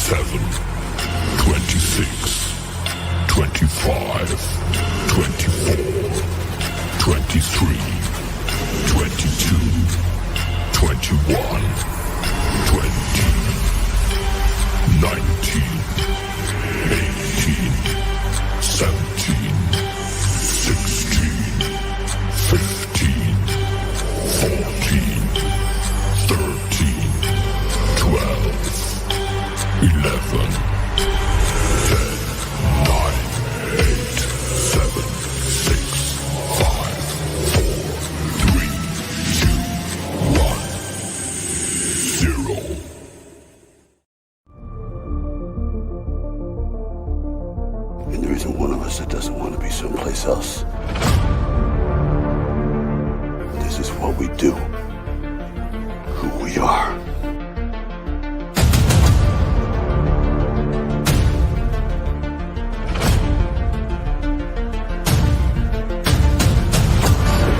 27, 26, 25, 24, 23, 22, 21, 20, 19, 18, 17, 16, 15, 14, 13, 12, 11, 10, 9, 8, 7, 6, 5, 4, 3, 2, 1, 0. And there isn't one of us that doesn't want to be someplace else. This is what we do. Who we are.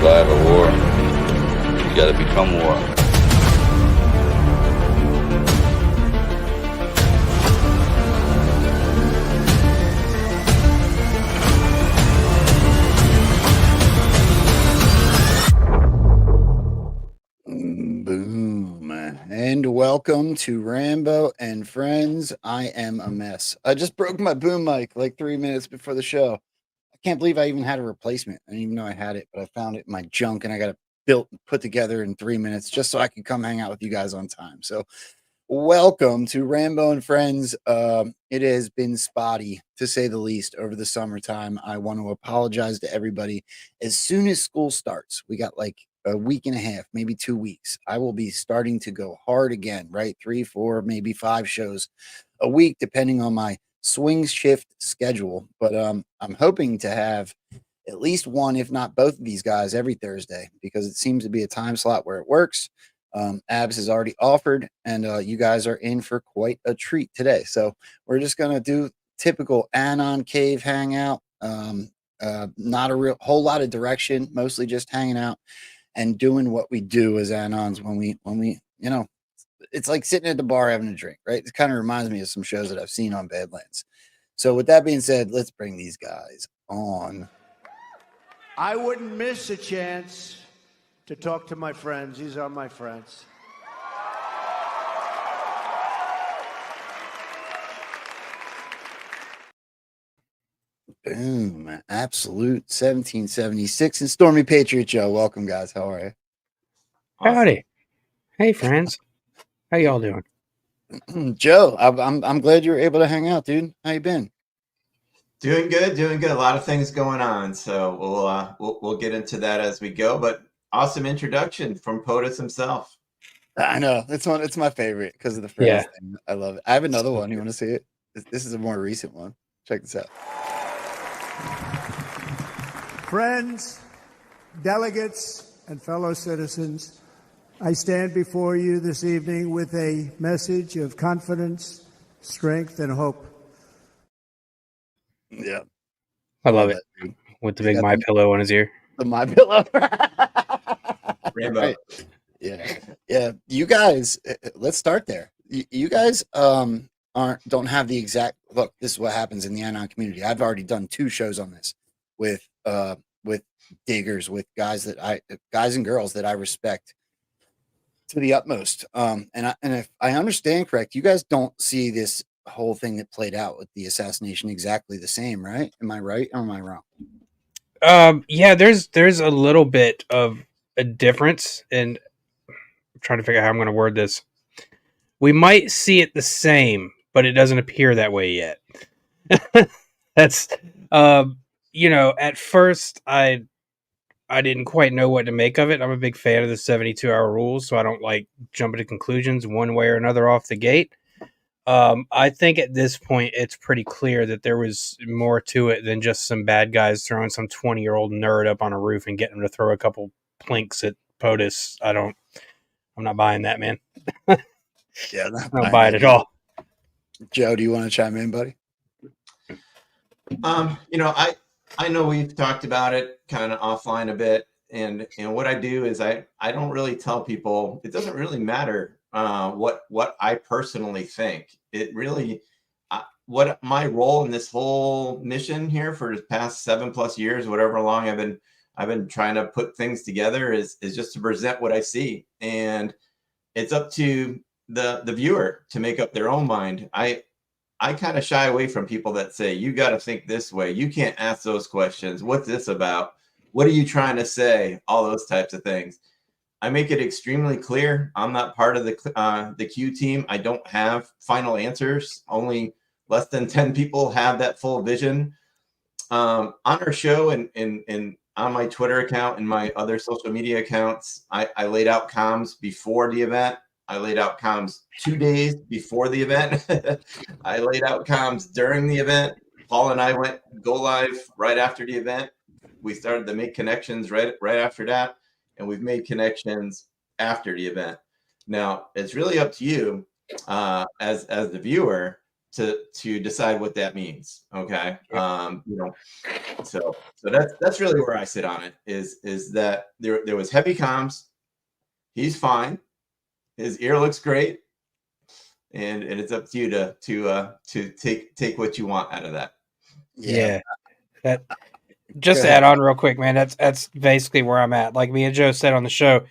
Survive a war, you gotta become war. Boom. And welcome to Rambo and Friends. I am a mess. I just broke my boom mic like 3 minutes before the show. I can't believe I even had a replacement. I didn't even know I had it, but I found it in my junk and I got it built and put together in 3 minutes just so I could come hang out with you guys on time. So welcome to Rambo and Friends. It has been spotty, to say the least, over the summertime. I want to apologize to everybody. As soon as school starts, we got like a week and a half, maybe 2 weeks. I will be starting to go hard again, right? 3, 4, maybe 5 shows a week, depending on my swing shift schedule. But I'm hoping to have at least one, if not both of these guys every Thursday, because it seems to be a time slot where it works. Abs has already offered, and you guys are in for quite a treat today. So we're just going to do typical Anon Cave hangout. Not a real whole lot of direction, mostly just hanging out and doing what we do as Anons when we, it's like sitting at the bar having a drink, right? It kind of reminds me of some shows that I've seen on Badlands. So with that being said, let's bring these guys on. I wouldn't miss a chance to talk to my friends. These are my friends. Boom. Absolute 1776 and Stormy Patriot Joe. Welcome, guys. How are you? Howdy. Hey, friends. How y'all doing? Joe, I'm glad you were able to hang out, dude. How you been? Doing good. A lot of things going on, so we'll get into that as we go. But awesome introduction from POTUS himself. I know it's my favorite because of the friends thing. I love it. I have another one. You want to see it? This is a more recent one. Check this out. Friends, delegates, and fellow citizens, I stand before you this evening with a message of confidence, strength, and hope. Yeah. I love it. Dude. With the big My Pillow on his ear. The My Pillow. Rambo. Right. Yeah. Yeah. You guys, let's start there. You guys don't have the exact look. This is what happens in the Anon community. I've already done 2 shows on this with diggers, with guys and girls that I respect to the utmost. And if I understand correct, you guys don't see this whole thing that played out with the assassination exactly the same, right? Am I right or am I wrong? Yeah, there's a little bit of a difference, and I'm trying to figure out how I'm going to word this. We might see it the same, but it doesn't appear that way yet. That's at first I didn't quite know what to make of it. I'm a big fan of the 72-hour rules, so I don't like jumping to conclusions one way or another off the gate. I think at this point it's pretty clear that there was more to it than just some bad guys throwing some 20-year-old nerd up on a roof and getting him to throw a couple plinks at POTUS. I'm not buying that, man. Yeah, I don't buy it at all. Joe, do you want to chime in, buddy? I know we've talked about it kind of offline a bit, and what I do is I don't really tell people. It doesn't really matter what I personally think. It really, what my role in this whole mission here for the past 7+ years, whatever long I've been trying to put things together, is just to present what I see, and it's up to the viewer to make up their own mind. I kind of shy away from people that say, you got to think this way. You can't ask those questions. What's this about? What are you trying to say? All those types of things. I make it extremely clear. I'm not part of the Q team. I don't have final answers. Only less than 10 people have that full vision. On our show and on my Twitter account and my other social media accounts, I laid out comms before the event. I laid out comms 2 days before the event. I laid out comms during the event. Paul and I went go live right after the event. We started to make connections right after that, and we've made connections after the event. Now it's really up to you as the viewer to decide what that means. Okay, so that's really where I sit on it. Is that there was heavy comms. He's fine. His ear looks great, and it's up to you to take what you want out of that. Yeah. That just to add on real quick, man, that's basically where I'm at. Like me and Joe said on the show,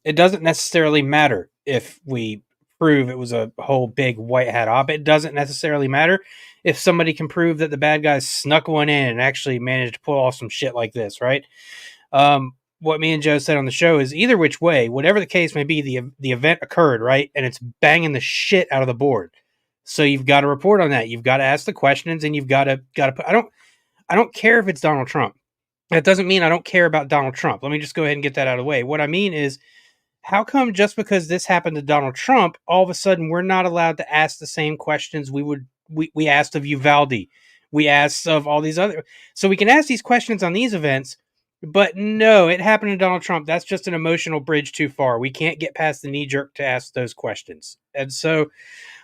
it doesn't necessarily matter if we prove it was a whole big white hat op. It doesn't necessarily matter if somebody can prove that the bad guys snuck one in and actually managed to pull off some shit like this, right? What me and Joe said on the show is either which way, whatever the case may be, the event occurred, right? And it's banging the shit out of the board. So you've got to report on that. You've got to ask the questions, and you've got to put. I don't care if it's Donald Trump. That doesn't mean I don't care about Donald Trump. Let me just go ahead and get that out of the way. What I mean is, how come just because this happened to Donald Trump, all of a sudden we're not allowed to ask the same questions we asked of Uvalde, we asked of all these other, so we can ask these questions on these events, but no, it happened to Donald Trump. That's just an emotional bridge too far. We can't get past the knee jerk to ask those questions. And so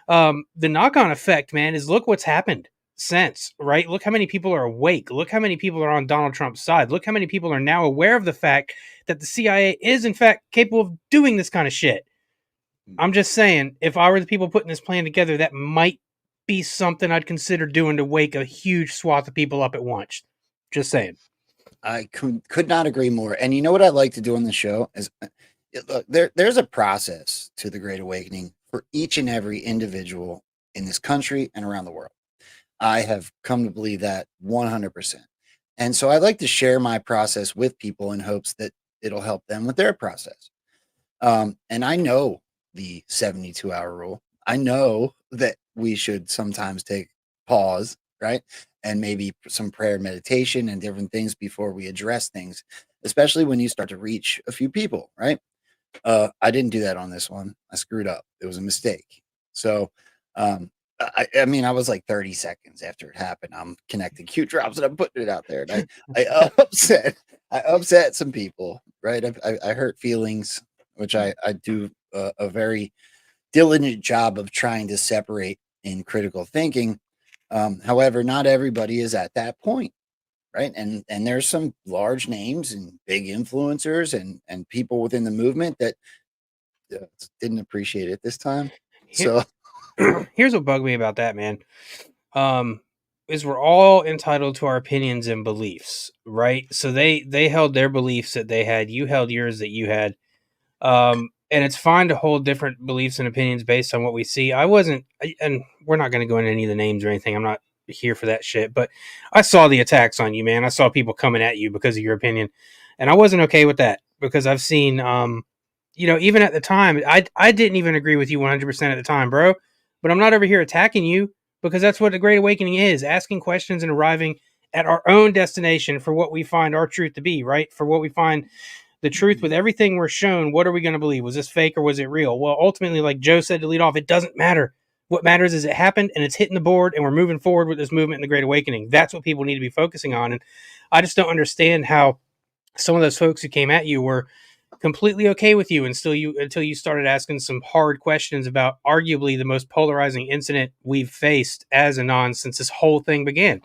the knock-on effect, man, is look what's happened since, right? Look how many people are awake. Look how many people are on Donald Trump's side. Look how many people are now aware of the fact that the CIA is, in fact, capable of doing this kind of shit. I'm just saying, if I were the people putting this plan together, that might be something I'd consider doing to wake a huge swath of people up at once. Just saying. I could not agree more. And you know what I like to do on the show is, look, there's a process to the Great Awakening for each and every individual in this country and around the world. I have come to believe that 100%. And so I like to share my process with people in hopes that it'll help them with their process. And I know the 72-hour rule. I know that we should sometimes take pause, right? And maybe some prayer, meditation, and different things before we address things, especially when you start to reach a few people, right? I didn't do that on this one. I screwed up. It was a mistake. So, I mean, I was like 30 seconds after it happened. I'm connecting Q drops and I'm putting it out there. And I upset some people, right? I hurt feelings, which I do a very diligent job of trying to separate in critical thinking. However, not everybody is at that point, right? And there's some large names and big influencers and people within the movement that didn't appreciate it this time. So here's what bugged me about that, man. Is we're all entitled to our opinions and beliefs, right? So they held their beliefs that they had, you held yours that you had. And it's fine to hold different beliefs and opinions based on what we see. And we're not going to go into any of the names or anything. I'm not here for that shit, but I saw the attacks on you, man. I saw people coming at you because of your opinion, and I wasn't okay with that because I've seen, even at the time, I didn't even agree with you 100% at the time, bro, but I'm not over here attacking you because that's what the Great Awakening is, asking questions and arriving at our own destination for what we find our truth to be, right? For what we find the truth with everything we're shown. What are we going to believe? Was this fake or was it real? Well, ultimately, like Joe said to lead off, it doesn't matter. What matters is it happened and it's hitting the board and we're moving forward with this movement in the Great Awakening. That's what people need to be focusing on. And I just don't understand how some of those folks who came at you were completely okay with you until you started asking some hard questions about arguably the most polarizing incident we've faced as Anon since this whole thing began.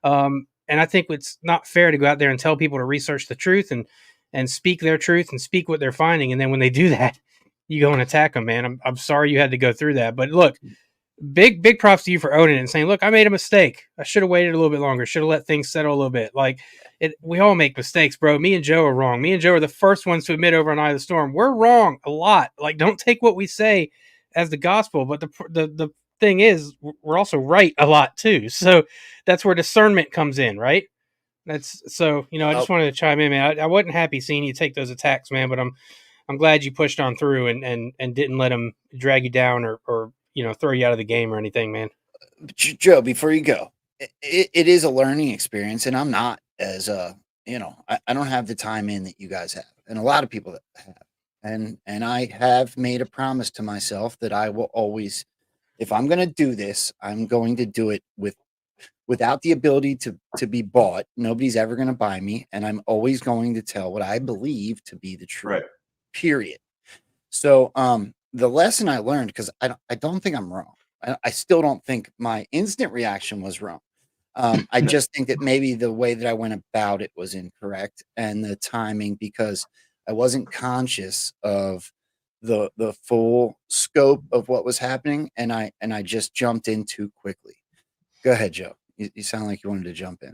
And I think it's not fair to go out there and tell people to research the truth and speak their truth and speak what they're finding. And then when they do that, you go and attack them, man. I'm sorry you had to go through that, but look, big props to you for owning it and saying, look, I made a mistake. I should have waited a little bit longer. Should have let things settle a little bit. Like we all make mistakes, bro. Me and Joe are wrong. Me and Joe are the first ones to admit over on Eye of the Storm. We're wrong a lot. Like, don't take what we say as the gospel. But the thing is, we're also right a lot too. So that's where discernment comes in, right? That's so, I just wanted to chime in, man. I wasn't happy seeing you take those attacks, man, but I'm glad you pushed on through and didn't let them drag you down or throw you out of the game or anything, man. Joe, before you go, it is a learning experience, and I'm not as I don't have the time in that you guys have, and a lot of people that have, and I have made a promise to myself that I will always, if I'm going to do this, I'm going to do it without the ability to be bought. Nobody's ever going to buy me, and I'm always going to tell what I believe to be the truth. Right. Period. So, the lesson I learned, because I don't think I'm wrong. I still don't think my instant reaction was wrong. I just think that maybe the way that I went about it was incorrect, and the timing, because I wasn't conscious of the full scope of what was happening, and I just jumped in too quickly. Go ahead, Joe. You sound like you wanted to jump in.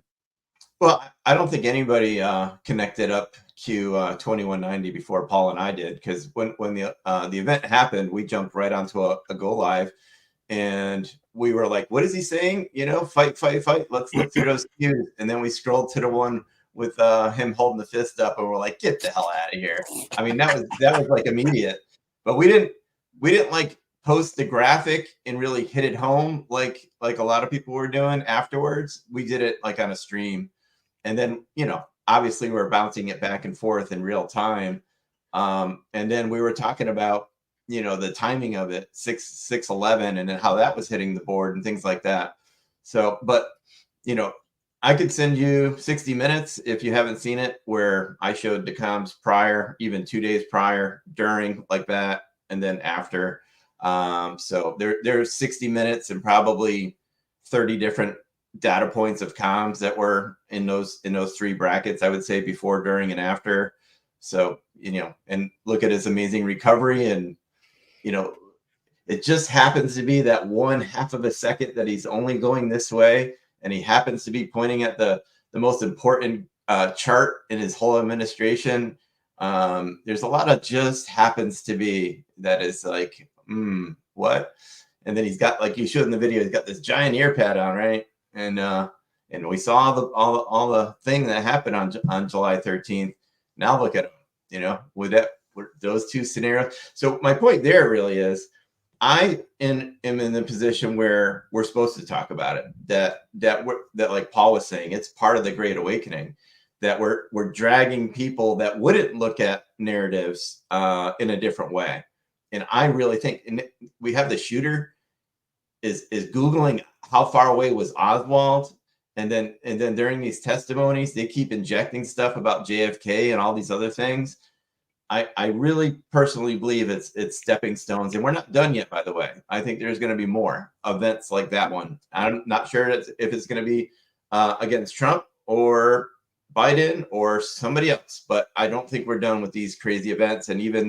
Well, I don't think anybody connected up Q 2190 before Paul and I did, because when the event happened, we jumped right onto a go live, and we were like, "What is he saying? Fight, fight, fight! Let's look through those cues." And then we scrolled to the one with him holding the fist up, and we're like, "Get the hell out of here!" I mean, that was like immediate, but we didn't like post the graphic and really hit it home like a lot of people were doing afterwards. We did it like on a stream. And then, obviously we're bouncing it back and forth in real time. And then we were talking about, the timing of it, 611, and then how that was hitting the board and things like that. So, but, I could send you 60 minutes if you haven't seen it, where I showed the comms prior, even 2 days prior, during, like that, and then after. So there's 60 minutes and probably 30 different data points of comms that were in those three brackets, I would say, before, during, and after. So, and look at his amazing recovery, and it just happens to be that 1/2 of a second that he's only going this way, and he happens to be pointing at the most important chart in his whole administration. There's a lot of just happens to be that is like, what? And then he's got, like you showed in the video, he's got this giant ear pad on, right? And we saw all the thing that happened on July 13th. Now look at him, with those two scenarios. So my point there really is, I am in the position where we're supposed to talk about it. That like Paul was saying, it's part of the Great Awakening, that we're dragging people that wouldn't look at narratives in a different way. And I really think, and we have the shooter is Googling how far away was Oswald, and then during these testimonies they keep injecting stuff about JFK and all these other things. I really personally believe it's stepping stones, and we're not done yet, by the way. I think there's going to be more events like that one. I'm not sure if it's going to be against Trump or Biden or somebody else, but I don't think we're done with these crazy events. And even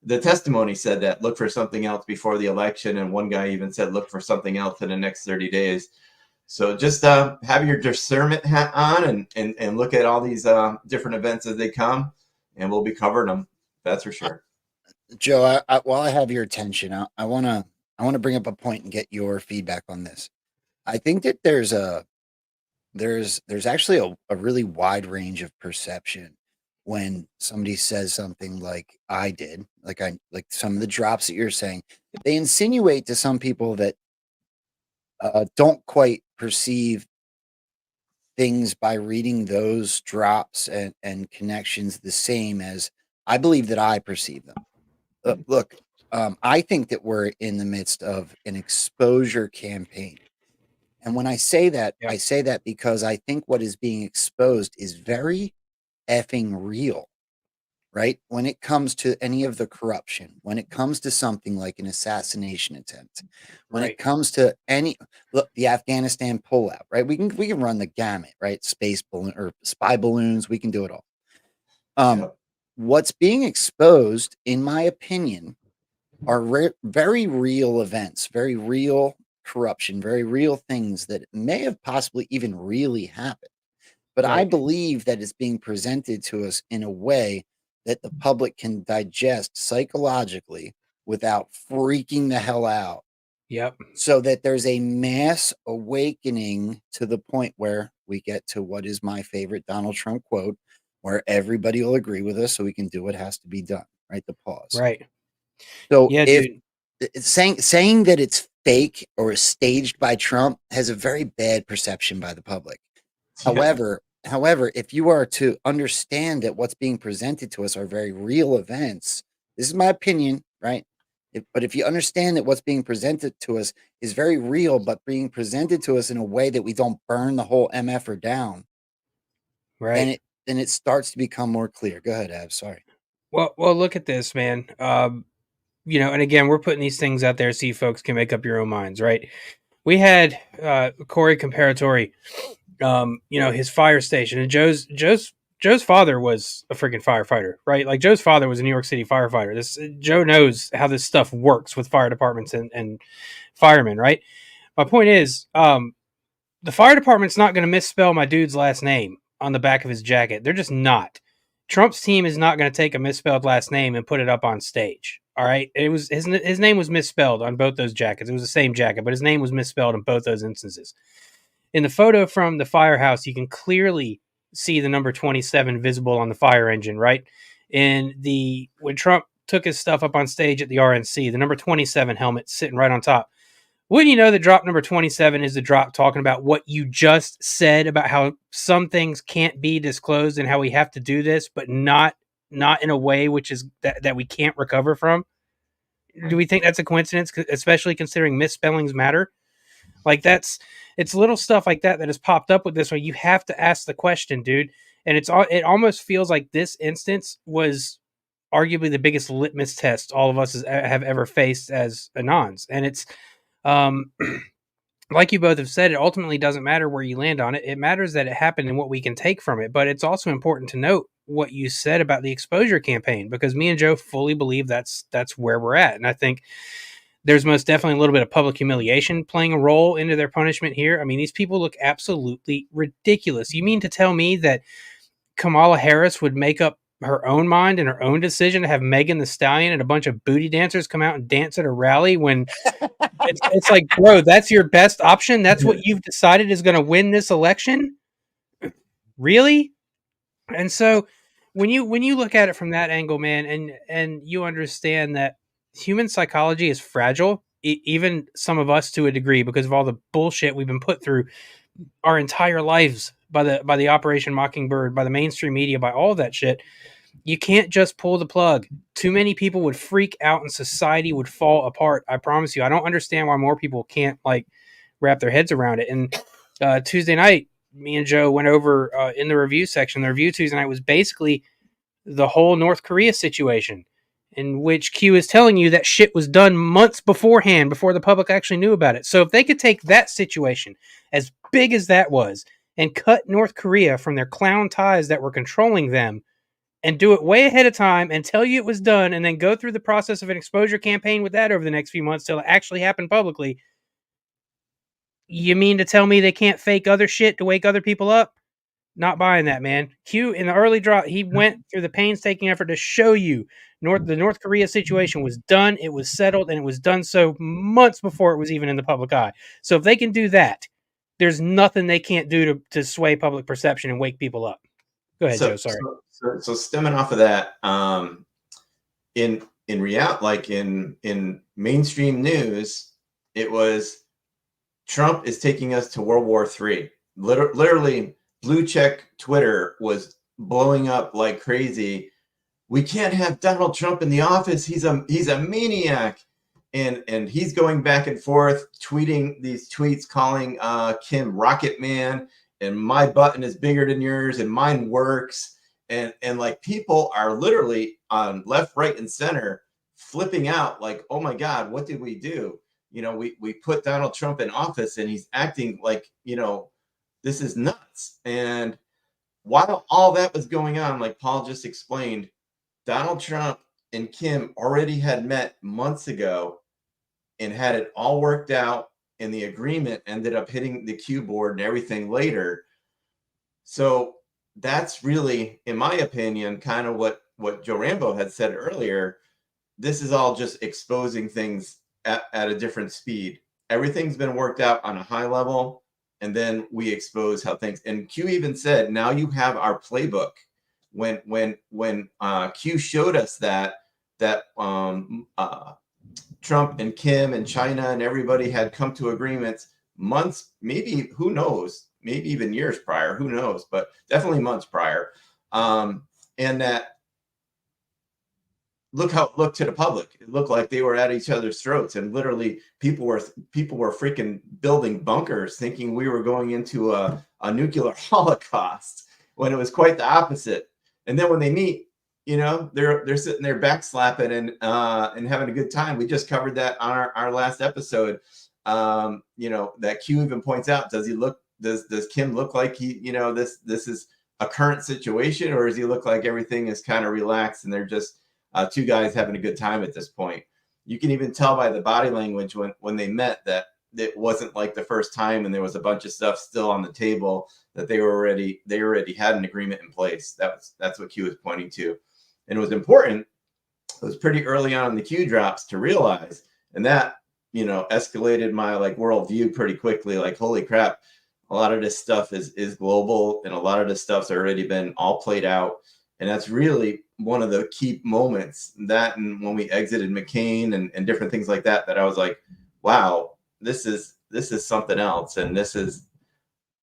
the testimony said that look for something else before the election, and one guy even said look for something else in the next 30 days. So just have your discernment hat on and look at all these different events as they come, and we'll be covering them. That's for sure. Joe, while I have your attention, I want to bring up a point and get your feedback on this. I think that there's actually a really wide range of perception when somebody says something like I did, like some of the drops that you're saying. They insinuate to some people that don't quite perceive things by reading those drops and connections the same as I believe that I perceive them. Look, I think that we're in the midst of an exposure campaign. And when I say that, I say that because I think what is being exposed is very effing real, right? When it comes to any of the corruption, when it comes to something like an assassination attempt, when it comes to the Afghanistan pullout, right? We can run the gamut, right? Space balloon or spy balloons, we can do it all. What's being exposed, in my opinion, are very real events, very real corruption, very real things that may have possibly even really happened. But I Right. believe that it's being presented to us in a way that the public can digest psychologically without freaking the hell out. Yep. So that there's a mass awakening to the point where we get to what is my favorite Donald Trump quote, where everybody will agree with us so we can do what has to be done, right? The pause. Right. So Yeah, if dude. saying that it's fake or staged by Trump has a very bad perception by the public. Yeah. However, if you are to understand that what's being presented to us are very real events, this is my opinion, right? But if you understand that what's being presented to us is very real, but being presented to us in a way that we don't burn the whole MFer down, then Right. it starts to become more clear. Go ahead, Ab. Sorry. Well, look at this, man. And again, we're putting these things out there so you folks can make up your own minds, right? We had Corey Comparatori, his fire station, and Joe's father was a freaking firefighter, right? Like Joe's father was a New York City firefighter. This Joe knows how this stuff works with fire departments and firemen, right? My point is, the fire department's not going to misspell my dude's last name on the back of his jacket. They're just not. Trump's team is not going to take a misspelled last name and put it up on stage. All right, it was his name was misspelled on both those jackets. It was the same jacket, but his name was misspelled in both those instances. In the photo from the firehouse, you can clearly see the number 27 visible on the fire engine, right? When Trump took his stuff up on stage at the RNC, the number 27 helmet sitting right on top. Wouldn't you know that drop number 27 is the drop talking about what you just said about how some things can't be disclosed and how we have to do this, but not in a way which is that we can't recover from? Do we think that's a coincidence, especially considering misspellings matter? Like it's little stuff like that has popped up with this one. You have to ask the question, dude. And it almost feels like this instance was arguably the biggest litmus test all of us have ever faced as anons. And it's um like you both have said, it ultimately doesn't matter where you land on it. It matters that it happened and what we can take from it. But it's also important to note what you said about the exposure campaign, because me and Joe fully believe that's where we're at. And I think there's most definitely a little bit of public humiliation playing a role into their punishment here. I mean, these people look absolutely ridiculous. You mean to tell me that Kamala Harris would make up her own mind and her own decision to have Megan the Stallion and a bunch of booty dancers come out and dance at a rally when it's like, bro, that's your best option? That's what you've decided is going to win this election? Really? And so when you look at it from that angle, man, and you understand that human psychology is fragile, even some of us to a degree, because of all the bullshit we've been put through our entire lives by the Operation Mockingbird, by the mainstream media, by all that shit. You can't just pull the plug. Too many people would freak out and society would fall apart. I promise you. I don't understand why more people can't like wrap their heads around it. And Tuesday night, me and Joe went over in the review section. The review Tuesday night was basically the whole North Korea situation, in which Q is telling you that shit was done months beforehand, before the public actually knew about it. So if they could take that situation, as big as that was, and cut North Korea from their clown ties that were controlling them, and do it way ahead of time and tell you it was done, and then go through the process of an exposure campaign with that over the next few months till it actually happened publicly, you mean to tell me they can't fake other shit to wake other people up? Not buying that, man. Q in the early drop, he went through the painstaking effort to show you the North Korea situation was done, it was settled, and it was done so months before it was even in the public eye. So if they can do that, there's nothing they can't do to sway public perception and wake people up. Go ahead, Joe. Sorry. So stemming off of that, in reality, like in mainstream news, it was Trump is taking us to World War III. Literally, blue check Twitter was blowing up like crazy. We can't have Donald Trump in the office. He's a maniac, and he's going back and forth tweeting these tweets calling Kim Rocket Man, and my button is bigger than yours, and mine works, and like people are literally on left, right, and center flipping out like, oh my God, what did we do? We put Donald Trump in office and he's acting like, this is nuts. And while all that was going on, like Paul just explained, Donald Trump and Kim already had met months ago and had it all worked out, and the agreement ended up hitting the Q board and everything later. So that's really, in my opinion, kind of what Joe Rambo had said earlier. This is all just exposing things at a different speed. Everything's been worked out on a high level, and then we expose how things. And Q even said, "Now you have our playbook." When Q showed us that Trump and Kim and China and everybody had come to agreements months, maybe, who knows, maybe even years prior, who knows, but definitely months prior. And that, look how it looked to the public. It looked like they were at each other's throats, and literally people were freaking building bunkers thinking we were going into a nuclear holocaust, when it was quite the opposite. And then when they meet, they're sitting there backslapping and having a good time. We just covered that on our last episode. That Q even points out, does Kim look like this is a current situation, or does he look like everything is kind of relaxed and they're just two guys having a good time at this point? You can even tell by the body language when they met that it wasn't like the first time, and there was a bunch of stuff still on the table, that they already had an agreement in place. That's what Q was pointing to. And it was important. It was pretty early on in the Q drops to realize, and that escalated my worldview pretty quickly. Like, holy crap, a lot of this stuff is global, and a lot of this stuff's already been all played out. And that's really one of the key moments, that and when we exited McCain and different things like that I was like, wow, this is something else. And this is,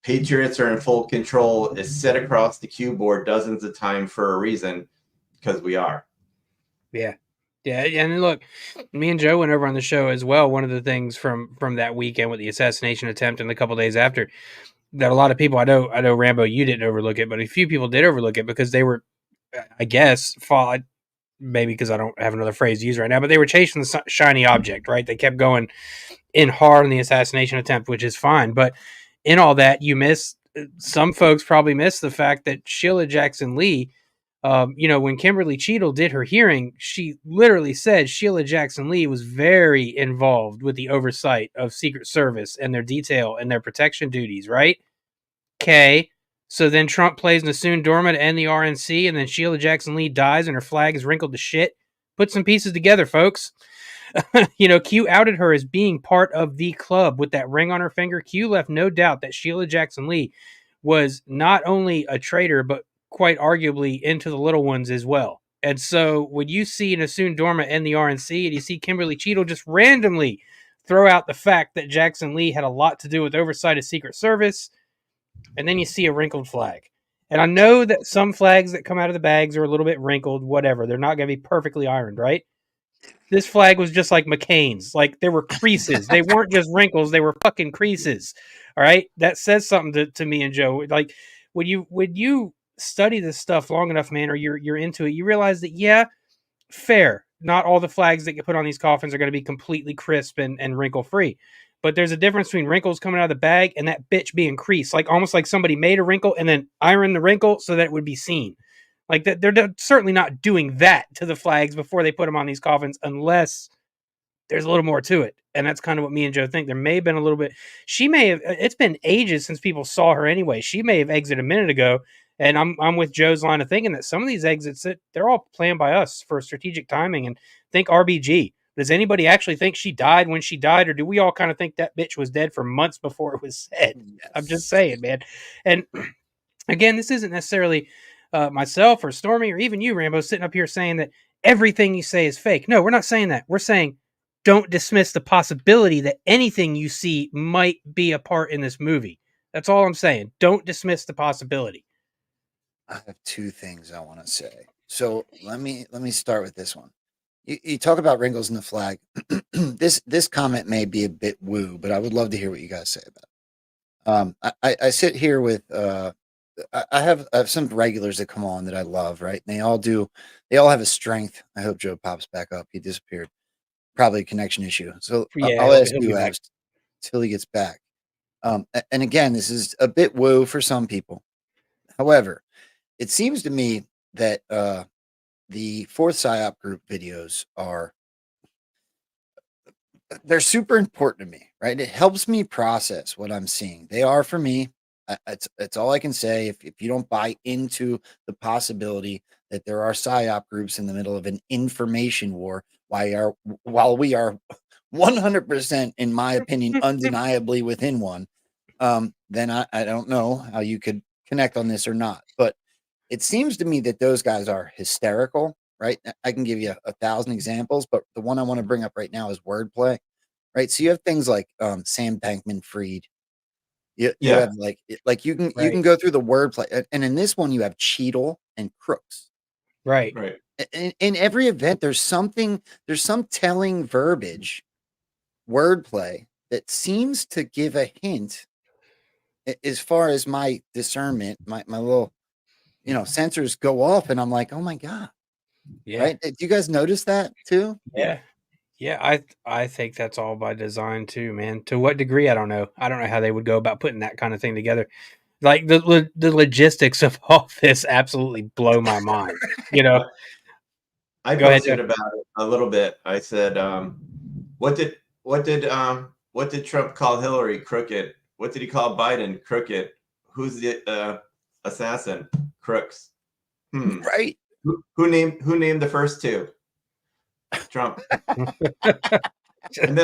Patriots are in full control. It's set across the Q board dozens of times for a reason, because we are. Yeah. Yeah, and look, me and Joe went over on the show as well. One of the things from that weekend with the assassination attempt and a couple days after, that a lot of people, I know Rambo, you didn't overlook it, but a few people did overlook it because they were, I guess, maybe because I don't have another phrase to use right now, but they were chasing the shiny object, right? They kept going in hard on the assassination attempt, which is fine. But in all that, some folks probably missed the fact that Sheila Jackson Lee, when Kimberly Cheadle did her hearing, she literally said Sheila Jackson Lee was very involved with the oversight of Secret Service and their detail and their protection duties, right? Okay. So then Trump plays Nassoon Dorma to end the RNC, and then Sheila Jackson Lee dies and her flag is wrinkled to shit. Put some pieces together, folks. Q outed her as being part of the club with that ring on her finger. Q left no doubt that Sheila Jackson Lee was not only a traitor, but quite arguably into the little ones as well. And so when you see Nassoon Dorma end the RNC, and you see Kimberly Cheadle just randomly throw out the fact that Jackson Lee had a lot to do with oversight of Secret Service, and then you see a wrinkled flag. And I know that some flags that come out of the bags are a little bit wrinkled, whatever. They're not going to be perfectly ironed, right? This flag was just like McCain's. Like, there were creases. They weren't just wrinkles. They were fucking creases. All right? That says something to me and Joe. Like, when you study this stuff long enough, man, or you're into it, you realize that, yeah, fair. Not all the flags that get put on these coffins are going to be completely crisp and wrinkle-free. But there's a difference between wrinkles coming out of the bag and that bitch being creased. Like, almost like somebody made a wrinkle and then ironed the wrinkle so that it would be seen. Like, that, they're certainly not doing that to the flags before they put them on these coffins, unless there's a little more to it. And that's kind of what me and Joe think. There may have been a little bit. It's been ages since people saw her anyway. She may have exited a minute ago. And I'm with Joe's line of thinking that some of these exits, they're all planned by us for strategic timing. And think RBG. Does anybody actually think she died when she died? Or do we all kind of think that bitch was dead for months before it was said? Yes. I'm just saying, man. And again, this isn't necessarily myself or Stormy or even you, Rambo, sitting up here saying that everything you say is fake. No, we're not saying that. We're saying don't dismiss the possibility that anything you see might be a part in this movie. That's all I'm saying. Don't dismiss the possibility. I have two things I want to say. So let me start with this one. You talk about wrinkles in the flag. This comment may be a bit woo, but I would love to hear what you guys say about it. I sit here with I have some regulars that come on that I love, right? And they all have a strength. I hope Joe pops back up. He disappeared. Probably a connection issue. So Yeah, I'll ask he'll you till he gets back. And again, this is a bit woo for some people. However, it seems to me that the fourth PSYOP group videos they're super important to me, right? It helps me process what I'm seeing. They are for me. It's all I can say. If you don't buy into the possibility that there are PSYOP groups in the middle of an information war, while we are 100%, in my opinion, undeniably within one, then I don't know how you could connect on this or not. But it seems to me that those guys are hysterical, right? I can give you 1,000 examples, but the one I want to bring up right now is wordplay, right? So you have things like Sam Bankman-Fried. You Yeah. have like you can go through the wordplay, and in this one you have Cheadle and Crooks. Right. In every event, there's some telling verbiage, wordplay that seems to give a hint, as far as my discernment, my little sensors go off, and I'm like, oh my god. Yeah. Right? Do you guys notice that too? Yeah. Yeah, I think that's all by design too, man. To what degree, I don't know. I don't know how they would go about putting that kind of thing together. Like the logistics of all this absolutely blow my mind. You know. I Go ahead, posted Jeff. about it a little bit. I said, what did Trump call Hillary? Crooked. What did he call Biden? Crooked. Who's the assassin? Crooks. Right. Who named the first two? Trump. and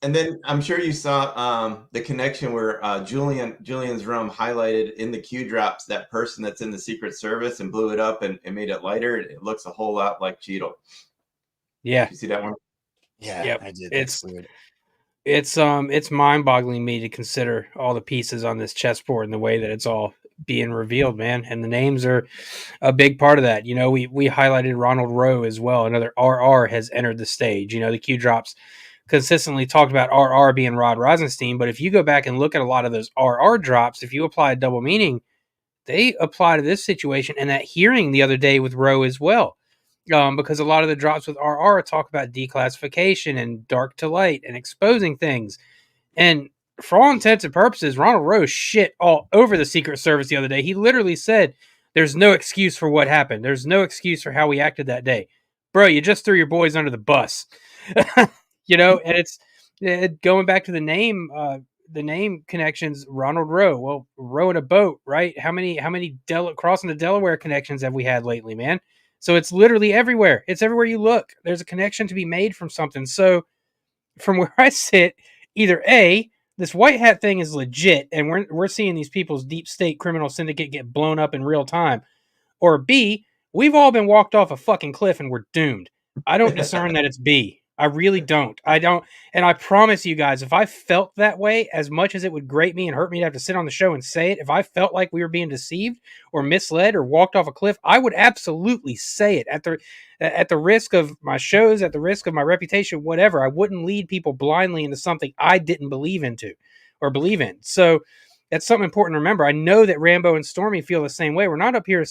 then I'm sure you saw the connection where Julian's room highlighted in the Q drops that person that's in the Secret Service and blew it up and made it lighter. It looks a whole lot like Cheadle. Yeah. Did you see that one? Yeah, Yep. I did. That's weird. It's mind-boggling me to consider all the pieces on this chessboard and the way that it's all being revealed, man. And the names are a big part of that. You know, we highlighted Ronald Rowe as well. Another RR has entered the stage. You know, the Q drops consistently talked about RR being Rod Rosenstein, but if you go back and look at a lot of those RR drops, if you apply a double meaning, they apply to this situation and that hearing the other day with Rowe as well. Because a lot of the drops with RR talk about declassification and dark to light and exposing things. And for all intents and purposes, Ronald Rowe shit all over the Secret Service the other day. He literally said, there's no excuse for what happened. There's no excuse for how we acted that day. Bro, you just threw your boys under the bus. You know, and it's going back to the name connections, Ronald Rowe. Well, row in a boat, right? How many crossing the Delaware connections have we had lately, man? So it's literally everywhere. It's everywhere you look. There's a connection to be made from something. So from where I sit, either A, this white hat thing is legit, and we're seeing these people's deep state criminal syndicate get blown up in real time, or B, we've all been walked off a fucking cliff and we're doomed. I don't discern that it's B. I really don't. I don't. And I promise you guys, if I felt that way, as much as it would grate me and hurt me to have to sit on the show and say it, if I felt like we were being deceived or misled or walked off a cliff, I would absolutely say it at the risk of my shows, at the risk of my reputation, whatever. I wouldn't lead people blindly into something I didn't believe in. So that's something important to remember. I know that Rambo and Stormy feel the same way. We're not up here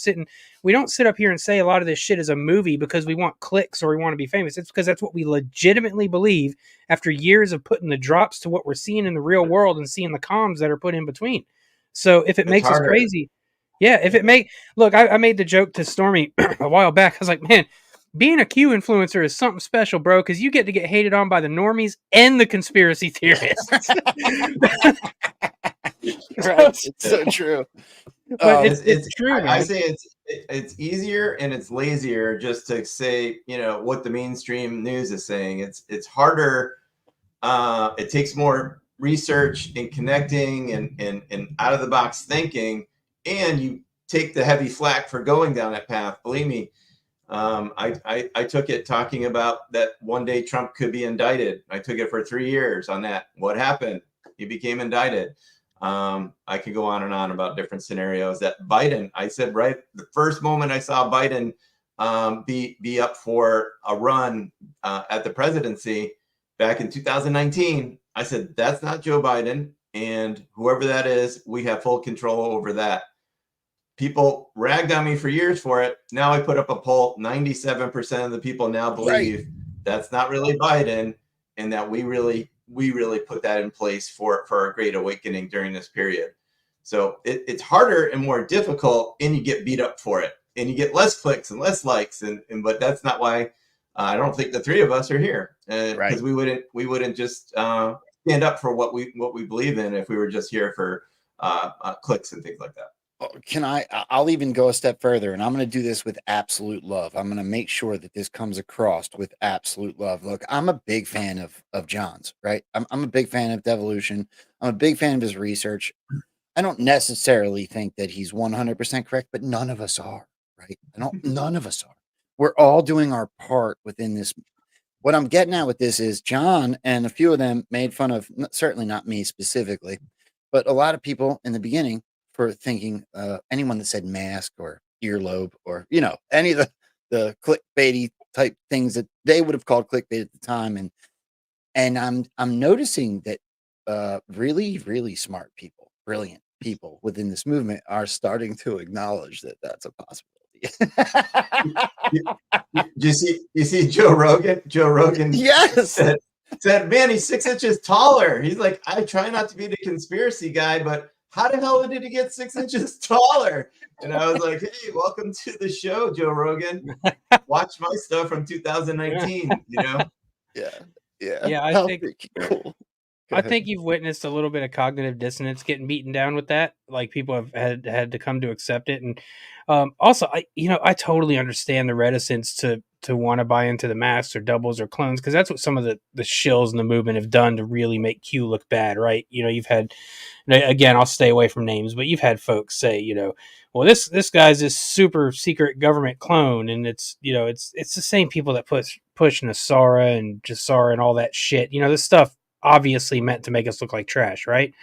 we don't sit up here and say a lot of this shit is a movie because we want clicks or we want to be famous. It's because that's what we legitimately believe after years of putting the drops to what we're seeing in the real world and seeing the comms that are put in between. So if it makes us crazy, look, I made the joke to Stormy a while back. I was like, man, being a Q influencer is something special, bro, because you get to get hated on by the normies and the conspiracy theorists. Right. It's so true. But it's true, man. I say it's easier and it's lazier just to say, what the mainstream news is saying. It's harder. It takes more research and connecting and out of the box thinking, and you take the heavy flack for going down that path. Believe me, I took it talking about that one day Trump could be indicted. I took it for 3 years on that. What happened? He became indicted. I could go on and on about different scenarios. That Biden, I said right the first moment I saw Biden be up for a run at the presidency back in 2019, I said, that's not Joe Biden. And whoever that is, we have full control over that. People ragged on me for years for it. Now I put up a poll. 97% of the people now believe that's not really Biden, and that we really put that in place for a great awakening during this period. So it's harder and more difficult, and you get beat up for it. and you get less clicks and less likes, and but that's not why I don't think the three of us are here, because Right. we wouldn't just stand up for what we believe in if we were just here for clicks and things like that. I'll even go a step further, and I'm going to do this with absolute love. I'm going to make sure that this comes across with absolute love. Look, I'm a big fan of John's, right? I'm a big fan of Devolution. I'm a big fan of his research. I don't necessarily think that he's 100% correct, but none of us are, right? None of us are. We're all doing our part within this. What I'm getting at with this is John and a few of them made fun of, certainly not me specifically, but a lot of people in the beginning for thinking anyone that said mask or earlobe or, any of the clickbaity type things that they would have called clickbait at the time. And I'm noticing that really, really smart people, brilliant people within this movement are starting to acknowledge that that's a possibility. You see Joe Rogan? Joe Rogan Yes. said, man, he's 6 inches taller. He's like, I try not to be the conspiracy guy, but how the hell did he get 6 inches taller? And I was like, hey, welcome to the show, Joe Rogan. Watch my stuff from 2019, Yeah. Yeah, I think cool. I think you've witnessed a little bit of cognitive dissonance getting beaten down with that. Like people have had to come to accept it, and also, I totally understand the reticence to want to buy into the masks or doubles or clones, because that's what some of the shills in the movement have done to really make Q look bad, right? You've had, again, I'll stay away from names, but you've had folks say, well, this guy's this super secret government clone, and it's the same people that push Nasara and Jasara and all that shit. This stuff obviously meant to make us look like trash, right?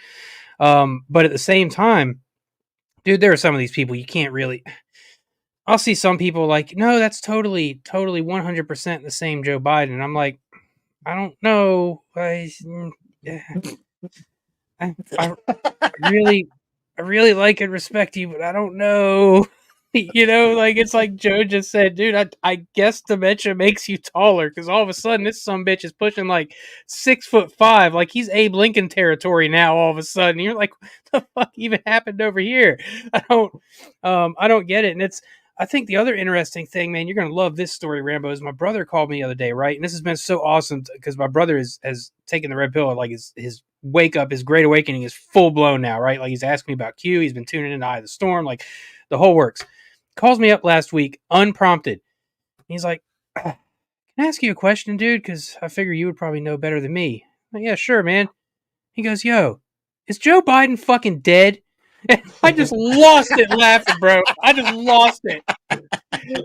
But at the same time, dude, there are some of these people you can't really. I'll see some people like, no, that's totally 100% the same Joe Biden. And I'm like, I don't know. I really like and respect you, but I don't know. Like it's like Joe just said, dude, I guess dementia makes you taller, because all of a sudden this sumbitch is pushing like 6'5", like he's Abe Lincoln territory now. All of a sudden, you're like, what the fuck even happened over here? I don't get it. And I think the other interesting thing, man, you're gonna love this story, Rambo, is my brother called me the other day, right? And this has been so awesome because my brother has taken the red pill, like his wake up, his great awakening is full blown now, right? Like he's asking me about Q, he's been tuning into Eye of the Storm, like the whole works. Calls me up last week, unprompted. He's like, can I ask you a question, dude? Because I figure you would probably know better than me. I'm like, yeah, sure, man. He goes, yo, is Joe Biden fucking dead? And I just lost it laughing, bro. I just lost it.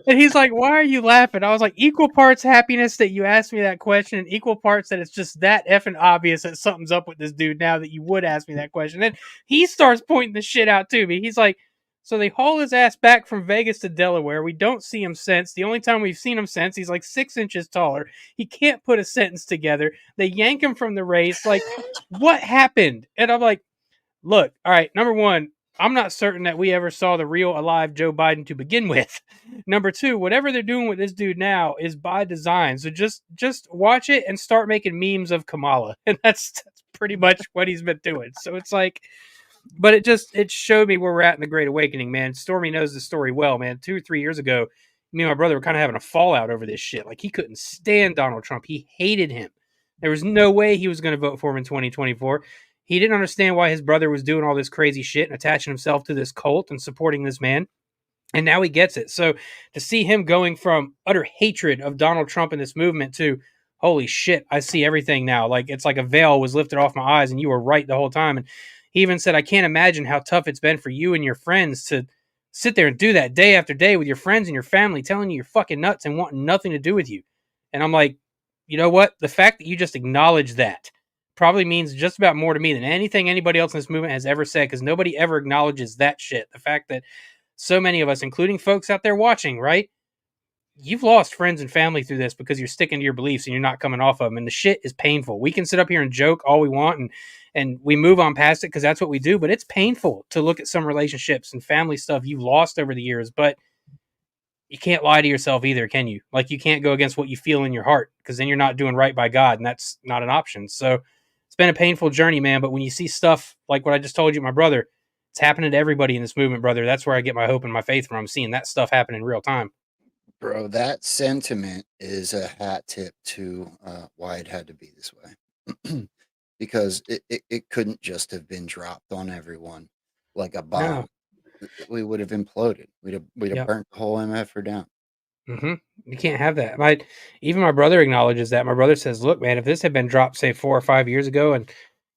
And he's like, why are you laughing? I was like, equal parts happiness that you asked me that question, and equal parts that it's just that effing obvious that something's up with this dude now that you would ask me that question. And he starts pointing the shit out to me. He's like, so they haul his ass back from Vegas to Delaware. We don't see him since. The only time we've seen him since, he's like 6 inches taller. He can't put a sentence together. They yank him from the race. Like, what happened? And I'm like, look, all right, number one, I'm not certain that we ever saw the real alive Joe Biden to begin with. Number two, whatever they're doing with this dude now is by design. So just watch it and start making memes of Kamala. And that's pretty much what he's been doing. So it's like, but it showed me where we're at in the Great Awakening, man. Stormy knows the story well, man. 2 or 3 years ago, me and my brother were kind of having a fallout over this shit. Like, he couldn't stand Donald Trump. He hated him. There was no way he was going to vote for him in 2024. He didn't understand why his brother was doing all this crazy shit and attaching himself to this cult and supporting this man. And now he gets it. So to see him going from utter hatred of Donald Trump and this movement to, holy shit, I see everything now. Like, it's like a veil was lifted off my eyes and you were right the whole time. And he even said, I can't imagine how tough it's been for you and your friends to sit there and do that day after day with your friends and your family telling you you're fucking nuts and wanting nothing to do with you. And I'm like, you know what? The fact that you just acknowledge that probably means just about more to me than anything anybody else in this movement has ever said, because nobody ever acknowledges that shit. The fact that so many of us, including folks out there watching, right? You've lost friends and family through this because you're sticking to your beliefs and you're not coming off of them. And the shit is painful. We can sit up here and joke all we want and we move on past it because that's what we do. But it's painful to look at some relationships and family stuff you've lost over the years. But you can't lie to yourself either, can you? Like, you can't go against what you feel in your heart, because then you're not doing right by God, and that's not an option. So it's been a painful journey, man. But when you see stuff like what I just told you, my brother, It's happening to everybody in this movement, brother. That's where I get my hope and my faith from. Seeing that stuff happen in real time. Bro, that sentiment is a hat tip to why it had to be this way. Because it couldn't just have been dropped on everyone like a bomb. No. We would have imploded. We'd have Yep. burnt the whole MFR down. You can't have that. Even my brother acknowledges that. My brother says, "Look, man, if this had been dropped, say 4 or 5 years ago, and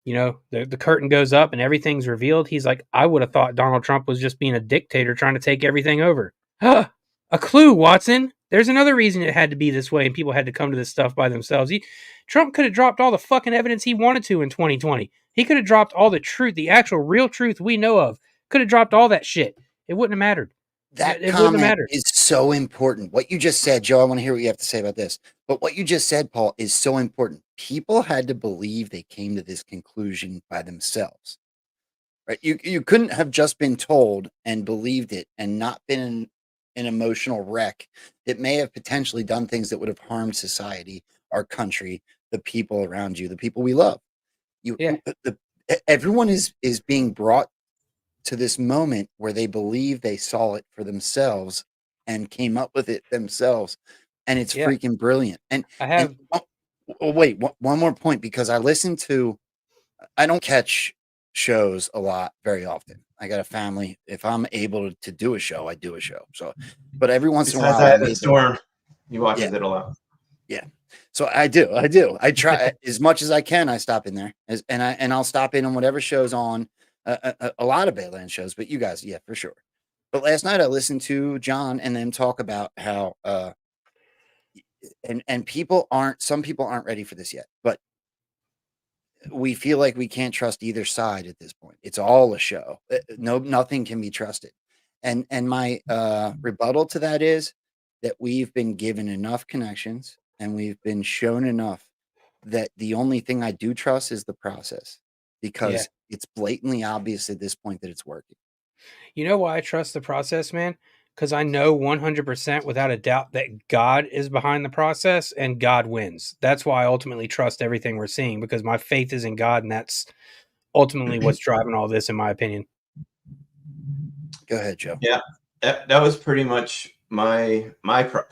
the curtain goes up and everything's revealed," he's like, "I would have thought Donald Trump was just being a dictator trying to take everything over." Huh, a clue, Watson. There's another reason it had to be this way, and people had to come to this stuff by themselves. Trump could have dropped all the fucking evidence he wanted to in 2020. He could have dropped all the truth, the actual real truth we know of. Could have dropped all that shit. It wouldn't have mattered. That It wouldn't have comment mattered. is so important. What you just said, Joe, I want to hear what you have to say about this. But what you just said, Paul, is so important. People had to believe they came to this conclusion by themselves. Right? You couldn't have just been told and believed it and not been an emotional wreck that may have potentially done things that would have harmed society, our country, the people around you, the people we love. Everyone is being brought to this moment where they believe they saw it for themselves and came up with it themselves, and it's freaking brilliant. And I have. Wait, one more point, because I don't catch shows a lot very often. I got a family. If I'm able to do a show, I do a show. So, but every once in a while, the Storm, he watches it a lot. Yeah. So I do. I try as much as I can. I stop in there, and I'll stop in on whatever show's on. A lot of Bayland shows, but you guys, yeah, for sure. But last night I listened to John and them talk about how and some people aren't ready for this yet, but we feel like we can't trust either side at this point. It's all a show. Nothing can be trusted. And my rebuttal to that is that we've been given enough connections and we've been shown enough that the only thing I do trust is the process, because it's blatantly obvious at this point that it's working. You know why I trust the process, man? Because I know 100% without a doubt that God is behind the process and God wins. That's why I ultimately trust everything we're seeing, because my faith is in God, and that's ultimately what's driving all this, in my opinion. Go ahead, Joe. Yeah, that was pretty much my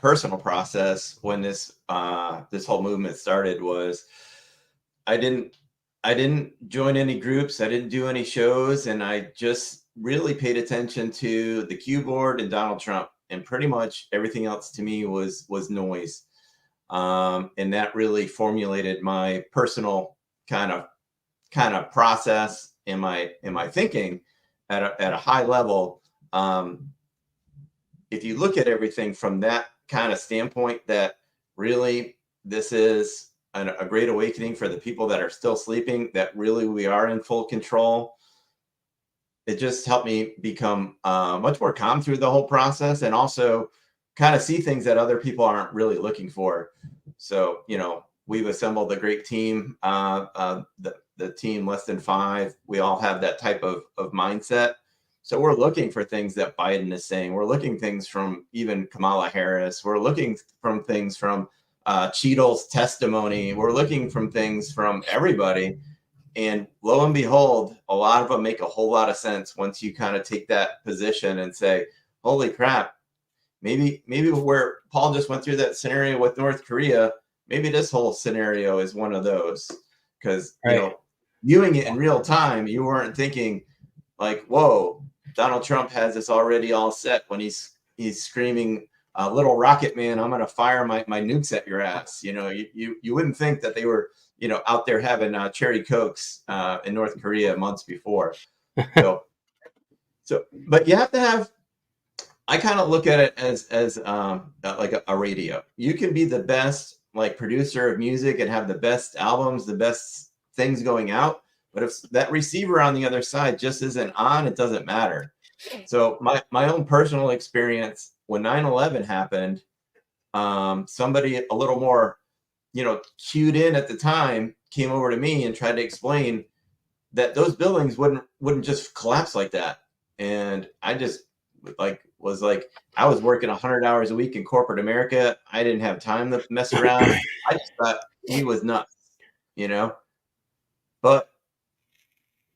personal process when this whole movement started. Was I didn't join any groups, I didn't do any shows, and I just really paid attention to the keyboard and Donald Trump, and pretty much everything else to me was noise. And that really formulated my personal kind of process in my thinking at a high level. If you look at everything from that kind of standpoint, that really this is a great awakening for the people that are still sleeping, that really we are in full control. It just helped me become much more calm through the whole process, and also kind of see things that other people aren't really looking for. So, we've assembled a great team, the team less than 5. We all have that type of mindset. So we're looking for things that Biden is saying. We're looking things from even Kamala Harris. We're looking from things from Cheadle's testimony. We're looking from things from everybody. And lo and behold, a lot of them make a whole lot of sense once you kind of take that position and say, holy crap, maybe where Paul just went through that scenario with North Korea, maybe this whole scenario is one of those. Because, viewing it in real time, you weren't thinking like, whoa, Donald Trump has this already all set when he's screaming, little rocket man, I'm going to fire my nukes at your ass. You wouldn't think that they were, out there having cherry cokes in North Korea months before. So, but you have to have, I kind of look at it as like a radio. You can be the best producer of music and have the best albums, the best things going out. But if that receiver on the other side just isn't on, it doesn't matter. So my own personal experience when 9/11 happened, somebody a little more, cued in at the time came over to me and tried to explain that those buildings wouldn't just collapse like that. And I just was like, I was working 100 hours a week in corporate America. I didn't have time to mess around. I just thought he was nuts, But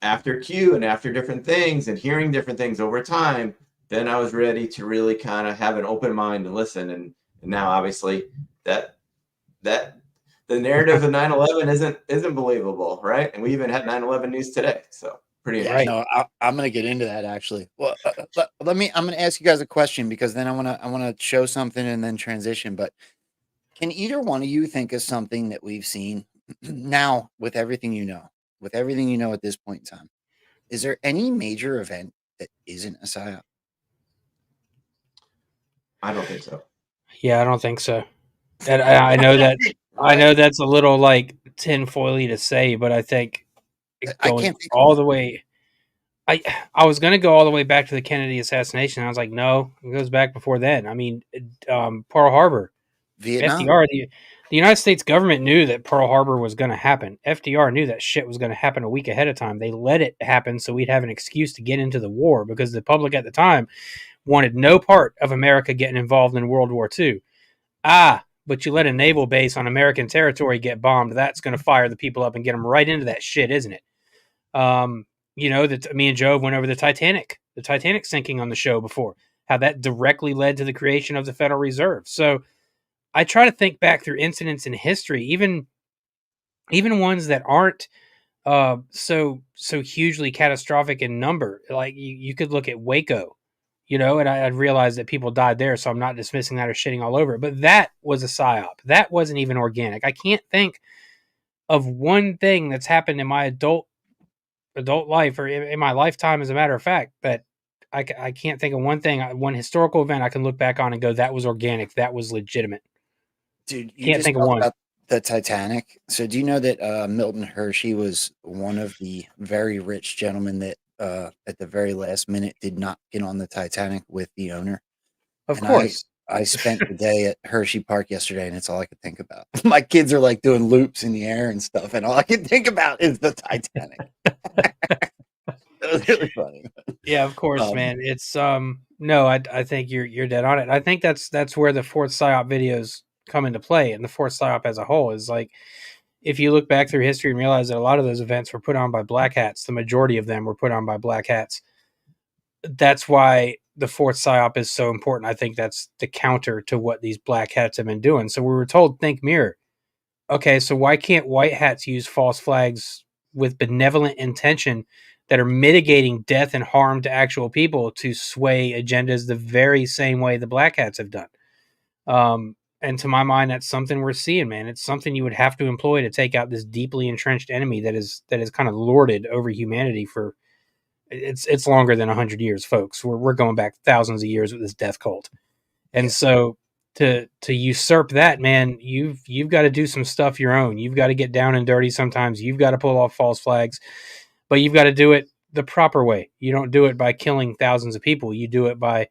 after Q and after different things and hearing different things over time, then I was ready to really kind of have an open mind and listen. And now obviously that the narrative of 9/11 isn't believable, right? And we even had 9/11 news today. So pretty Yeah, interesting. no, I'm gonna get into that actually. Well, let me. I'm gonna ask you guys a question because then I wanna show something and then transition. But can either one of you think of something that we've seen now with everything you know, at this point in time? Is there any major event that isn't a psyop? I don't think so. Yeah, I don't think so. And I know that I know that's a little like tinfoily to say, but I think I going can't think of all one. the way. I was gonna go all the way back to the Kennedy assassination. I was like, no, it goes back before then. I mean, Pearl Harbor, Vietnam. FDR, the United States government knew that Pearl Harbor was going to happen. FDR knew that shit was going to happen a week ahead of time. They let it happen so we'd have an excuse to get into the war because the public at the time wanted no part of America getting involved in World War II. But you let a naval base on American territory get bombed. That's going to fire the people up and get them right into that shit, isn't it? That me and Joe went over the Titanic sinking on the show before, how that directly led to the creation of the Federal Reserve. So I try to think back through incidents in history, even ones that aren't so hugely catastrophic in number. Like you could look at Waco, and I'd realized that people died there, so I'm not dismissing that or shitting all over it. But that was a psyop. That wasn't even organic. I can't think of one thing that's happened in my adult life or in my lifetime, as a matter of fact, that I can't think of one historical event I can look back on and go, that was organic, that was legitimate. Dude, you Can't just think of talked one. about the Titanic. So do you know that Milton Hershey was one of the very rich gentlemen that at the very last minute did not get on the Titanic with the owner? Of And I course. I spent the day at Hershey Park yesterday, and it's all I could think about. My kids are like doing loops in the air and stuff, and all I can think about is the Titanic. That was really funny. Yeah, of course, Um, man. It's no, I think you're dead on it. I think that's where the fourth psyop videos come into play, and the fourth psyop as a whole is like, if you look back through history and realize that a lot of those events were put on by black hats, the majority of them were put on by black hats. That's why the fourth psyop is so important. I think that's the counter to what these black hats have been doing. So we were told, think mirror. Okay, so why can't white hats use false flags with benevolent intention that are mitigating death and harm to actual people to sway agendas the very same way the black hats have done? And to my mind, that's something we're seeing, man. It's something you would have to employ to take out this deeply entrenched enemy that is kind of lorded over humanity for it's longer than 100 years, folks. We're going back thousands of years with this death cult, and yeah, so to usurp that, man, you've got to do some stuff your own. You've got to get down and dirty sometimes. You've got to pull off false flags, but you've got to do it the proper way. You don't do it by killing thousands of people. You do it by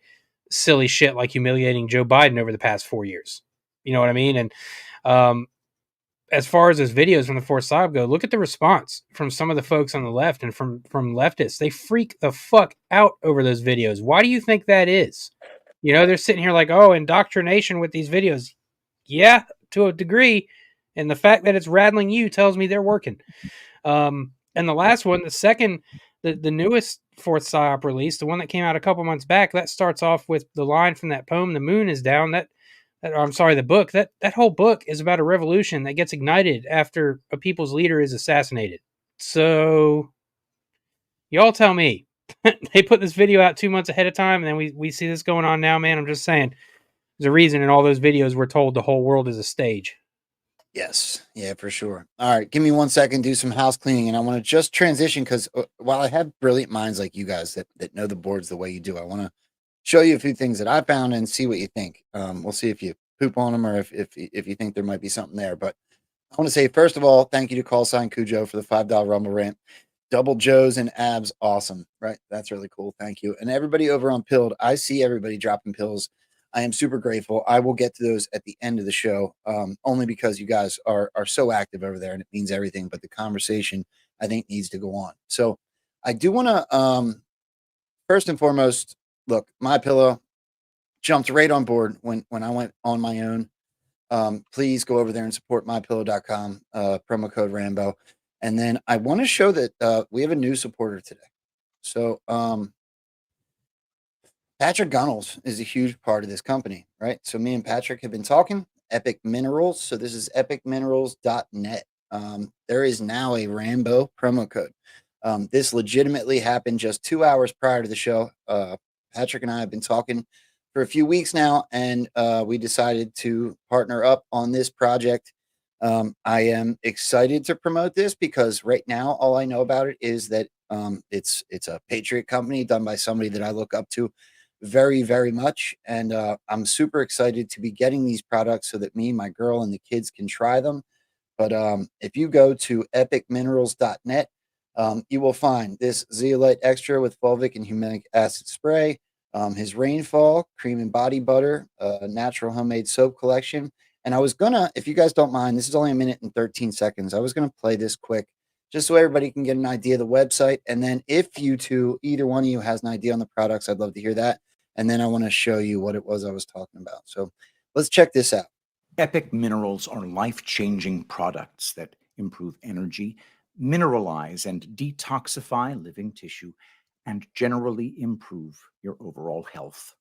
silly shit like humiliating Joe Biden over the past 4 years. You know what I mean? And um, as far as those videos from the fourth side go, look at the response from some of the folks on the left and from leftists. They freak the fuck out over those videos. Why do you think that is? They're sitting here like, oh, indoctrination with these videos. Yeah, to a degree. And the fact that it's rattling you tells me they're working. And the last one, the newest fourth psyop release, the one that came out a couple months back, that starts off with the line from that poem, "The Moon is Down." I'm sorry, the book. That whole book is about a revolution that gets ignited after a people's leader is assassinated. So, y'all tell me. They put this video out 2 months ahead of time, and then we see this going on now, man. I'm just saying, there's a reason in all those videos we're told the whole world is a stage. yes, yeah, for sure. All right, give me 1 second, do some house cleaning, and I want to just transition because while I have brilliant minds like you guys that know the boards the way you do, I want to show you a few things that I found and see what you think. We'll see if you poop on them or if you think there might be something there. But I want to say, first of all, thank you to Call Sign Cujo for the $5 Rumble Rant. Double Joes and abs, awesome, right? That's really cool. Thank you. And everybody over on Pilled, I see everybody dropping pills. I am super grateful. I will get to those at the end of the show, only because you guys are so active over there and it means everything. But the conversation, I think, needs to go on. So I do want to, first and foremost, look, My Pillow jumped right on board when I went on my own. Please go over there and support mypillow.com, promo code Rambo. And then I want to show that we have a new supporter today. So Patrick Gunnels is a huge part of this company, right? So me and Patrick have been talking. Epic Minerals. So this is epicminerals.net. There is now a Rambo promo code. This legitimately happened just 2 hours prior to the show. Patrick and I have been talking for a few weeks now, and we decided to partner up on this project. I am excited to promote this because right now all I know about it is that it's a Patriot company done by somebody that I look up to very, very much. And I'm super excited to be getting these products so that me, my girl, and the kids can try them. But if you go to epicminerals.net, you will find this zeolite extra with fulvic and humic acid spray, his rainfall cream and body butter, natural homemade soap collection. And I was gonna, if you guys don't mind, this is only 1 minute and 13 seconds. I was gonna play this quick just so everybody can get an idea of the website. And then if you two, either one of you has an idea on the products, I'd love to hear that. And then I want to show you what it was I was talking about. So let's check this out. Epic Minerals are life-changing products that improve energy, mineralize and detoxify living tissue, and generally improve your overall health.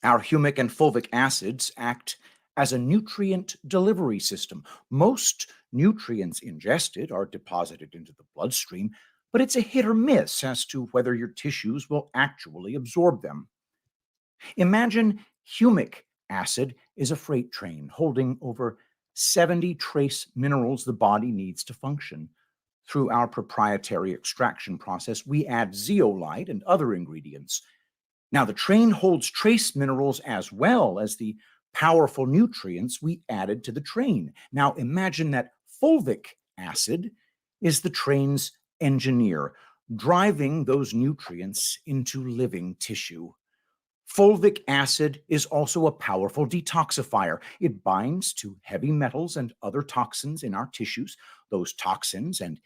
Our humic and fulvic acids act as a nutrient delivery system. Most nutrients ingested are deposited into the bloodstream, but it's a hit or miss as to whether your tissues will actually absorb them. Imagine humic acid is a freight train holding over 70 trace minerals the body needs to function. Through our proprietary extraction process, we add zeolite and other ingredients. Now, the train holds trace minerals as well as the powerful nutrients we added to the train. Now, imagine that fulvic acid is the train's engineer, driving those nutrients into living tissue. Fulvic acid is also a powerful detoxifier. It binds to heavy metals and other toxins in our tissues. Those toxins and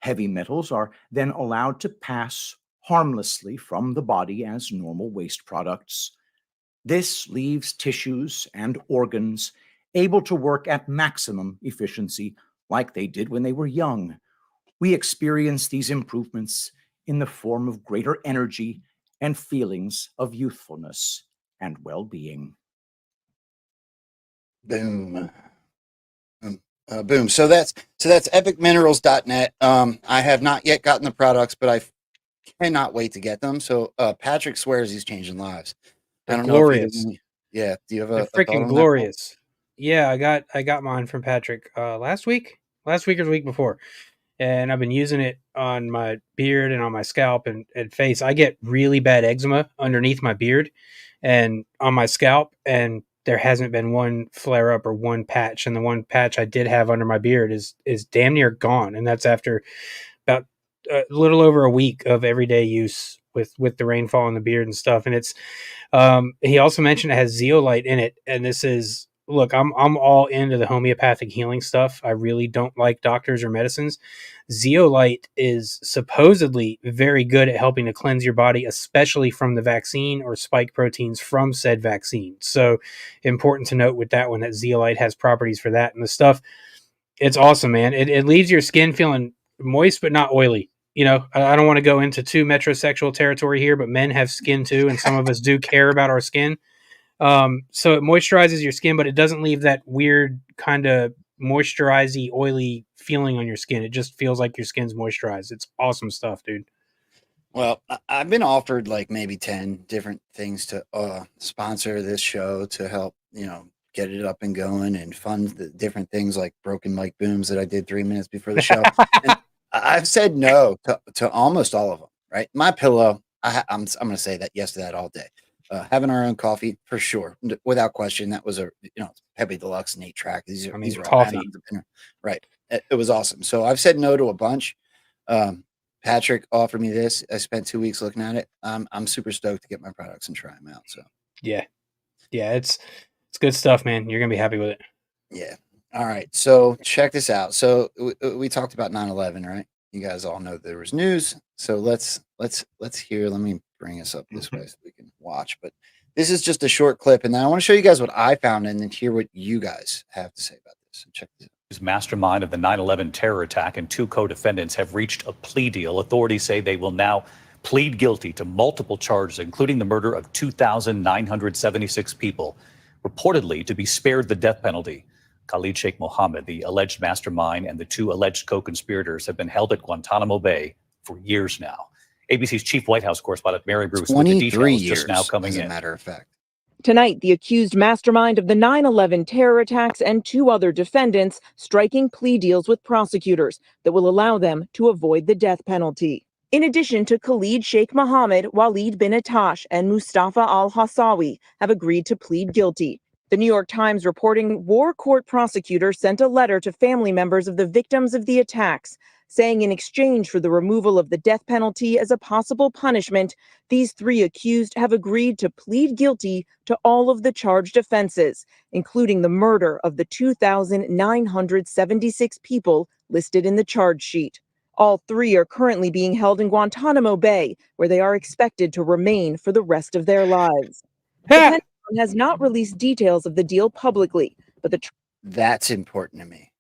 heavy metals are then allowed to pass harmlessly from the body as normal waste products. This leaves tissues and organs able to work at maximum efficiency like they did when they were young. We experience these improvements in the form of greater energy and feelings of youthfulness and well-being. Boom. Boom. So that's epicminerals.net. I have not yet gotten the products, but I cannot wait to get them. So Patrick swears he's changing lives. They're I don't glorious. know if yeah. Do you have They're a thought freaking on glorious. Yeah, I got mine from Patrick last week or the week before. And I've been using it on my beard and on my scalp and face. I get really bad eczema underneath my beard and on my scalp, and there hasn't been one flare up or one patch. And the one patch I did have under my beard is damn near gone, and that's after about a little over a week of everyday use with the rainfall and the beard and stuff. And it's he also mentioned it has zeolite in it, and this is look, I'm all into the homeopathic healing stuff. I really don't like doctors or medicines. Zeolite is supposedly very good at helping to cleanse your body, especially from the vaccine or spike proteins from said vaccine. So important to note with that one that zeolite has properties for that. And the stuff, it's awesome, man. It leaves your skin feeling moist but not oily. You know, I don't want to go into too metrosexual territory here, but men have skin too, and some of us do care about our skin. So it moisturizes your skin, but it doesn't leave that weird kind of moisturizing, oily feeling on your skin. It just feels like your skin's moisturized. It's awesome stuff, dude. Well, I've been offered like maybe 10 different things to sponsor this show to help, get it up and going and fund the different things like broken mic booms that I did 3 minutes before the show. And I've said no to almost all of them, right? My pillow, I'm going to say that yes to that all day. Having our own coffee for sure, without question. That was a Pepe Deluxe and 8-track. These are coffee, right? It was awesome. So I've said no to a bunch. Patrick offered me this. I spent 2 weeks looking at it. I'm super stoked to get my products and try them out. So yeah, it's good stuff, man. You're gonna be happy with it. Yeah. All right. So check this out. So we talked about 9/11, right? You guys all know there was news. So let's hear. Let me bring us up this way so we can watch. But this is just a short clip, and then I want to show you guys what I found, and then hear what you guys have to say about this. So check this out. Mastermind of the 9/11 terror attack and 2 co-defendants have reached a plea deal. Authorities say they will now plead guilty to multiple charges, including the murder of 2,976 people, reportedly to be spared the death penalty. Khalid Sheikh Mohammed, the alleged mastermind, and the 2 alleged co-conspirators have been held at Guantanamo Bay for years now. ABC's chief White House correspondent Mary Bruce with the 23 details years, just now coming as a in. matter of fact. Tonight, the accused mastermind of the 9/11 terror attacks and 2 other defendants striking plea deals with prosecutors that will allow them to avoid the death penalty. In addition to Khalid Sheikh Mohammed, Walid bin Attash, and Mustafa al-Hassawi have agreed to plead guilty. The New York Times reporting war court prosecutors sent a letter to family members of the victims of the attacks, saying in exchange for the removal of the death penalty as a possible punishment, these 3 accused have agreed to plead guilty to all of the charged offenses, including the murder of the 2,976 people listed in the charge sheet. All 3 are currently being held in Guantanamo Bay, where they are expected to remain for the rest of their lives. The Pentagon has not released details of the deal publicly, but that's important to me,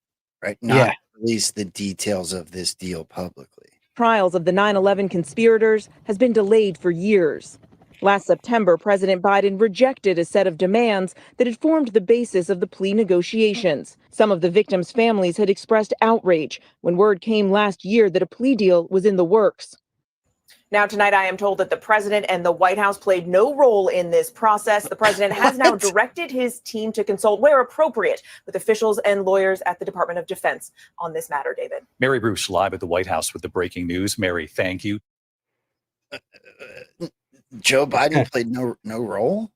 right? Not release the details of this deal publicly. Trials of the 9/11 conspirators has been delayed for years. Last September, President Biden rejected a set of demands that had formed the basis of the plea negotiations. Some of the victims' families had expressed outrage when word came last year that a plea deal was in the works. Now, tonight, I am told that the president and the White House played no role in this process. The president has now directed his team to consult where appropriate with officials and lawyers at the Department of Defense on this matter, David. Mary Bruce live at the White House with the breaking news. Mary, thank you. Joe Biden played no role?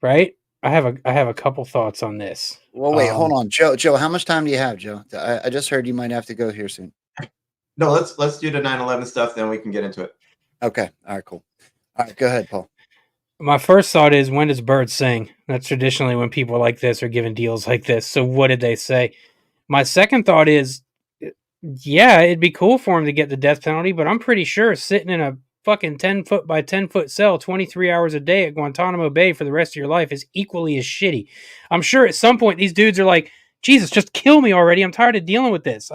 Right? I have a couple thoughts on this. Well, wait, hold on. Joe, how much time do you have, Joe? I just heard you might have to go here soon. No, let's do the 9/11 stuff, then we can get into it. Okay. All right, cool. All right, go ahead, Paul. My first thought is, when does birds sing? That's traditionally when people like this are given deals like this. So what did they say? My second thought is, yeah, it'd be cool for him to get the death penalty, but I'm pretty sure sitting in a fucking 10-foot by 10-foot cell 23 hours a day at Guantanamo Bay for the rest of your life is equally as shitty. I'm sure at some point these dudes are like, Jesus, just kill me already. I'm tired of dealing with this.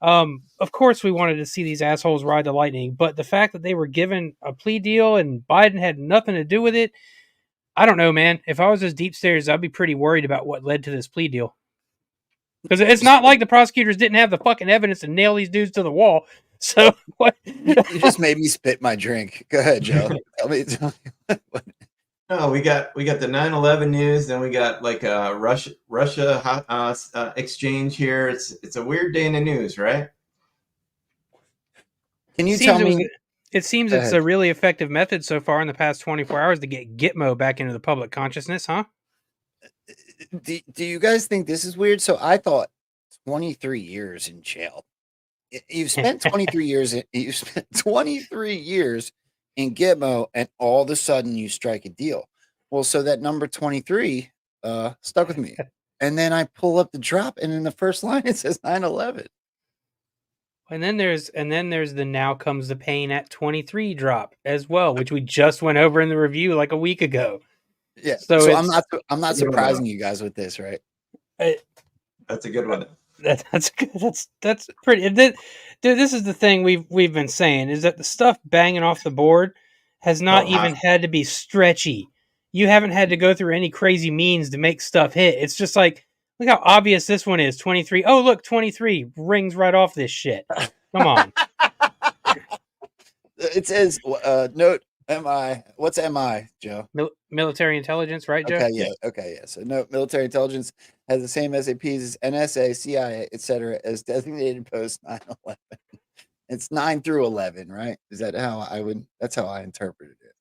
Of course we wanted to see these assholes ride the lightning, but the fact that they were given a plea deal and Biden had nothing to do with it, I don't know, man. If I was as deep stairs, I'd be pretty worried about what led to this plea deal. Because it's not like the prosecutors didn't have the fucking evidence to nail these dudes to the wall. So what? You just made me spit my drink. Go ahead, Joe. Tell me what. No, we got the 9/11 news, then we got like a Russia exchange here. It's a weird day in the news, right? Can you tell me? It seems it's a really effective method so far in the past 24 hours to get Gitmo back into the public consciousness, huh? Do you guys think this is weird? So I thought 23 years in jail. You've spent 23 years. You spent 23 years in Gitmo, and all of a sudden you strike a deal. Well, so that number 23 stuck with me. And then I pull up the drop, and in the first line it says 9/11. And then there's the Now Comes the Pain at 23 drop as well, which we just went over in the review like a week ago. Yeah. So I'm not surprising you guys with this, right? That's a good one. That's pretty. Dude, this is the thing we've been saying, is that the stuff banging off the board has not even had to be stretchy. You haven't had to go through any crazy means to make stuff hit. It's just like, look how obvious this one is. 23. Oh, look, 23 rings right off this shit. Come on. It says note MI. What's MI, Joe? Military intelligence, right, Joe? Okay, yeah. So no, military intelligence has the same SAPs as NSA, CIA, etc. as designated post 9/11. It's 9 through 11, right? Is that how that's how I interpreted it.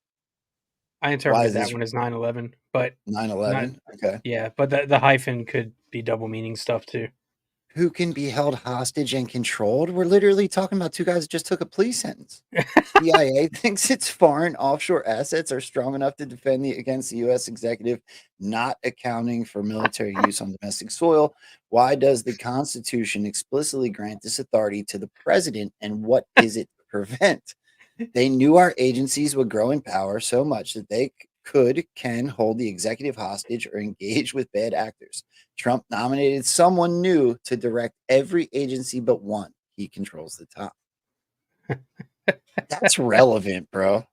I interpreted that one as 9/11, but 9/11. Okay. Yeah, but the hyphen could be double meaning stuff too. Who can be held hostage and controlled? We're literally talking about 2 guys that just took a plea sentence. CIA thinks its foreign offshore assets are strong enough to defend against the U.S. executive not accounting for military use on domestic soil. Why does the Constitution explicitly grant this authority to the president, and what is it to prevent? They knew our agencies would grow in power so much that they can hold the executive hostage or engage with bad actors. Trump nominated someone new to direct every agency but one. He controls the top. That's relevant, bro.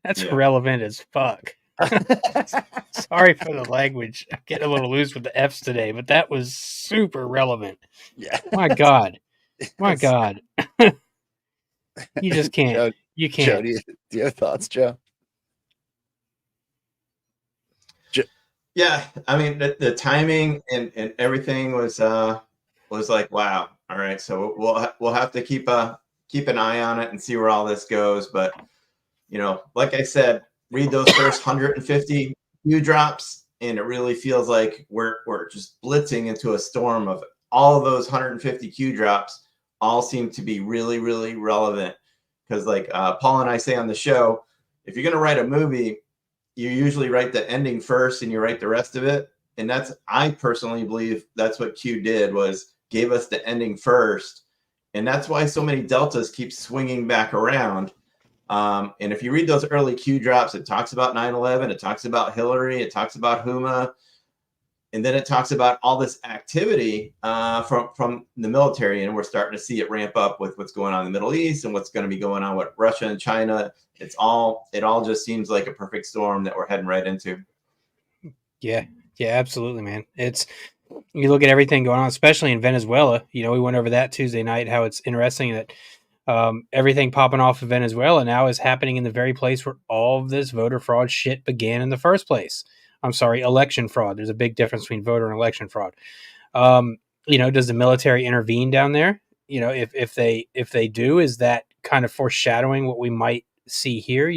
That's Yeah. relevant as fuck. Sorry for the language. I'm getting a little loose with the F's today, but that was super relevant. Yeah. My God. My God. You just can't. Joe, You Joe, can't. do you have thoughts, Joe? Yeah, I mean the timing and everything was like, wow. All right, so we'll have to keep an eye on it and see where all this goes. But like I said, read those first 150 Q drops, and it really feels like we're just blitzing into a storm of all of those 150 Q drops. All seem to be really, really relevant because, like Paul and I say on the show, if you're going to write a movie, you usually write the ending first and you write the rest of it. And I personally believe that's what Q did, was gave us the ending first. And that's why so many deltas keep swinging back around. And if you read those early Q drops, it talks about 9/11, it talks about Hillary, it talks about Huma, and then it talks about all this activity from the military. And we're starting to see it ramp up with what's going on in the Middle East and what's going to be going on with Russia and China. It all just seems like a perfect storm that we're heading right into. Yeah. Yeah, absolutely, man. You look at everything going on, especially in Venezuela. We went over that Tuesday night, how it's interesting that everything popping off of Venezuela now is happening in the very place where all of this voter fraud shit began in the first place. I'm sorry, election fraud. There's a big difference between voter and election fraud. Does the military intervene down there? If they do, is that kind of foreshadowing what we might see here?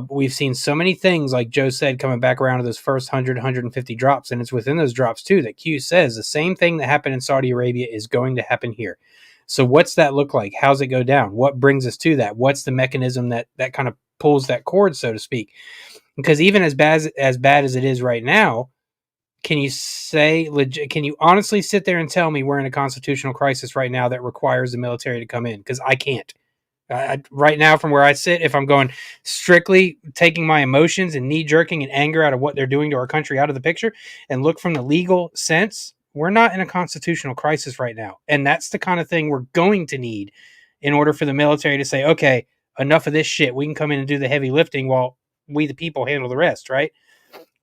We've seen so many things, like Joe said, coming back around to those first 100, 150 drops, and it's within those drops too that Q says the same thing that happened in Saudi Arabia is going to happen here. So what's that look like? How's it go down? What brings us to that? What's the mechanism that kind of pulls that cord, so to speak? Because even as bad as it is right now, can you honestly sit there and tell me we're in a constitutional crisis right now that requires the military to come in? Because I can't. Right now, from where I sit, if I'm going strictly taking my emotions and knee jerking and anger out of what they're doing to our country out of the picture and look from the legal sense, we're not in a constitutional crisis right now. And that's the kind of thing we're going to need in order for the military to say, okay, enough of this shit. We can come in and do the heavy lifting while we, the people, handle the rest, right?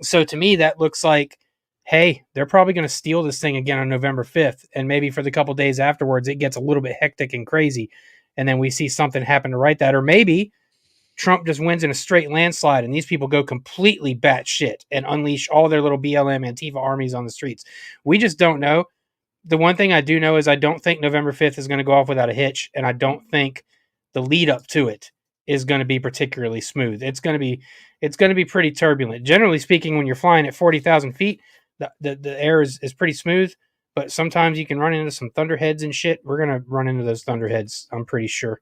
So to me, that looks like, hey, they're probably going to steal this thing again on November 5th. And maybe for the couple days afterwards, it gets a little bit hectic and crazy. And then we see something happen to right that. Or maybe Trump just wins in a straight landslide and these people go completely batshit and unleash all their little BLM Antifa armies on the streets. We just don't know. The one thing I do know is I don't think November 5th is going to go off without a hitch. And I don't think the lead up to it is going to be particularly smooth. It's going to be pretty turbulent. Generally speaking, when you're flying at 40,000 feet, the air is pretty smooth. But sometimes you can run into some thunderheads and shit. We're going to run into those thunderheads, I'm pretty sure.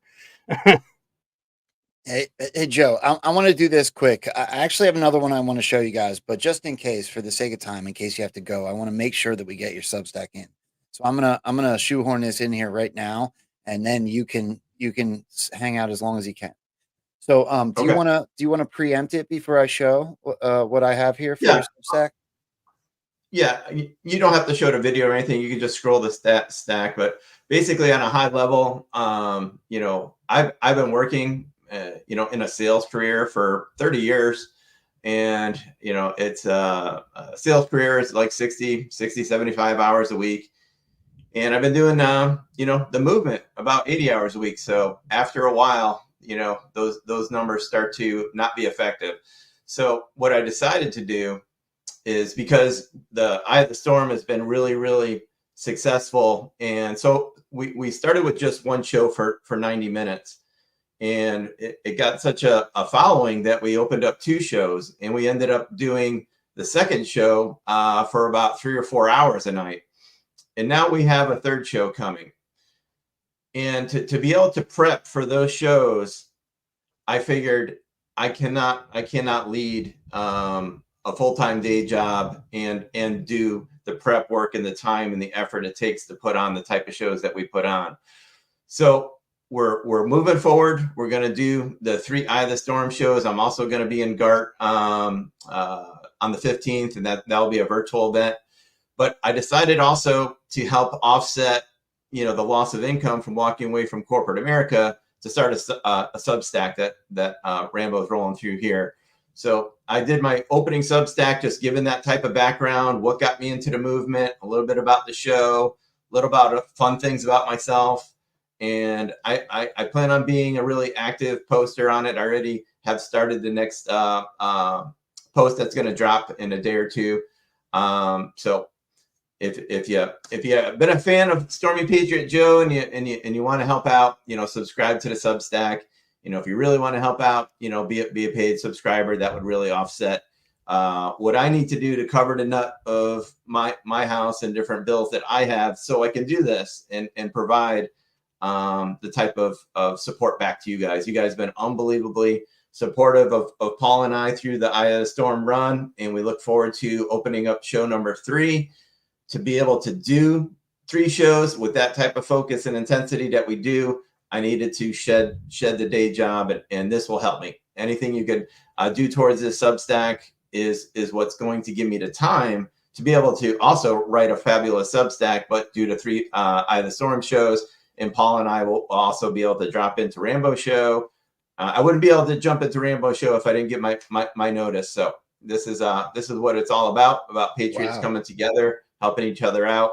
Hey, Joe, I want to do this quick. I actually have another one I want to show you guys, but just in case, for the sake of time, in case you have to go, I want to make sure that we get your Substack in. So I'm gonna shoehorn this in here right now, and then you can hang out as long as you can. So do you want to preempt it before I show what I have here for your Substack? Yeah, you don't have to show the video or anything. You can just scroll the stack. But basically, on a high level, I've been working, in a sales career for 30 years. And, it's a sales career is like 60, 75 hours a week. And I've been doing, the movement about 80 hours a week. So after a while, those numbers start to not be effective. So what I decided to do is, because the Eye of the Storm has been really, really successful. And so we started with just one show for 90 minutes. And it got such a following that we opened up 2 shows, and we ended up doing the second show for about 3 or 4 hours a night. And now we have a third show coming. And to be able to prep for those shows, I figured I cannot lead a full-time day job and do the prep work and the time and the effort it takes to put on the type of shows that we put on. So we're moving forward. We're going to do the 3 Eye of the Storm shows. I'm also going to be in GART on the 15th, and that'll be a virtual event. But I decided also to help offset, the loss of income from walking away from corporate America, to start a Substack that Rambo is rolling through here. So I did my opening Substack, just given that type of background, what got me into the movement, a little bit about the show, a little about fun things about myself. And I plan on being a really active poster on it. I already have started the next post that's going to drop in a day or two. So if you've been a fan of Stormy Patriot Joe and you want to help out, subscribe to the Substack. If you really want to help out, be a paid subscriber. That would really offset what I need to do to cover the nut of my house and different bills that I have, so I can do this and provide the type of support back to you guys. You guys have been unbelievably supportive of Paul and I through the Eye of the Storm run, and we look forward to opening up show number 3. To be able to do 3 shows with that type of focus and intensity that we do, I needed to shed the day job, and this will help me. Anything you could do towards this Substack is what's going to give me the time to be able to also write a fabulous Substack, but do the 3 Eye of the Storm shows. And Paul and I will also be able to drop into Rambo show. I wouldn't be able to jump into Rambo show if I didn't get my notice. So this is what it's all about Patriots coming together, helping each other out,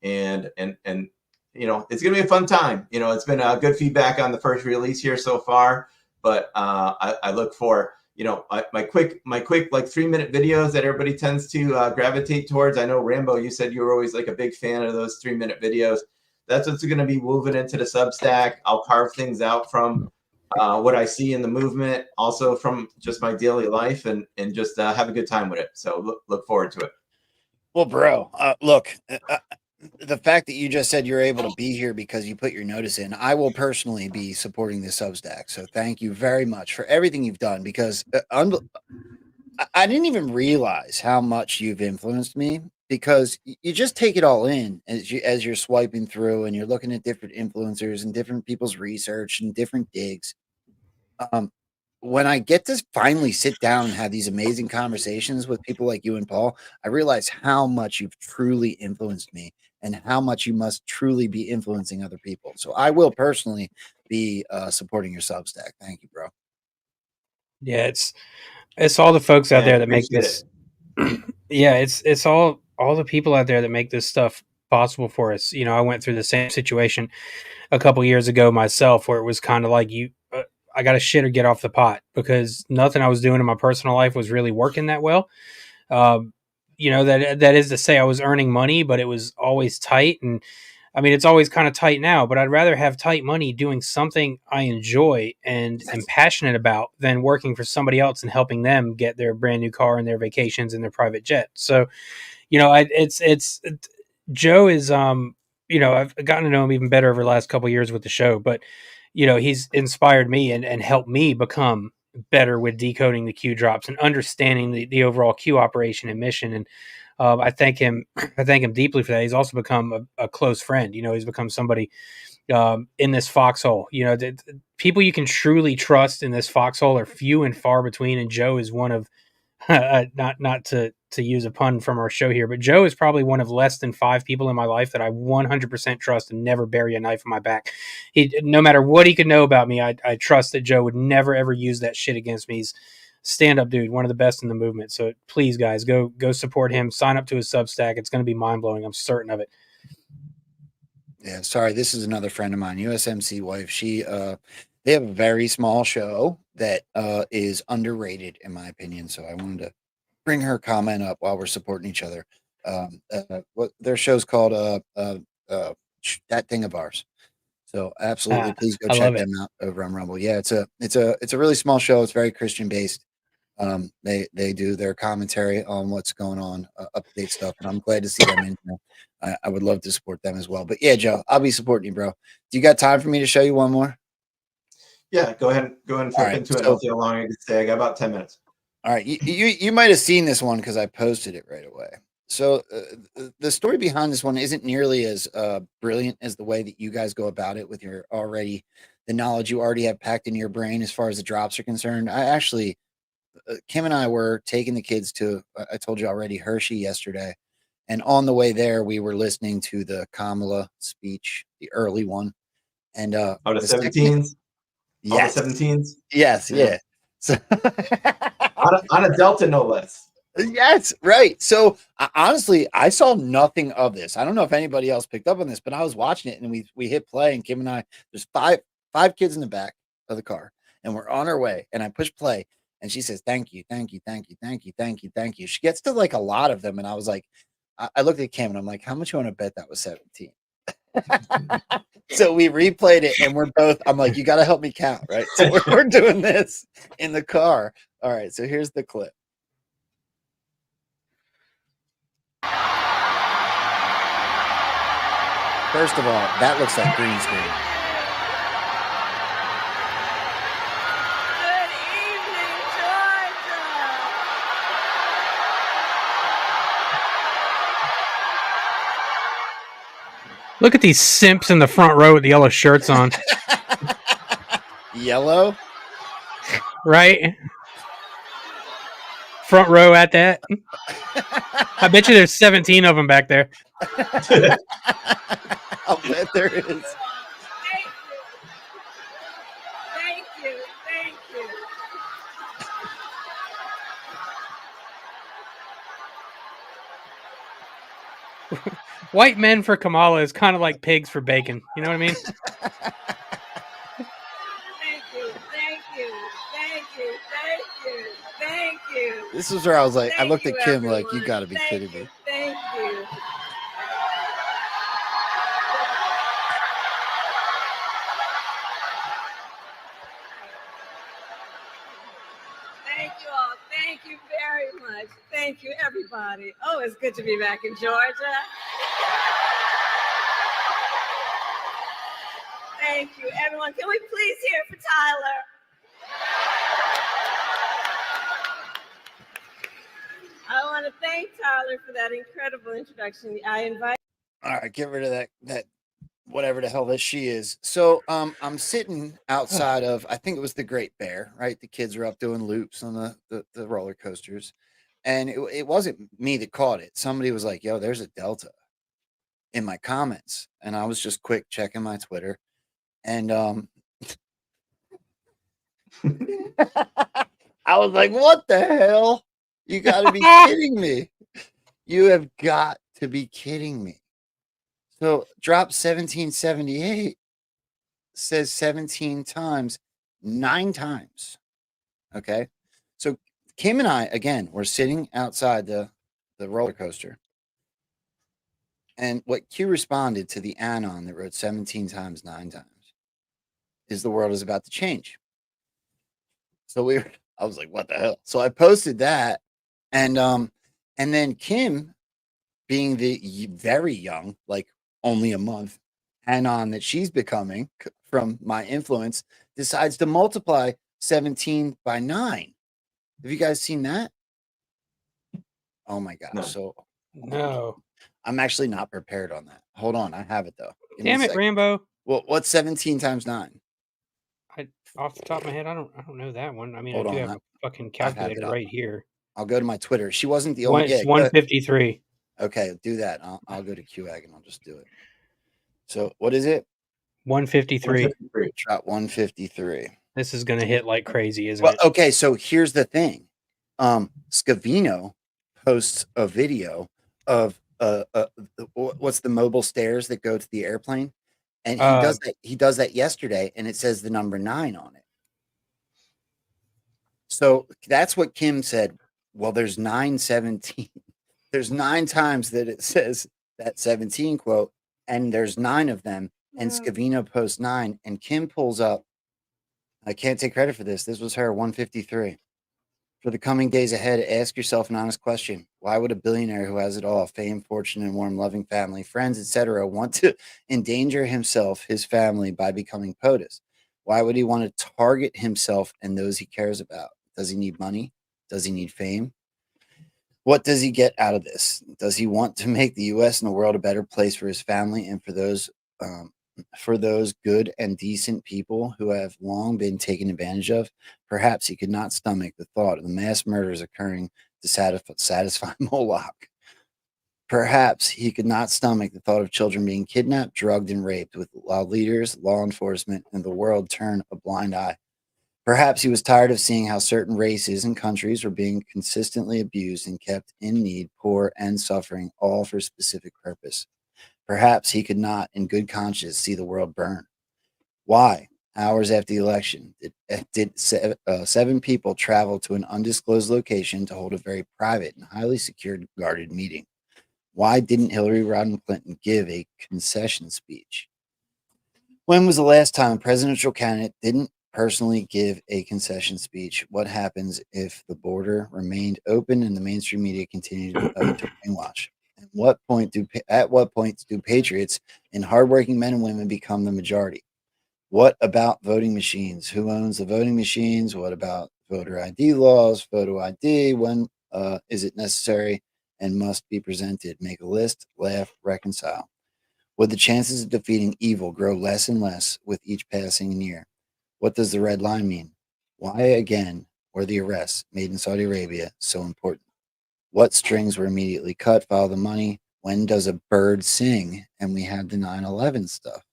and it's gonna be a fun time. It's been good feedback on the first release here so far, but I look for my quick like 3-minute videos that everybody tends to gravitate towards. I know Rambo, you said you were always like a big fan of those 3-minute videos. That's what's going to be moving into the Substack. I'll carve things out from what I see in the movement, also from just my daily life, and just have a good time with it. So look forward to it. Well, bro, look, the fact that you just said you're able to be here because you put your notice in, I will personally be supporting this Substack. So thank you very much for everything you've done, because I didn't even realize how much you've influenced me, because you just take it all in as you're swiping through and you're looking at different influencers and different people's research and different digs. When I get to finally sit down and have these amazing conversations with people like you and Paul, I realize how much you've truly influenced me and how much you must truly be influencing other people. So I will personally be supporting your Substack. Thank you, bro. Yeah, it's all the folks out there that make this. Yeah, it's all the people out there that make this stuff possible for us. I went through the same situation a couple years ago myself, where it was kind of like I got to shit or get off the pot, because nothing I was doing in my personal life was really working that well. That is to say, I was earning money, but it was always tight. And I mean, it's always kind of tight now, but I'd rather have tight money doing something I enjoy and am passionate about than working for somebody else and helping them get their brand new car and their vacations and their private jet. So, Joe is, I've gotten to know him even better over the last couple of years with the show, but he's inspired me and helped me become better with decoding the Q drops and understanding the overall Q operation and mission. And I thank him deeply for that. He's also become a close friend. He's become somebody in this foxhole. The people you can truly trust in this foxhole are few and far between, and Joe is one of not to use a pun from our show here, but Joe is probably one of less than 5 people in my life that I 100% trust and never bury a knife in my back. No matter what he could know about me, I trust that Joe would never ever use that shit against me. He's stand-up dude, one of the best in the movement. So please, guys, go support him. Sign up to his Substack. It's going to be mind-blowing. I'm certain of it. Yeah, sorry. This is another friend of mine, USMC wife. She they have a very small show that is underrated, in my opinion. So I wanted to bring her comment up while we're supporting each other. What their show's called That Thing of Ours. So absolutely, please go check them out over on Rumble. Yeah, it's a really small show. It's very Christian based. They do their commentary on what's going on, update stuff, and I'm glad to see them in here. I would love to support them as well. But yeah, Joe, I'll be supporting you, bro. Do you got time for me to show you one more? Yeah, go ahead and flip into it. I'll see how long I can stay. I got about 10 minutes. All right, you might have seen this one because I posted it right away. So the story behind this one isn't nearly as brilliant as the way that you guys go about it with your already the knowledge you already have packed in your brain as far as the drops are concerned. I actually, Kim and I were taking the kids to, I told you already, Hershey yesterday. And on the way there, we were listening to the Kamala speech, the early one. And Oh, the the second- 17s? All the yes, 17s? yes, Yeah. yeah. So On a Delta, no less. yes, right. So honestly, I saw nothing of this. I don't know if anybody else picked up on this, but I was watching it and we hit play, and Kim and I, there's five kids in the back of the car, and we're on our way. And I push play, and she says, "Thank you, thank you, thank you, thank you, thank you, thank you." She gets to like a lot of them, and I was like, I looked at Kim and I'm like, "How much you want to bet that was 17?" So we replayed it, and we're both. I'm like, "You got to help me count, right?" So we're doing this in the car. All right, so here's the clip. First of all, that looks like green screen. Good evening, Georgia. Look at these simps in the front row with the yellow shirts on. Yellow? Right? Front row at that. I bet you there's 17 of them back there. I'll bet there is. Thank you. Thank you. White men for Kamala is kind of like pigs for bacon. You know what I mean? Thank you. Thank you. Thank you. Thank you. Thank you. This is where I was like, I Thank looked at you, Kim like, you everyone. got to be Thank kidding you. me. Thank you. Thank you all. Thank you very much. Thank you, everybody. Oh, it's good to be back in Georgia. Thank you, everyone. Can we please hear for Tyler? I want to thank Tyler for that incredible introduction. I invite. All right, get rid of that whatever the hell that she is. So I'm sitting outside of, I think it was the Great Bear, right? The kids are up doing loops on the roller coasters. And it wasn't me that caught it. Somebody was like, yo, there's a Delta in my comments. And I was just quick checking my Twitter. And I was like, what the hell? You got to be kidding me. You have got to be kidding me. So drop 1778 says 17 times, 9 times. Okay. So Kim and I, again, we're sitting outside the roller coaster. And what Q responded to the anon that wrote 17 times, 9 times is the world is about to change. So I was like, what the hell? So I posted that. And then Kim, being the very young, like only a month, anon that she's becoming from my influence, decides to multiply 17 by 9. Have you guys seen that? Oh my gosh. No. So No. I'm actually not prepared on that. Hold on. I have it though. Give me a Damn it, second. Rambo. Well, what's 17 times 9? Off the top of my head, I don't know that one. I mean, Hold I do on, have a fucking I have it calculator up. right here. I'll go to my Twitter. She wasn't the only. It's 153. Okay, do that. I'll go to QAG and I'll just do it. So what is it? 153. Drop 153. This is gonna hit like crazy, isn't Well, it? okay, so here's the thing. Scavino posts a video of what's the mobile stairs that go to the airplane, and he does that yesterday, and it says the number 9 on it. So that's what Kim said. Well, there's 917. There's 9 times that it says that 17 quote, and there's 9 of them. And Scavino posts 9, and Kim pulls up. I can't take credit for this. This was her 153. For the coming days ahead, ask yourself an honest question. Why would a billionaire who has it all, fame, fortune, and warm, loving family, friends, etc., want to endanger himself, his family, by becoming POTUS? Why would he want to target himself and those he cares about? Does he need money? Does he need fame? What does he get out of this? Does he want to make the U.S. and the world a better place for his family and for those for those good and decent people who have long been taken advantage of. Perhaps he could not stomach the thought of the mass murders occurring to satisfy Moloch. Perhaps he could not stomach the thought of children being kidnapped, drugged, and raped, while leaders, law enforcement, and the world turn a blind eye. Perhaps he was tired of seeing how certain races and countries were being consistently abused and kept in need, poor, and suffering, all for a specific purpose. Perhaps he could not, in good conscience, see the world burn. Why, hours after the election, did 7 people travel to an undisclosed location to hold a very private and highly secured, guarded meeting? Why didn't Hillary Rodham Clinton give a concession speech? When was the last time a presidential candidate didn't personally give a concession speech? What happens if the border remained open and the mainstream media continued to brainwash? At what point do patriots and hardworking men and women become the majority? What about voting machines? Who owns the voting machines? What about voter ID laws, photo ID? When is it necessary and must be presented? Make a list, laugh, reconcile. Would the chances of defeating evil grow less and less with each passing year? What does the red line mean? Why again were the arrests made in Saudi Arabia so important? What strings were immediately cut? Follow the money. When does a bird sing? And we had the 9/11 stuff.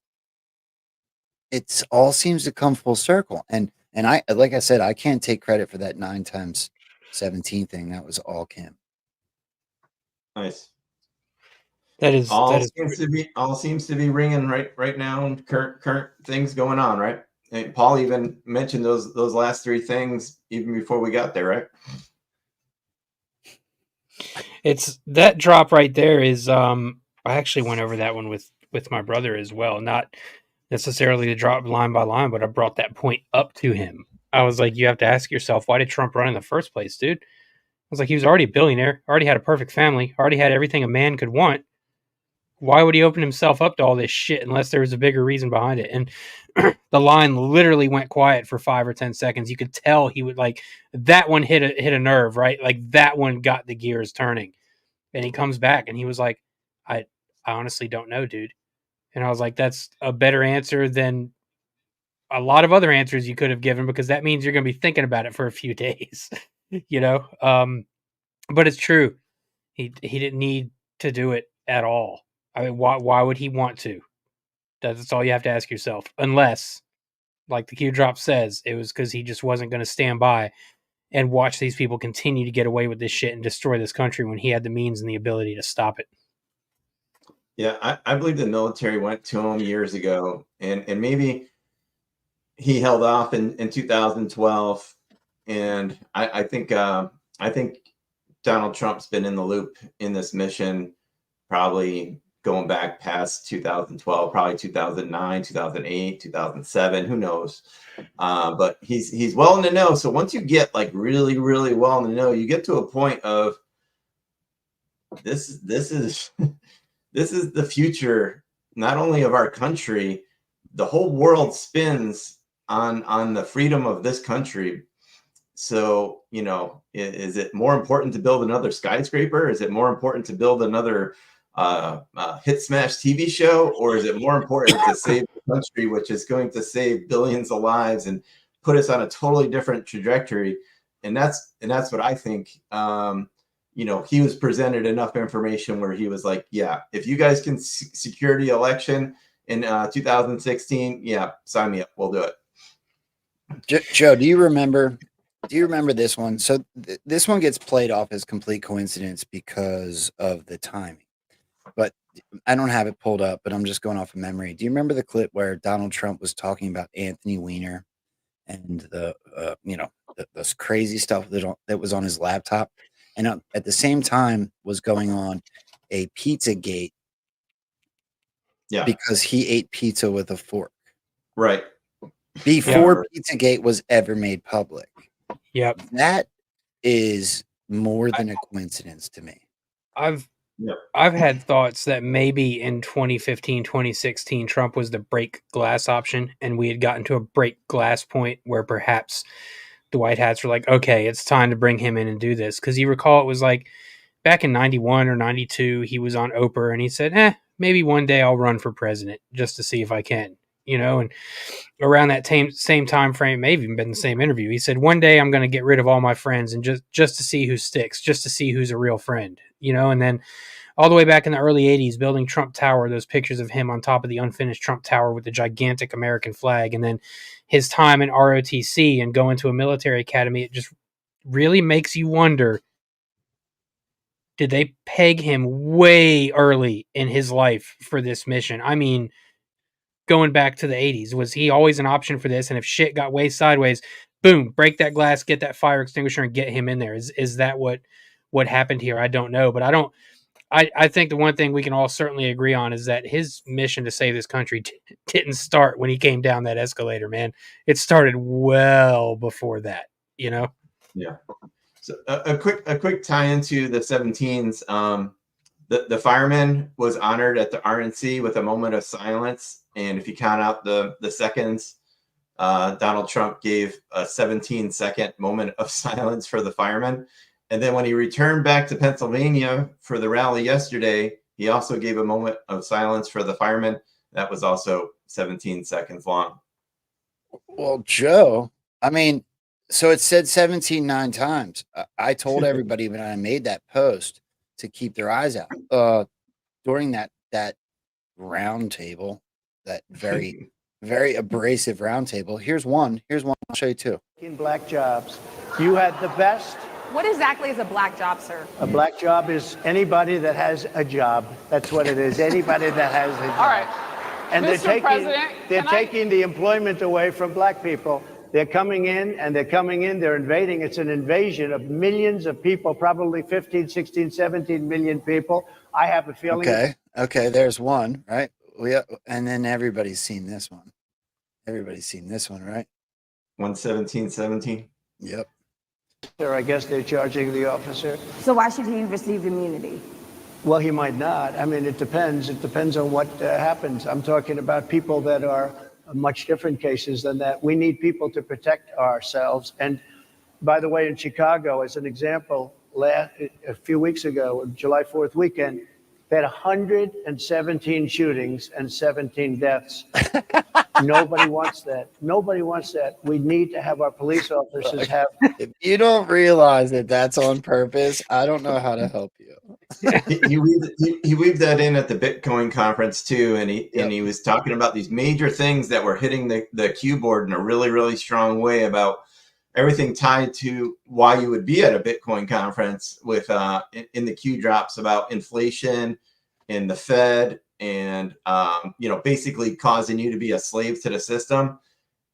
It all seems to come full circle. And I, like I said, I can't take credit for that 9 times 17 thing. That was all Kim. Nice. That is all seems to be ringing right now, and current things going on, right? And Paul even mentioned those last 3 things even before we got there, right? It's that drop right there is I actually went over that one with my brother as well. Not necessarily to drop line by line, but I brought that point up to him. I was like, you have to ask yourself, why did Trump run in the first place, dude? I was like, he was already a billionaire, already had a perfect family, already had everything a man could want. Why would he open himself up to all this shit unless there was a bigger reason behind it? And the line literally went quiet for 5 or 10 seconds. You could tell he would, like, that one hit a nerve, right? Like that one got the gears turning. And he comes back and he was like, I honestly don't know, dude. And I was like, that's a better answer than a lot of other answers you could have given, because that means you're going to be thinking about it for a few days, you know? But it's true. He didn't need to do it at all. I mean, why would he want to? That's all you have to ask yourself. Unless, like the Q drop says, it was because he just wasn't going to stand by and watch these people continue to get away with this shit and destroy this country when he had the means and the ability to stop it. Yeah, I believe the military went to him years ago, and maybe he held off in 2012. And I think Donald Trump's been in the loop in this mission, probably going back past 2012, probably 2009, 2008, 2007, who knows? But he's well in the know. So once you get like really, really well in the know, you get to a point of this is this is the future, not only of our country, the whole world spins on the freedom of this country. So, you know, is it more important to build another skyscraper? Is it more important to build another hit smash TV show? Or is it more important to save the country, which is going to save billions of lives and put us on a totally different trajectory? And that's what I think. You know, he was presented enough information where he was like, yeah, if you guys can secure the election in 2016, yeah, sign me up. We'll do it. Joe, do you remember this one? So this one gets played off as complete coincidence because of the timing, but I don't have it pulled up, but I'm just going off of memory. Do you remember the clip where Donald Trump was talking about Anthony Weiner and the this crazy stuff that was on his laptop, and at the same time was going on a Pizzagate? Yeah, because he ate pizza with a fork. Right. Before Pizzagate was ever made public. Yep. That is more than a coincidence to me. I've had thoughts that maybe in 2015, 2016, Trump was the break glass option, and we had gotten to a break glass point where perhaps the White Hats were like, okay, it's time to bring him in and do this. Because you recall it was like back in 91 or 92, he was on Oprah and he said, maybe one day I'll run for president just to see if I can, and around that same time frame, may have even been the same interview. He said, one day I'm going to get rid of all my friends and just to see who sticks, just to see who's a real friend, and then all the way back in the early 80s, building Trump Tower, those pictures of him on top of the unfinished Trump Tower with the gigantic American flag, and then his time in ROTC and going to a military academy, it just really makes you wonder, did they peg him way early in his life for this mission? I mean, going back to the 80s, was he always an option for this? And if shit got way sideways, boom, break that glass, get that fire extinguisher and get him in there. Is that what happened here? I don't know, but I think the one thing we can all certainly agree on is that his mission to save this country didn't start when he came down that escalator, man. It started well before that, Yeah. So a quick tie into the 17s. The fireman was honored at the RNC with a moment of silence, and if you count out the seconds, Donald Trump gave a 17-second moment of silence for the fireman. And then when he returned back to Pennsylvania for the rally yesterday, he also gave a moment of silence for the firemen. That was also 17 seconds long. Well, Joe, I mean, so it said 17 9 times. I told everybody when I made that post to keep their eyes out during that round table, that very, very abrasive round table. Here's one. I'll show you two. In black jobs, you had the best. What exactly is a black job, sir? A black job is anybody that has a job. That's what it is. Anybody that has a job. All right. And Mr. President, they're taking the employment away from black people. They're coming in, they're invading. It's an invasion of millions of people, probably 15, 16, 17 million people. I have a feeling. Okay, there's one, right? And then everybody's seen this one. Everybody's seen this one, right? 117-17. Yep. I guess they're charging the officer. So why should he receive immunity? Well, he might not. I mean, it depends. It depends on what happens. I'm talking about people that are much different cases than that. We need people to protect ourselves. And by the way, in Chicago, as an example, a few weeks ago, July 4th weekend, they had 117 shootings and 17 deaths. Nobody wants that. Nobody wants that. We need to have our police officers have. If you don't realize that that's on purpose, I don't know how to help you. he weaved that in at the Bitcoin conference too, and he was talking about these major things that were hitting the Q board in a really, really strong way about everything tied to why you would be at a Bitcoin conference with in the Q drops about inflation and the Fed and basically causing you to be a slave to the system.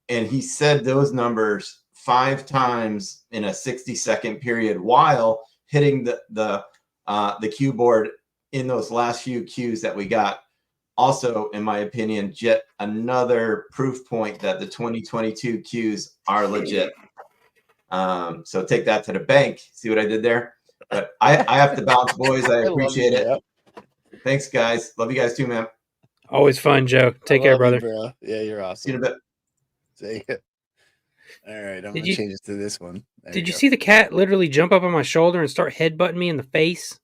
And he said those numbers 5 times in a 60-second period while hitting the Q board in those last few Qs that we got. Also, in my opinion, yet another proof point that the 2022 Qs are legit. So take that to the bank. See what I did there? But I have to bounce, boys. I appreciate it. Thanks, guys. Love you guys too, man. Always fun, Joe. Take care, brother. You, bro. Yeah, you're awesome. See you in a bit. See you. All right, I'm going to change it to this one. Did you see the cat literally jump up on my shoulder and start headbutting me in the face?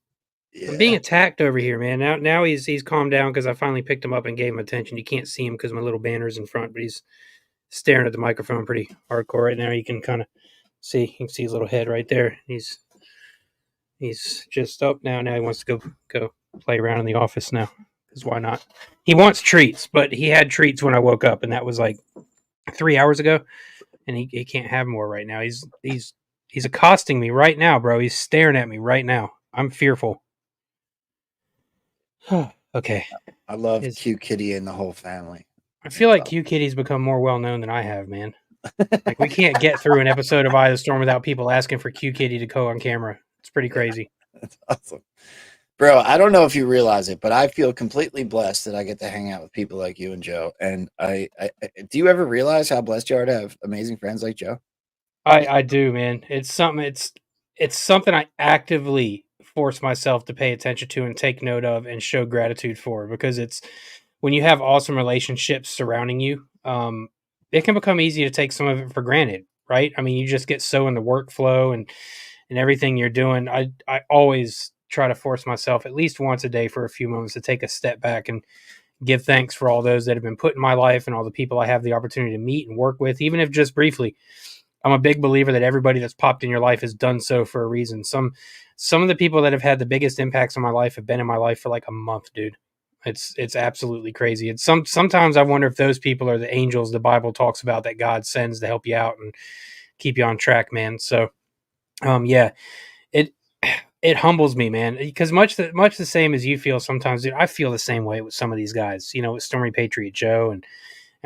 Yeah. I'm being attacked over here, man. Now he's calmed down because I finally picked him up and gave him attention. You can't see him because my little banner's in front, but he's staring at the microphone pretty hardcore right now. You can kind of see. You can see his little head right there. He's just up now. Now he wants to go play around in the office now. Because why not? He wants treats, but he had treats when I woke up, and that was like 3 hours ago. And he can't have more right now. He's accosting me right now, bro. He's staring at me right now. I'm fearful. Okay. I love Q Kitty and the whole family. I feel like Q Kitty's become more well known than I have, man. Like we can't get through an episode of Eye of the Storm without people asking for Q Kitty to go on camera. It's pretty crazy. That's awesome. Bro, I don't know if you realize it, but I feel completely blessed that I get to hang out with people like you and Joe. And I do you ever realize how blessed you are to have amazing friends like Joe? I do, man. It's something I actively force myself to pay attention to and take note of and show gratitude for, because it's when you have awesome relationships surrounding you, it can become easy to take some of it for granted, right? I mean, you just get so in the workflow and everything you're doing. I always try to force myself at least once a day for a few moments to take a step back and give thanks for all those that have been put in my life and all the people I have the opportunity to meet and work with, even if just briefly. I'm a big believer that everybody that's popped in your life has done so for a reason. Some of the people that have had the biggest impacts on my life have been in my life for like a month, dude. It's absolutely crazy. It's sometimes I wonder if those people are the angels the Bible talks about that God sends to help you out and keep you on track, man. So, yeah, it it humbles me, man, because much the same as you feel sometimes, dude. I feel the same way with some of these guys, with Stormy Patriot Joe and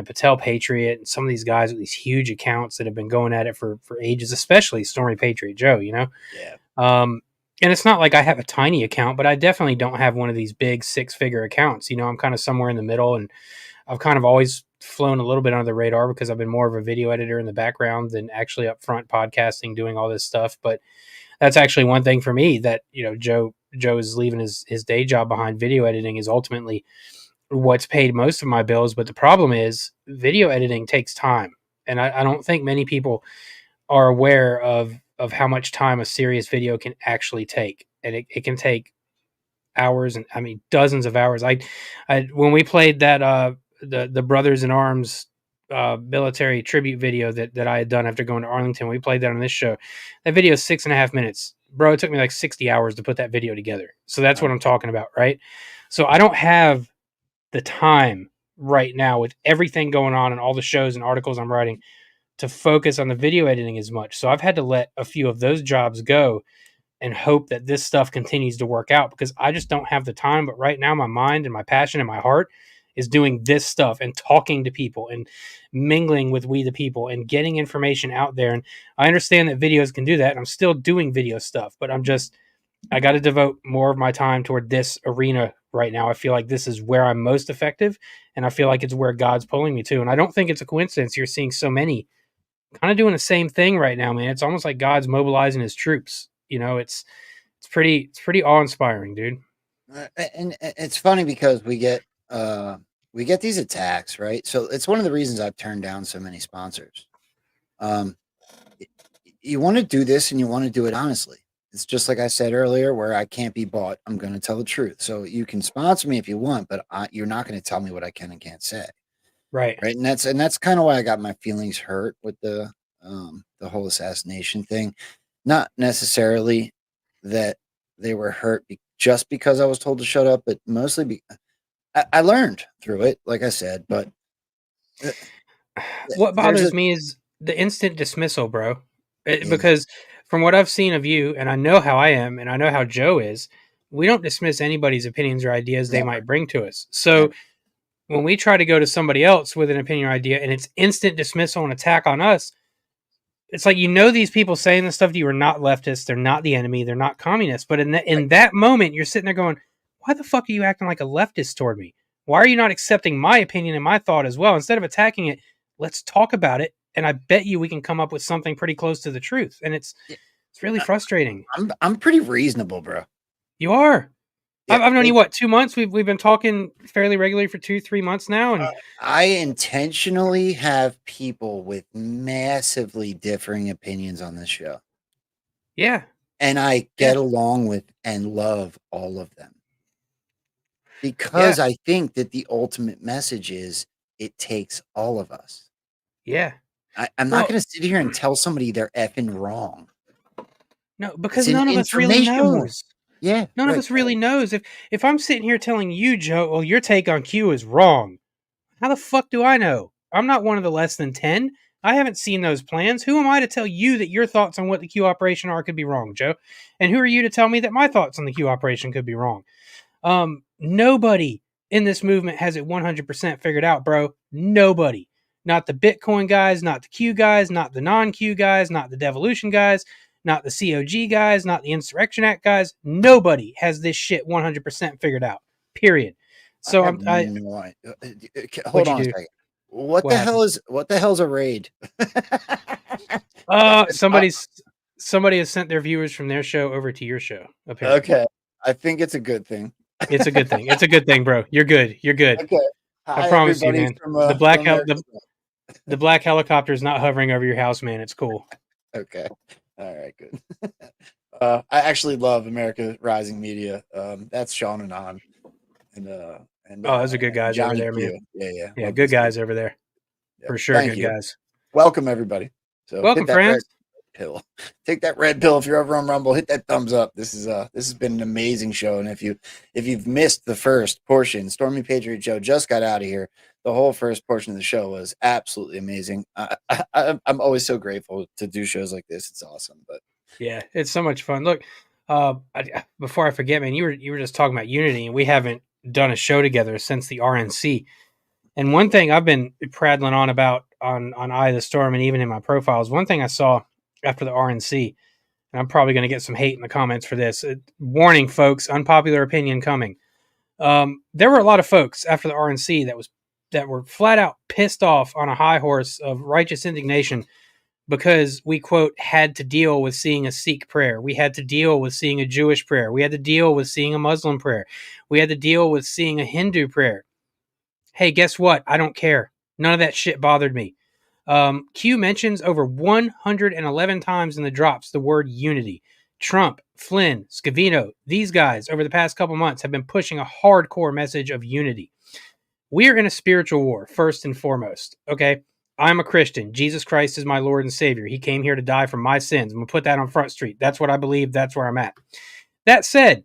Patel Patriot and some of these guys with these huge accounts that have been going at it for ages, especially Stormy Patriot Joe, Yeah. And it's not like I have a tiny account, but I definitely don't have one of these big 6-figure accounts. I'm kind of somewhere in the middle, and I've kind of always flown a little bit under the radar because I've been more of a video editor in the background than actually up front podcasting, doing all this stuff. But that's actually one thing for me that, Joe is leaving his day job behind. Video editing is ultimately what's paid most of my bills. But the problem is video editing takes time. And I don't think many people are aware of how much time a serious video can actually take. And it can take hours, and I mean dozens of hours. I when we played that the Brothers in Arms military tribute video that I had done after going to Arlington, we played that on this show. That video is 6.5 minutes. Bro, it took me like 60 hours to put that video together. So that's what I'm talking about, right? So I don't have the time right now with everything going on and all the shows and articles I'm writing to focus on the video editing as much. So I've had to let a few of those jobs go and hope that this stuff continues to work out because I just don't have the time. But right now, my mind and my passion and my heart is doing this stuff and talking to people and mingling with we the people and getting information out there. And I understand that videos can do that. And I'm still doing video stuff, but I got to devote more of my time toward this arena right now. I feel like this is where I'm most effective, and I feel like it's where God's pulling me to. And I don't think it's a coincidence you're seeing so many kind of doing the same thing right now, man. It's almost like God's mobilizing his troops. It's pretty awe inspiring, dude. And it's funny because we get these attacks, right? So it's one of the reasons I've turned down so many sponsors. You want to do this and you want to do it honestly. It's just like I said earlier, where I can't be bought. I'm going to tell the truth. So you can sponsor me if you want, but you're not going to tell me what I can and can't say. Right. Right. And that's kind of why I got my feelings hurt with the whole assassination thing. Not necessarily that they were hurt just because I was told to shut up, but mostly I learned through it, like I said. But what bothers me is the instant dismissal, bro. Because from what I've seen of you, and I know how I am, and I know how Joe is, we don't dismiss anybody's opinions or ideas they might bring to us. So when we try to go to somebody else with an opinion or idea and it's instant dismissal and attack on us, it's like, these people saying this stuff to you are not leftists. They're not the enemy. They're not communists. But in that moment, you're sitting there going, why the fuck are you acting like a leftist toward me? Why are you not accepting my opinion and my thought as well? Instead of attacking it, let's talk about it. And I bet you we can come up with something pretty close to the truth. And it's really frustrating. I'm pretty reasonable, bro. You are. Yeah, I've known you, 2 months? We've been talking fairly regularly for 2-3 months now. And I intentionally have people with massively differing opinions on this show. Yeah. And I get along with and love all of them. Because I think that the ultimate message is it takes all of us. Yeah. I'm not going to sit here and tell somebody they're effing wrong. No, because none of us really knows. Yeah. None of us really knows. If I'm sitting here telling you, Joe, well, your take on Q is wrong, how the fuck do I know? I'm not one of the less than 10. I haven't seen those plans. Who am I to tell you that your thoughts on what the Q operation are could be wrong, Joe? And who are you to tell me that my thoughts on the Q operation could be wrong? Nobody in this movement has it 100% figured out, bro. Nobody. Not the Bitcoin guys, not the Q guys, not the non-Q guys, not the devolution guys, not the COG guys, not the Insurrection Act guys. Nobody has this shit 100% figured out. Period. So hold on a second. What the hell's a raid? Somebody has sent their viewers from their show over to your show. Apparently. Okay, I think it's a good thing. It's a good thing. It's a good thing, bro. You're good. You're good. Okay. I promise you, man. The black helicopter is not hovering over your house, man. It's cool. Okay. All right. Good. I actually love America Rising Media. That's Sean and On, and Oh, those are good and guys over Johnny there, man. Q. Yeah, Yeah, love good those guys dudes. over there. Yeah. For sure, Thank good you. guys. Welcome everybody. So Welcome, hit that red friends. pill. Take that red pill if you're over on Rumble. Hit that thumbs up. This has been an amazing show. And if you've missed the first portion, Stormy Patriot Joe just got out of here. The whole first portion of the show was absolutely amazing. I'm always so grateful to do shows like this. It's awesome. But Yeah, it's so much fun. Look, before I forget, man, you were just talking about unity, and we haven't done a show together since the RNC. And one thing I've been prattling on about on Eye of the Storm, and even in my profiles, one thing I saw after the RNC, and I'm probably going to get some hate in the comments for this. Warning, folks, unpopular opinion coming. There were a lot of folks after the RNC that were flat out pissed off on a high horse of righteous indignation because we, quote, had to deal with seeing a Sikh prayer. We had to deal with seeing a Jewish prayer. We had to deal with seeing a Muslim prayer. We had to deal with seeing a Hindu prayer. Hey, guess what? I don't care. None of that shit bothered me. Q mentions over 111 times in the drops the word unity. Trump, Flynn, Scavino, these guys over the past couple months have been pushing a hardcore message of unity. We're in a spiritual war, first and foremost. Okay. I'm a Christian. Jesus Christ is my Lord and Savior. He came here to die for my sins. I'm going to put that on Front Street. That's what I believe. That's where I'm at. That said,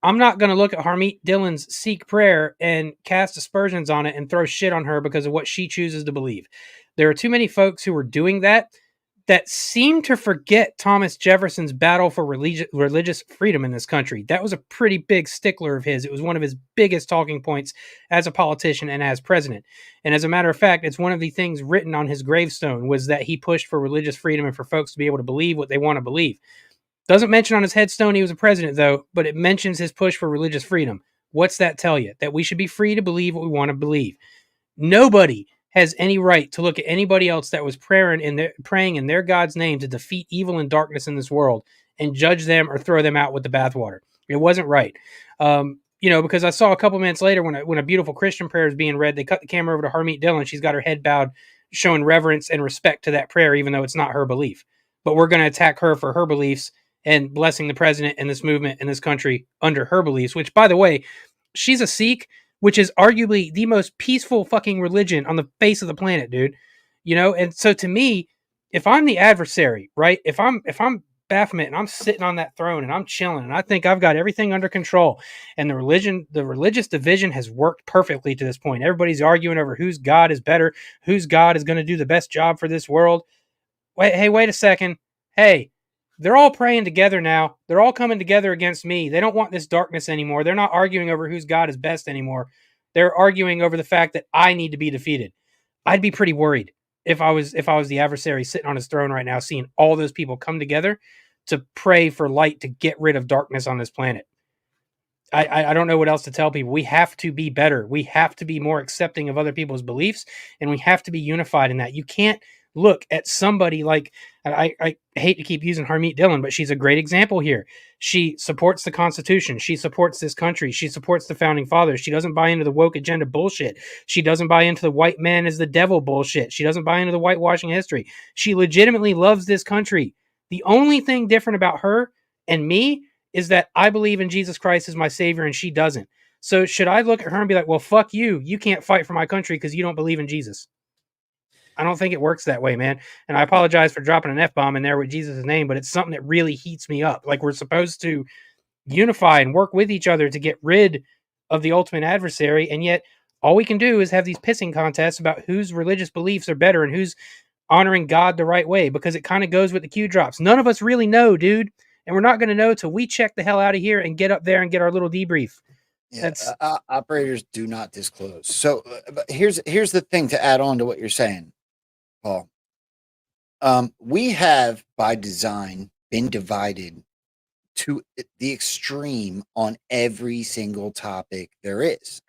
I'm not going to look at Harmeet Dillon's Sikh prayer and cast aspersions on it and throw shit on her because of what she chooses to believe. There are too many folks who are doing that seem to forget Thomas Jefferson's battle for religious freedom in this country. That was a pretty big stickler of his. It was one of his biggest talking points as a politician and as president. And as a matter of fact, it's one of the things written on his gravestone was that he pushed for religious freedom and for folks to be able to believe what they want to believe. Doesn't mention on his headstone he was a president, though, but it mentions his push for religious freedom. What's that tell you? That we should be free to believe what we want to believe. Nobody has any right to look at anybody else that was praying in their God's name to defeat evil and darkness in this world and judge them or throw them out with the bathwater. It wasn't right. Because I saw a couple minutes later when a beautiful Christian prayer is being read, they cut the camera over to Harmeet Dillon. She's got her head bowed, showing reverence and respect to that prayer, even though it's not her belief. But we're going to attack her for her beliefs and blessing the president and this movement in this country under her beliefs, which, by the way, she's a Sikh, which is arguably the most peaceful fucking religion on the face of the planet, dude. And so to me, if I'm the adversary, right? If I'm Baphomet and I'm sitting on that throne and I'm chilling and I think I've got everything under control and the religious division has worked perfectly to this point. Everybody's arguing over whose God is better, whose God is going to do the best job for this world. Wait a second. Hey, they're all praying together now. They're all coming together against me. They don't want this darkness anymore. They're not arguing over whose God is best anymore. They're arguing over the fact that I need to be defeated. I'd be pretty worried if I was the adversary sitting on his throne right now, seeing all those people come together to pray for light to get rid of darkness on this planet. I don't know what else to tell people. We have to be better. We have to be more accepting of other people's beliefs, and we have to be unified in that. You can't look at somebody like, I hate to keep using Harmeet Dillon, but she's a great example here. She supports the Constitution. She supports this country. She supports the founding fathers. She doesn't buy into the woke agenda bullshit. She doesn't buy into the white man is the devil bullshit. She doesn't buy into the whitewashing history. She legitimately loves this country. The only thing different about her and me is that I believe in Jesus Christ as my savior and she doesn't. So should I look at her and be like, well, fuck you. You can't fight for my country because you don't believe in Jesus? I don't think it works that way, man. And I apologize for dropping an F-bomb in there with Jesus' name, but it's something that really heats me up. Like, we're supposed to unify and work with each other to get rid of the ultimate adversary. And yet all we can do is have these pissing contests about whose religious beliefs are better and who's honoring God the right way, because it kind of goes with the Q drops. None of us really know, dude. And we're not going to know till we check the hell out of here and get up there and get our little debrief. yeah, operators do not disclose. So but here's the thing to add on to what you're saying, Paul. We have by design been divided to the extreme on every single topic there is.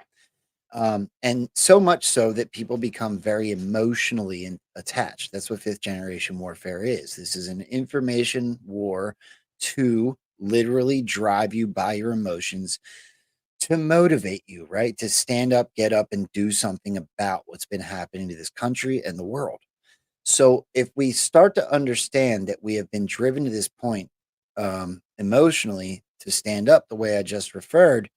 And so much so that people become very emotionally attached. That's what fifth generation warfare is. This is an information war to literally drive you by your emotions, to motivate you, right? To stand up, get up, and do something about what's been happening to this country and the world. So if we start to understand that we have been driven to this point emotionally to stand up the way I just referred,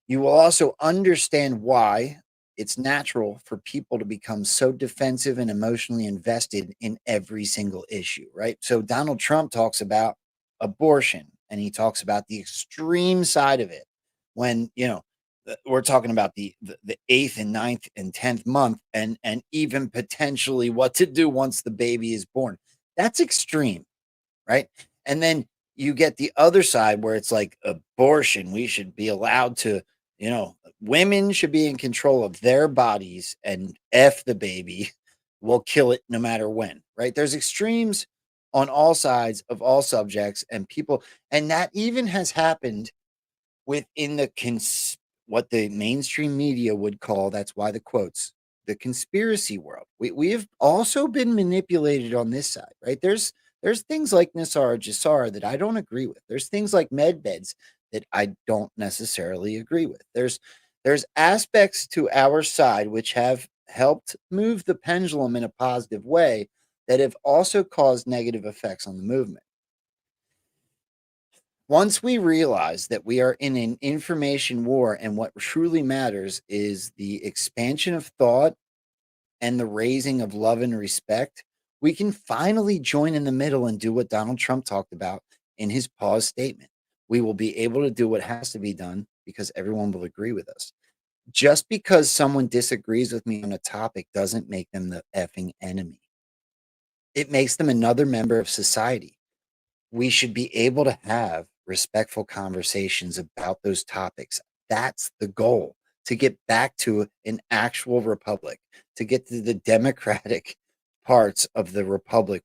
you will also understand why it's natural for people to become so defensive and emotionally invested in every single issue, right? So Donald Trump talks about abortion and he talks about the extreme side of it when, we're talking about the 8th and 9th and 10th month and even potentially what to do once the baby is born. That's extreme, right? And then you get the other side where it's like abortion. We should be allowed to, women should be in control of their bodies and F the baby. We'll kill it no matter when, right? There's extremes on all sides of all subjects and people. And that even has happened within what the mainstream media would call, that's why the quotes, the conspiracy world. We have also been manipulated on this side, right? There's things like Nisara Jasara that I don't agree with. There's things like med beds that I don't necessarily agree with. There's aspects to our side which have helped move the pendulum in a positive way that have also caused negative effects on the movement. Once we realize that we are in an information war and what truly matters is the expansion of thought and the raising of love and respect, we can finally join in the middle and do what Donald Trump talked about in his pause statement. We will be able to do what has to be done because everyone will agree with us. Just because someone disagrees with me on a topic doesn't make them the effing enemy. It makes them another member of society. We should be able to have respectful conversations about those topics. That's the goal, to get back to an actual republic, to get to the democratic parts of the republic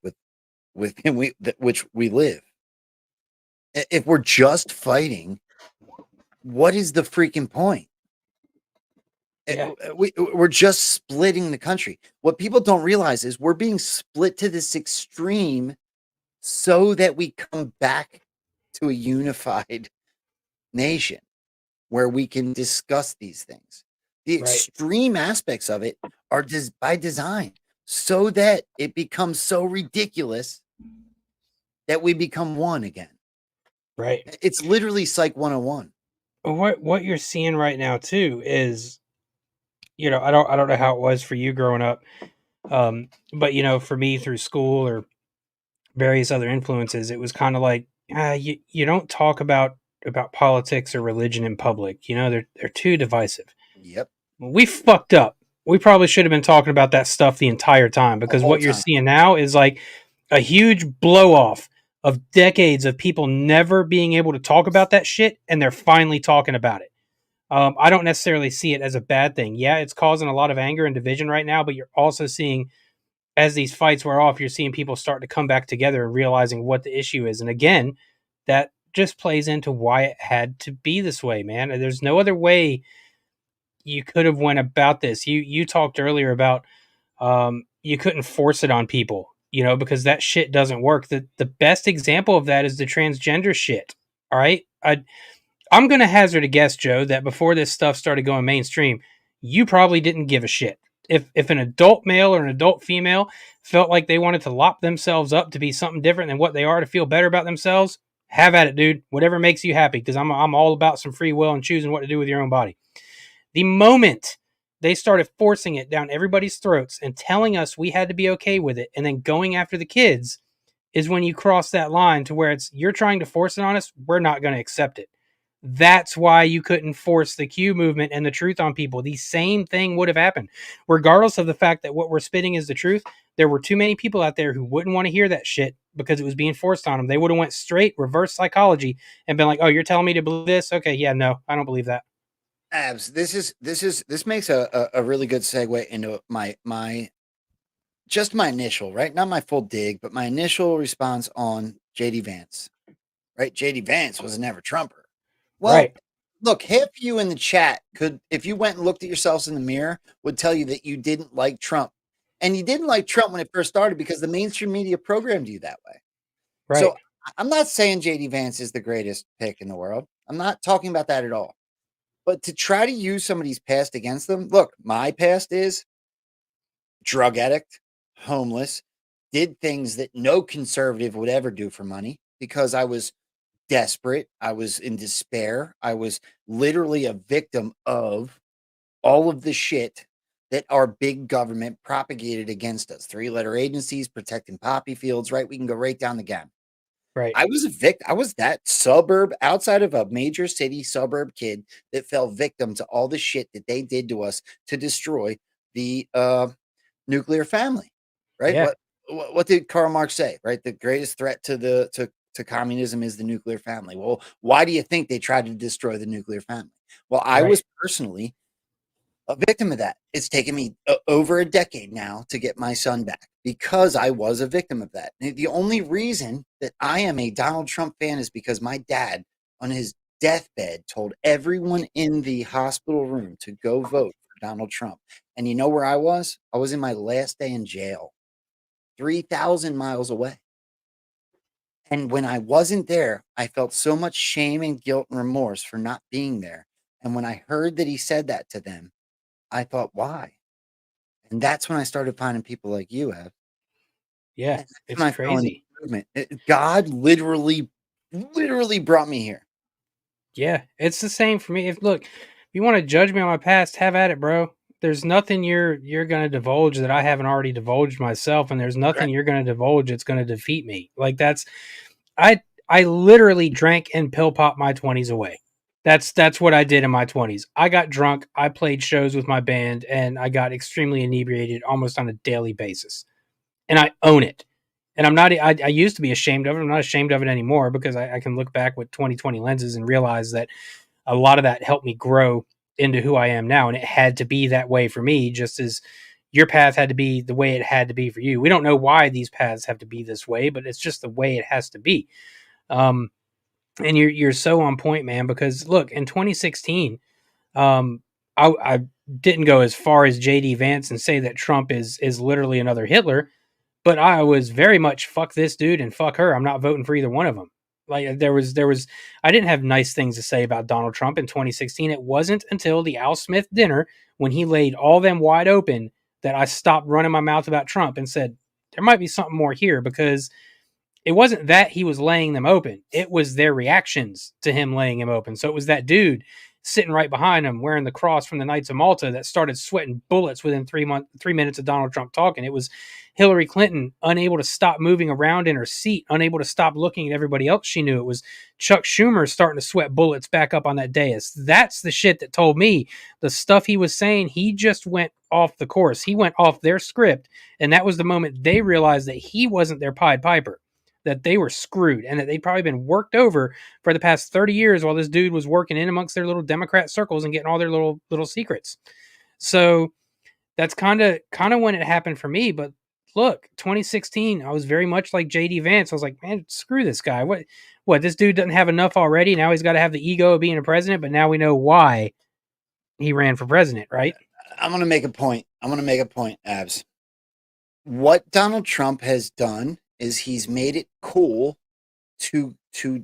which we live. If we're just fighting, what is the freaking point? Yeah. We're just splitting the country. What people don't realize is we're being split to this extreme so that we come back to a unified nation where we can discuss these things. The extreme aspects of it are by design so that it becomes so ridiculous that we become one again. Right. It's literally Psych 101. What you're seeing right now too is, I don't know how it was for you growing up, but for me through school or various other influences, it was kind of like you don't talk about politics or religion in public. They're too divisive. Yep. We fucked up. We probably should have been talking about that stuff the entire time, because what you're seeing now is like a huge blow off of decades of people never being able to talk about that shit, and they're finally talking about it. I don't necessarily see it as a bad thing. Yeah, it's causing a lot of anger and division right now, but you're also seeing, as these fights wear off, you're seeing people start to come back together and realizing what the issue is. And again, that just plays into why it had to be this way, man. There's no other way you could have went about this. You talked earlier about you couldn't force it on people, because that shit doesn't work. The best example of that is the transgender shit. All right, I'm gonna hazard a guess, Joe, that before this stuff started going mainstream, you probably didn't give a shit. If an adult male or an adult female felt like they wanted to lop themselves up to be something different than what they are to feel better about themselves, have at it, dude. Whatever makes you happy, because I'm all about some free will and choosing what to do with your own body. The moment they started forcing it down everybody's throats and telling us we had to be okay with it, and then going after the kids, is when you cross that line to where you're trying to force it on us. We're not going to accept it. That's why you couldn't force the Q movement and the truth on people. The same thing would have happened. Regardless of the fact that what we're spitting is the truth, there were too many people out there who wouldn't want to hear that shit because it was being forced on them. They would have went straight reverse psychology and been like, oh, you're telling me to believe this? Okay, yeah, no, I don't believe that. Abs, this makes a really good segue into my initial, right? Not my full dig, but my initial response on JD Vance. Right? JD Vance was never Trumper. Well, right. Look, half you in the chat could, if you went and looked at yourselves in the mirror, would tell you that you didn't like Trump. And you didn't like Trump when it first started because the mainstream media programmed you that way. Right. So I'm not saying JD Vance is the greatest pick in the world. I'm not talking about that at all. But to try to use somebody's past against them, look, my past is drug addict, homeless, did things that no conservative would ever do for money because I was desperate. I was in despair. I was literally a victim of all of the shit that our big government propagated against us. 3-letter agencies protecting poppy fields, right? We can go right down the gamut. Right. I was a victim. I was that suburb outside of a major city suburb kid that fell victim to all the shit that they did to us to destroy the nuclear family, right? Yeah. What did Karl Marx say, right? The greatest threat to communism is the nuclear family. Well, why do you think they tried to destroy the nuclear family? Well, I Right. was personally a victim of that. It's taken me over a decade now to get my son back because I was a victim of that. And the only reason that I am a Donald Trump fan is because my dad, on his deathbed, told everyone in the hospital room to go vote for Donald Trump. And you know where I was? I was in my last day in jail, 3,000 miles away. And when I wasn't there, I felt so much shame and guilt and remorse for not being there. And when I heard that he said that to them, I thought, why? And that's when I started finding people like you, Ev. Yeah. And that's It's when I fell into crazy. movement. God literally brought me here. Yeah. It's the same for me. If you want to judge me on my past, have at it, bro. There's nothing you're gonna divulge that I haven't already divulged myself, and there's nothing you're gonna divulge that's gonna defeat me. Like that's I literally drank and pill popped my 20s away. That's what I did in my 20s. I got drunk, I played shows with my band, and I got extremely inebriated almost on a daily basis. And I own it. And I used to be ashamed of it. I'm not ashamed of it anymore because I can look back with 2020 lenses and realize that a lot of that helped me grow into who I am now. And it had to be that way for me, just as your path had to be the way it had to be for you. We don't know why these paths have to be this way, but it's just the way it has to be. Um, and you're so on point, man, because look, in 2016, I didn't go as far as JD Vance and say that Trump is literally another Hitler, but I was very much fuck this dude and fuck her. I'm not voting for either one of them. Like there was I didn't have nice things to say about Donald Trump in 2016. It wasn't until the Al Smith dinner when he laid all them wide open that I stopped running my mouth about Trump and said there might be something more here, because it wasn't that he was laying them open. It was their reactions to him laying him open. So it was that dude sitting right behind him wearing the cross from the Knights of Malta that started sweating bullets within 3 minutes of Donald Trump talking. It was Hillary Clinton unable to stop moving around in her seat, unable to stop looking at everybody else she knew. It was Chuck Schumer starting to sweat bullets back up on that dais. That's the shit that told me the stuff he was saying, he just went off the course. He went off their script. And that was the moment they realized that he wasn't their Pied Piper, that they were screwed, and that they'd probably been worked over for the past 30 years while this dude was working in amongst their little Democrat circles and getting all their little secrets. So that's kind of when it happened for me. But look, 2016, I was very much like JD Vance. I was like, man, screw this guy. What this dude doesn't have enough already. Now he's got to have the ego of being a president, but now we know why he ran for president, right? I'm going to make a point. Abs. What Donald Trump has done is he's made it cool to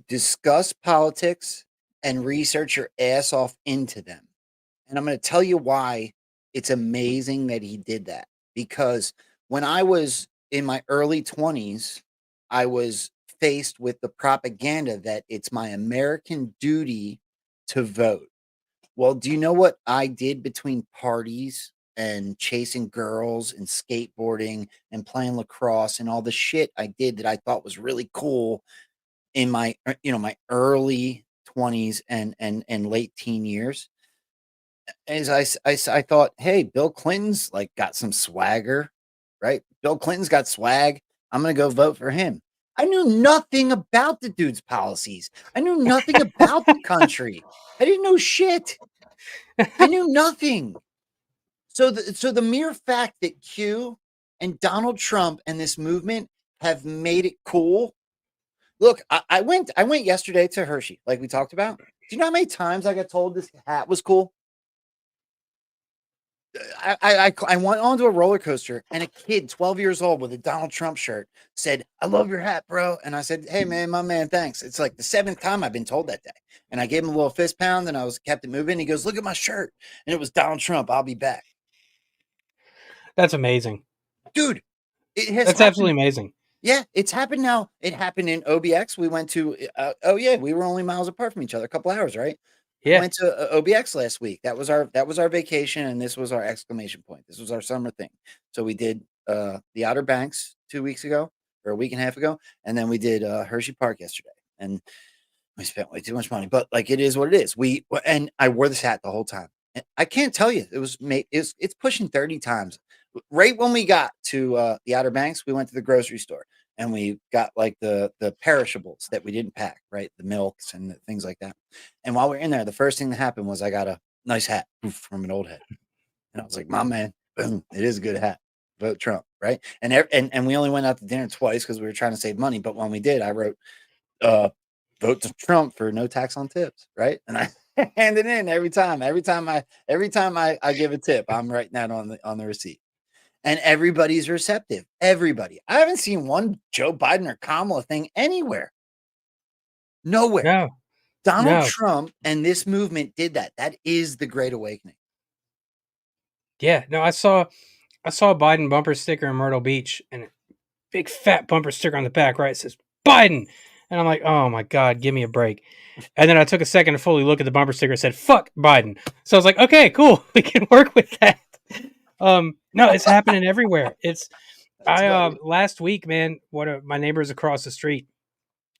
discuss politics and research your ass off into them. And I'm going to tell you why it's amazing that he did that. Because when I was in my early 20s, I was faced with the propaganda that it's my American duty to vote. Well, do you know what I did between parties and chasing girls and skateboarding and playing lacrosse and all the shit I did that I thought was really cool in my my early 20s and late teen years? As I thought, hey, Bill Clinton's like got some swagger, right? Bill Clinton's got swag. I'm gonna go vote for him. I knew nothing about the dude's policies. I knew nothing about the country. I didn't know shit. I knew nothing. So the mere fact that Q and Donald Trump and this movement have made it cool. Look, I went yesterday to Hershey, like we talked about. Do you know how many times I got told this hat was cool? I went onto a roller coaster and a kid 12 years old with a Donald Trump shirt said, "I love your hat, bro." And I said, "Hey man, my man, thanks." It's like the 7th time I've been told that day. And I gave him a little fist pound and I kept it moving. He goes, "Look at my shirt." And it was Donald Trump. I'll be back. That's amazing. Dude, it has That's happened. absolutely amazing. Yeah, it's happened now. It happened in OBX. We went to, we were only miles apart from each other, a couple hours, right? We Yeah. went to OBX last week. That was our vacation, and this was our exclamation point. This was our summer thing. So we did the Outer Banks 2 weeks ago, or a week and a half ago, and then we did Hershey Park yesterday. And we spent way too much money, but like it is what it is. And I wore this hat the whole time. And I can't tell you, it's pushing 30 times. Right when we got to the Outer Banks, we went to the grocery store and we got like the perishables that we didn't pack, right? The milks and the things like that. And while we are in there, the first thing that happened was I got a nice hat from an old head. And I was like, my man, boom, it is a good hat. Vote Trump, right? And we only went out to dinner twice because we were trying to save money. But when we did, I wrote vote to Trump for no tax on tips, right? And I hand it in every time. Every time I give a tip, I'm writing that on the receipt. And everybody's receptive. Everybody. I haven't seen one Joe Biden or Kamala thing anywhere. Nowhere. No. Donald No. Trump and this movement did that. That is the Great Awakening. Yeah, no, I saw a Biden bumper sticker in Myrtle Beach and a big fat bumper sticker on the back, right? It says Biden. And I'm like, oh my God, give me a break. And then I took a second to fully look at the bumper sticker. It said, fuck Biden. So I was like, okay, cool. We can work with that. No, it's happening everywhere. Last week, man, my neighbors across the street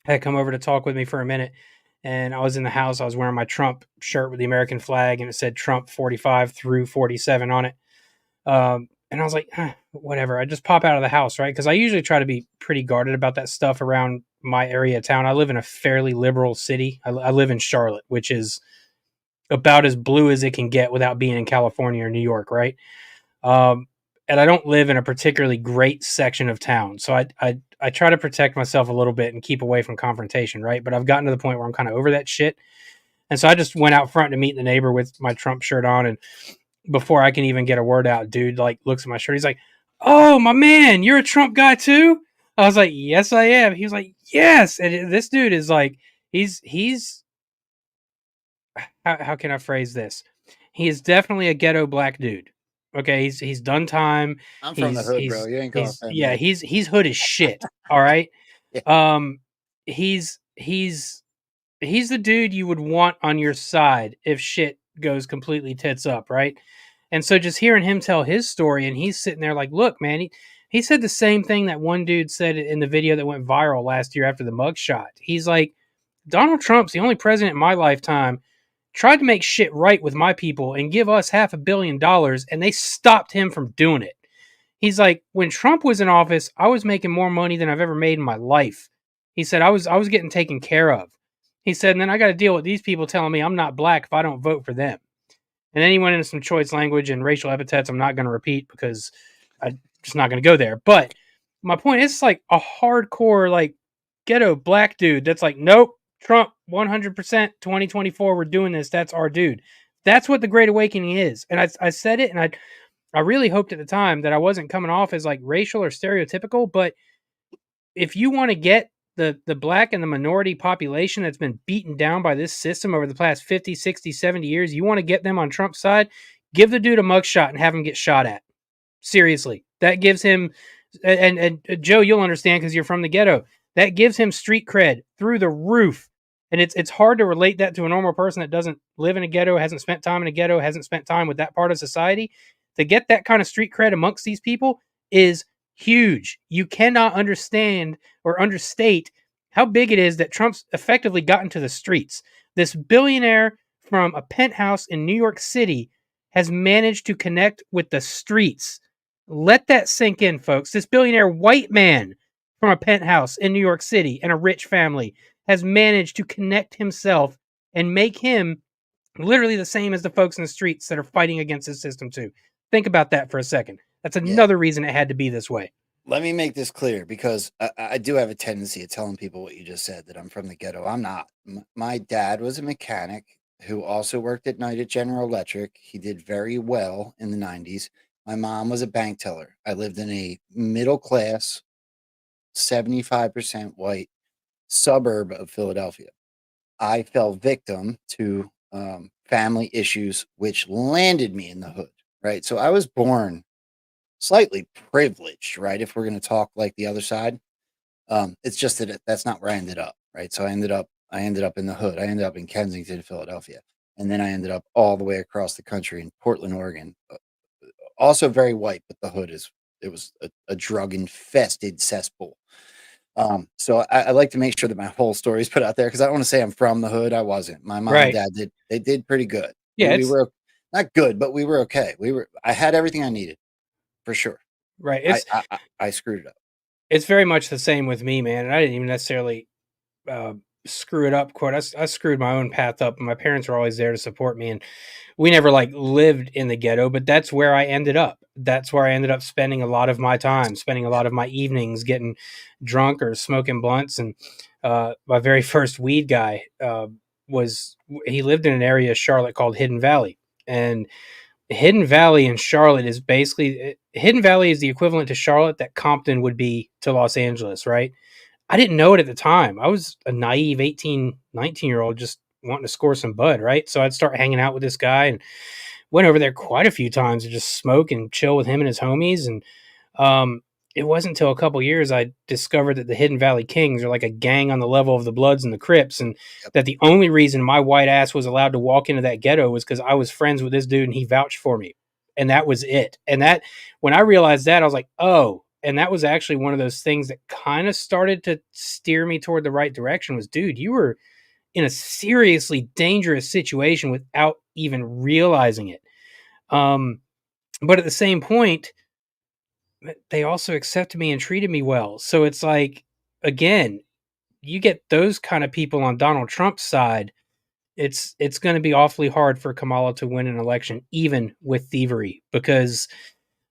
had come over to talk with me for a minute. And I was in the house. I was wearing my Trump shirt with the American flag, and it said Trump 45 through 47 on it. And I was like, whatever. I just pop out of the house, right? Because I usually try to be pretty guarded about that stuff around my area of town. I live in a fairly liberal city. I live in Charlotte, which is about as blue as it can get without being in California or New York, right? And I don't live in a particularly great section of town. So I try to protect myself a little bit and keep away from confrontation, right? But I've gotten to the point where I'm kind of over that shit. And so I just went out front to meet the neighbor with my Trump shirt on. And before I can even get a word out, dude like looks at my shirt. He's like, oh, my man, you're a Trump guy too? I was like, yes, I am. He was like, yes. And this dude is like, he's how can I phrase this? He is definitely a ghetto black dude. Okay, he's done time. I'm from the hood, bro. You ain't gonna offend yeah, me. he's hood as shit. All right. Yeah. He's the dude you would want on your side if shit goes completely tits up, right? And so just hearing him tell his story, and he's sitting there like, look, man, he said the same thing that one dude said in the video that went viral last year after the mugshot. He's like, Donald Trump's the only president in my lifetime tried to make shit right with my people and give us $500 million, and they stopped him from doing it. He's like, when Trump was in office, I was making more money than I've ever made in my life. He said, I was getting taken care of. He said, and then I got to deal with these people telling me I'm not black if I don't vote for them. And then he went into some choice language and racial epithets I'm not going to repeat because I'm just not going to go there. But my point is, like a hardcore, like ghetto black dude that's like, nope, Trump 100% 2024. We're doing this. That's our dude. That's what the Great Awakening is. And I said it, and I really hoped at the time that I wasn't coming off as like racial or stereotypical. But if you want to get the black and the minority population that's been beaten down by this system over the past 50, 60, 70 years, you want to get them on Trump's side, give the dude a mugshot and have him get shot at. Seriously. That gives him, and Joe, you'll understand because you're from the ghetto, that gives him street cred through the roof. And it's hard to relate that to a normal person that doesn't live in a ghetto, hasn't spent time in a ghetto, hasn't spent time with that part of society. To get that kind of street cred amongst these people is huge. You cannot understand or understate how big it is that Trump's effectively gotten to the streets. This billionaire from a penthouse in New York City has managed to connect with the streets. Let that sink in, folks. This billionaire white man from a penthouse in New York City and a rich family has managed to connect himself and make him literally the same as the folks in the streets that are fighting against this system too. Think about that for a second. That's another reason it had to be this way. Let me make this clear because I do have a tendency of telling people what you just said, that I'm from the ghetto. I'm not. My dad was a mechanic who also worked at night at General Electric. He did very well in the 90s. My mom was a bank teller. I lived in a middle class, 75% white suburb of Philadelphia. I fell victim to family issues, which landed me in the hood, right? So I was born slightly privileged, right? If we're going to talk like the other side, It's just that that's not where I ended up, right? So I ended up in the hood. I ended up in Kensington, Philadelphia, and then I ended up all the way across the country in Portland, Oregon. Also very white, but the hood was a drug infested cesspool. So I like to make sure that my whole story is put out there because I don't want to say I'm from the hood. I wasn't. My mom and dad did. They did pretty good. Yeah, we were not good, but we were okay. I had everything I needed for sure. Right. I screwed it up. It's very much the same with me, man. And I didn't even necessarily screw it up. Quote, I screwed my own path up, and my parents were always there to support me. And we never like lived in the ghetto, but that's where I ended up. That's where I ended up spending a lot of my time, spending a lot of my evenings getting drunk or smoking blunts. And my very first weed guy he lived in an area of Charlotte called Hidden Valley. And Hidden Valley in Charlotte is basically Hidden Valley is the equivalent to Charlotte that Compton would be to Los Angeles, right? I didn't know it at the time. I was a naive 18, 19-year-old just wanting to score some bud, right? So I'd start hanging out with this guy and went over there quite a few times to just smoke and chill with him and his homies. And it wasn't until a couple years I discovered that the Hidden Valley Kings are like a gang on the level of the Bloods and the Crips, and that the only reason my white ass was allowed to walk into that ghetto was because I was friends with this dude and he vouched for me, and that was it. And that when I realized that, I was like, oh. And that was actually one of those things that kind of started to steer me toward the right direction. Was, dude, you were in a seriously dangerous situation without even realizing it. But at the same point, they also accepted me and treated me well. So it's like, again, you get those kind of people on Donald Trump's side, it's going to be awfully hard for Kamala to win an election, even with thievery. Because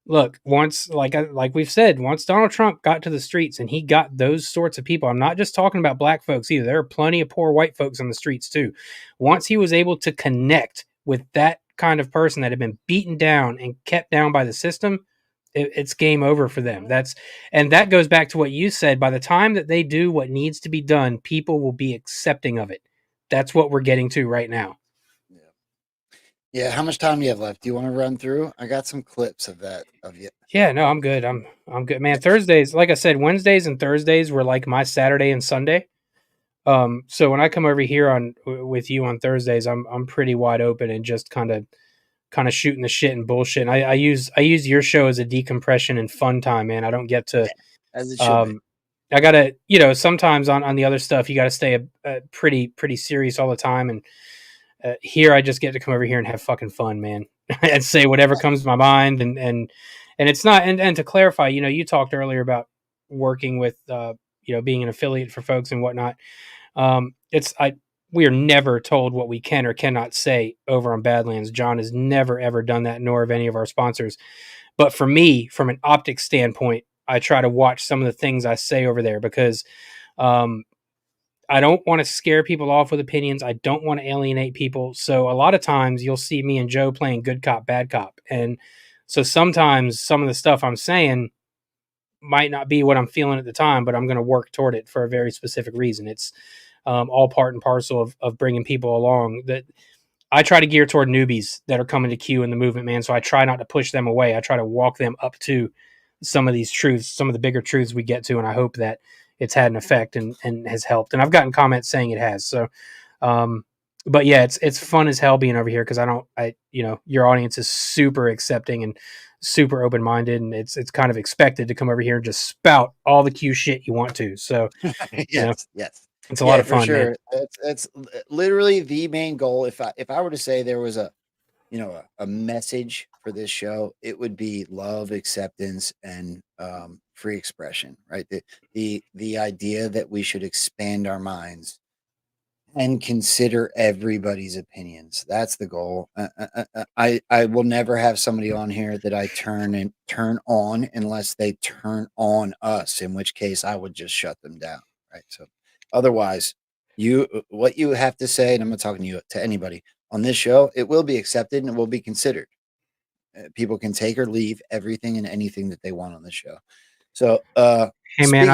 look, once like we've said, once Donald Trump got to the streets and he got those sorts of people, I'm not just talking about black folks either. There are plenty of poor white folks on the streets too. Once he was able to connect with that kind of person that had been beaten down and kept down by the system, it's game over for them. And that goes back to what you said. By the time that they do what needs to be done, people will be accepting of it. That's what we're getting to right now. Yeah. How much time do you have left? Do you want to run through? I got some clips of that of you. Yeah, no, I'm good. I'm good, man. Thursdays, like I said, Wednesdays and Thursdays were like my Saturday and Sunday. So when I come over here with you on Thursdays, I'm pretty wide open and just kind of shooting the shit and bullshit. And I use your show as a decompression and fun time, man. I don't get to, as it should be. I gotta, sometimes on the other stuff, you got to stay pretty serious all the time. And here I just get to come over here and have fucking fun, man, and say whatever comes to my mind. And it's not, and to clarify, you talked earlier about working with, being an affiliate for folks and whatnot. We are never told what we can or cannot say over on Badlands. John has never, ever done that, nor have any of our sponsors. But for me, from an optics standpoint, I try to watch some of the things I say over there because I don't want to scare people off with opinions. I don't want to alienate people. So a lot of times you'll see me and Joe playing good cop, bad cop. And so sometimes some of the stuff I'm saying might not be what I'm feeling at the time, but I'm going to work toward it for a very specific reason. It's all part and parcel of bringing people along. That I try to gear toward newbies that are coming to Q in the movement, man. So I try not to push them away. I try to walk them up to some of these truths, some of the bigger truths we get to. And I hope that it's had an effect and has helped. And I've gotten comments saying it has. So, but yeah, it's fun as hell being over here. Cause your audience is super accepting and super open-minded, and it's kind of expected to come over here and just spout all the Q shit you want to. So yes. It's a lot of fun, for sure. man. It's literally the main goal. If I were to say there was a message for this show, it would be love, acceptance, and free expression. Right. The idea that we should expand our minds and consider everybody's opinions. That's the goal. I will never have somebody on here that I turn on unless they turn on us, in which case I would just shut them down. Right. So otherwise, what you have to say, and I'm not talking to anybody on this show, it will be accepted and it will be considered. People can take or leave everything and anything that they want on the show. So, hey man,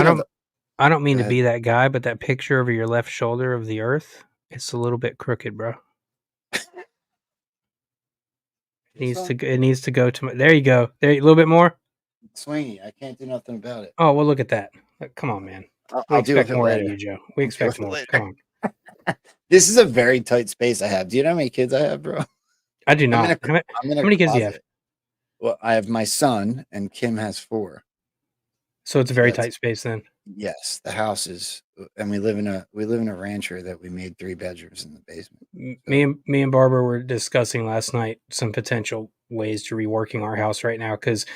I don't mean to be that guy, but that picture over your left shoulder of the Earth, it's a little bit crooked, bro. It needs to go to my. There you go. There, a little bit more. Swingy. I can't do nothing about it. Oh well, look at that. Come on, man. I'll deal with expect it more out later. of you, Joe. We I'll deal expect with it more. later. Come on. This is a very tight space I have. Do you know how many kids I have, bro? I do I'm not. in a, I'm in How a many kids do you have? closet. Well, I have my son, and Kim has 4. So it's a very That's tight space then. yes. The house is, and we live in a rancher that we made 3 bedrooms in the basement. Me and Barbara were discussing last night some potential ways to reworking our house right now because,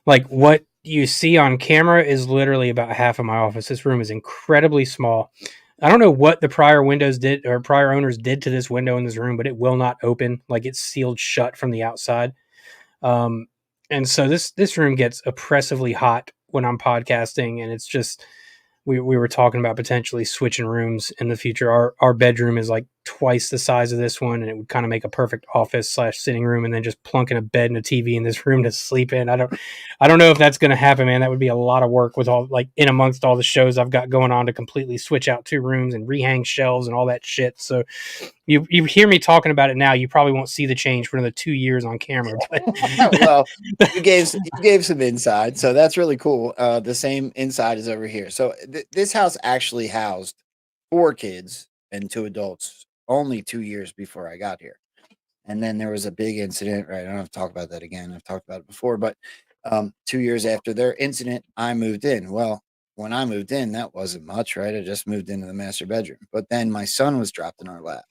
like, what you see on camera is literally about half of my office. This room is incredibly small. I don't know what the prior windows did or prior owners did to this window in this room, but it will not open. Like, it's sealed shut from the outside. And so this room gets oppressively hot when I'm podcasting, and it's just we were talking about potentially switching rooms in the future. Our bedroom is like twice the size of this one, and it would kind of make a perfect office / sitting room, and then just plunking a bed and a TV in this room to sleep in. I don't know if that's going to happen, man. That would be a lot of work with all, like, in amongst all the shows I've got going on, to completely switch out 2 rooms and rehang shelves and all that shit. So you hear me talking about it now, you probably won't see the change for another 2 years on camera. But Well, you gave some inside, so that's really cool. The same inside is over here. So this house actually housed 4 kids and 2 adults only 2 years before I got here. And then there was a big incident, right? I don't have to talk about that again. I've talked about it before, but 2 years after their incident, I moved in. Well, when I moved in, that wasn't much, right? I just moved into the master bedroom. But then my son was dropped in our lap.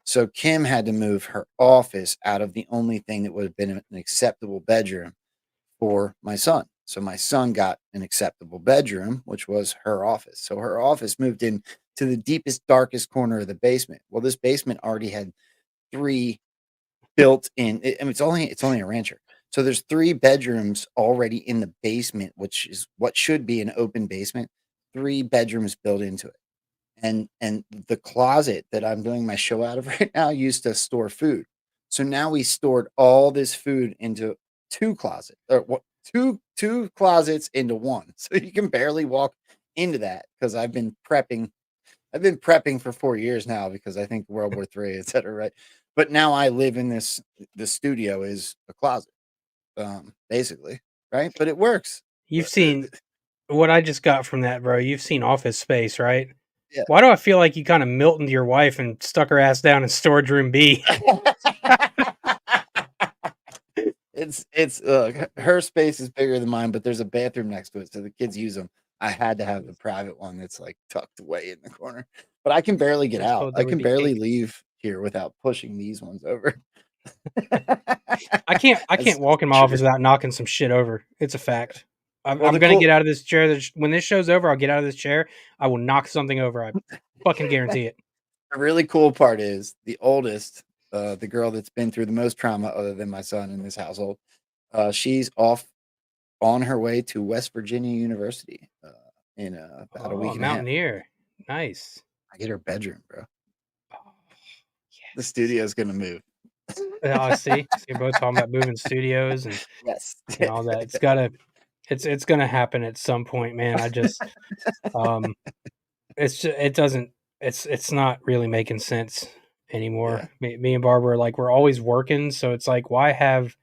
So Kim had to move her office out of the only thing that would have been an acceptable bedroom for my son. So my son got an acceptable bedroom, which was her office. So her office moved in to the deepest, darkest corner of the basement. Well, this basement already had 3 built in. I mean, it's only a rancher. So there's 3 bedrooms already in the basement, which is what should be an open basement. 3 bedrooms built into it. And the closet that I'm doing my show out of right now used to store food. So now we stored all this food into 2 closets, or what, two closets into 1. So you can barely walk into that because I've been prepping for 4 years now because I think World War III, et cetera, right? But now I live in this. The studio is a closet, basically, right? But it works. you've seen what I just got from that, bro. You've seen Office Space, right? Yeah. Why do I feel like you kind of Miltoned your wife and stuck her ass down in storage room B? It's her space is bigger than mine, but there's a bathroom next to it, so the kids use them. I had to have the private one that's like tucked away in the corner, but I can barely get I was out. told I there would can be barely cake. leave here without pushing these ones over. I can't That's walk in my true. office without knocking some shit over. It's a fact. I'm Well, the gonna cool- get out of this chair. When this show's over, I'll get out of this chair. I will knock something over. I fucking guarantee it. The really cool part is the oldest, the girl that's been through the most trauma other than my son in this household. She's off on her way to West Virginia University in about a week and a half. Mountaineer. Nice. I get her bedroom, bro. Oh, The studio's gonna move. I see. So you're both talking about moving studios and Yes. all that. It's gonna happen at some point, man. I just it's not really making sense anymore. Yeah. Me and Barbara are like, we're always working, so it's like, why have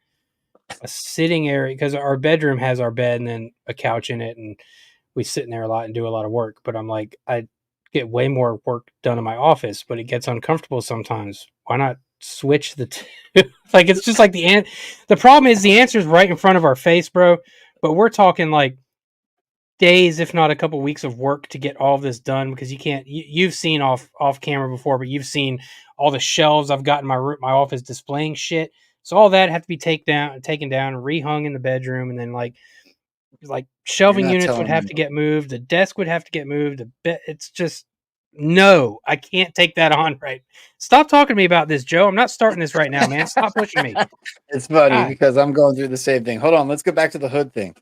a sitting area? Because our bedroom has our bed and then a couch in it, and we sit in there a lot and do a lot of work. But I'm like, I get way more work done in my office, but it gets uncomfortable sometimes. Why not switch the two? Like, it's just like the problem is the answer is right in front of our face, bro. But we're talking like days, if not a couple weeks of work to get all of this done, because you've seen off camera before, but you've seen all the shelves I've got in my office displaying shit. So all that have to be taken down, and rehung in the bedroom, and then like shelving units would have to get moved, the desk would have to get moved, it's just, no, I can't take that on. Right? Stop talking to me about this, Joe. I'm not starting this right now, man. Stop pushing me. It's funny God. because I'm going through the same thing. Hold on, let's go back to the hood thing.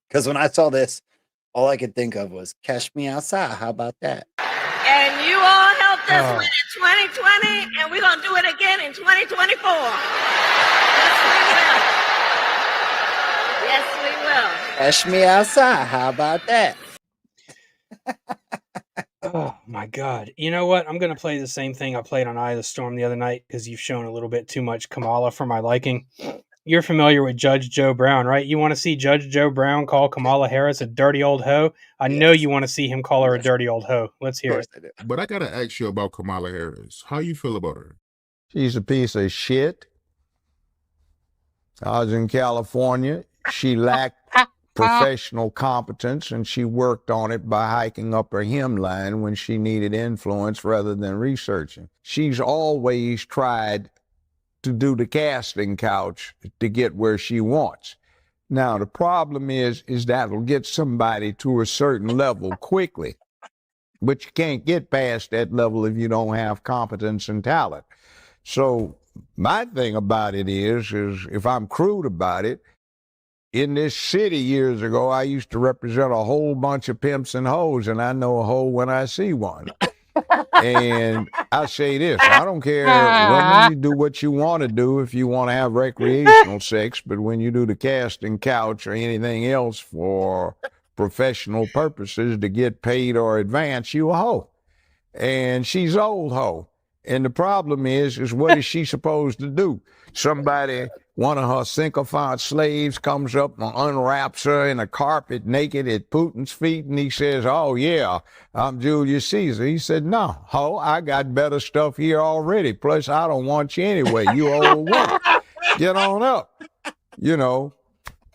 Because when I saw this, all I could think of was "Catch Me Outside." How about that? And you all helped us win in 2020, and we're going to do it again in 2024. Yes, we will. Catch me outside. How about that? Oh my God. You know what? I'm going to play the same thing I played on Eye of the Storm the other night because you've shown a little bit too much Kamala for my liking. you're familiar with Judge Joe Brown, right? You want to see Judge Joe Brown call Kamala Harris a dirty old hoe? I know you want to see him call her a dirty old hoe. Let's hear it. But I gotta ask you about Kamala Harris. How you feel about her? She's a piece of shit. I was in California. She lacked professional competence, and she worked on it by hiking up her hemline when she needed influence rather than researching. She's always tried to do the casting couch to get where she wants. Now, the problem is that'll get somebody to a certain level quickly, but you can't get past that level if you don't have competence and talent. So my thing about it is if I'm crude about it, in this city years ago, I used to represent a whole bunch of pimps and hoes, and I know a hoe when I see one. And I say this, I don't care, women, you do what you want to do if you want to have recreational sex, but when you do the casting couch or anything else for professional purposes to get paid or advance, you a hoe. And she's old hoe. And the problem is what is she supposed to do? Somebody, one of her sycophant slaves comes up and unwraps her in a carpet naked at Putin's feet, and he says, oh, yeah, I'm Julius Caesar. He said, no, ho, I got better stuff here already. Plus, I don't want you anyway. You old woman. Get on up. You know,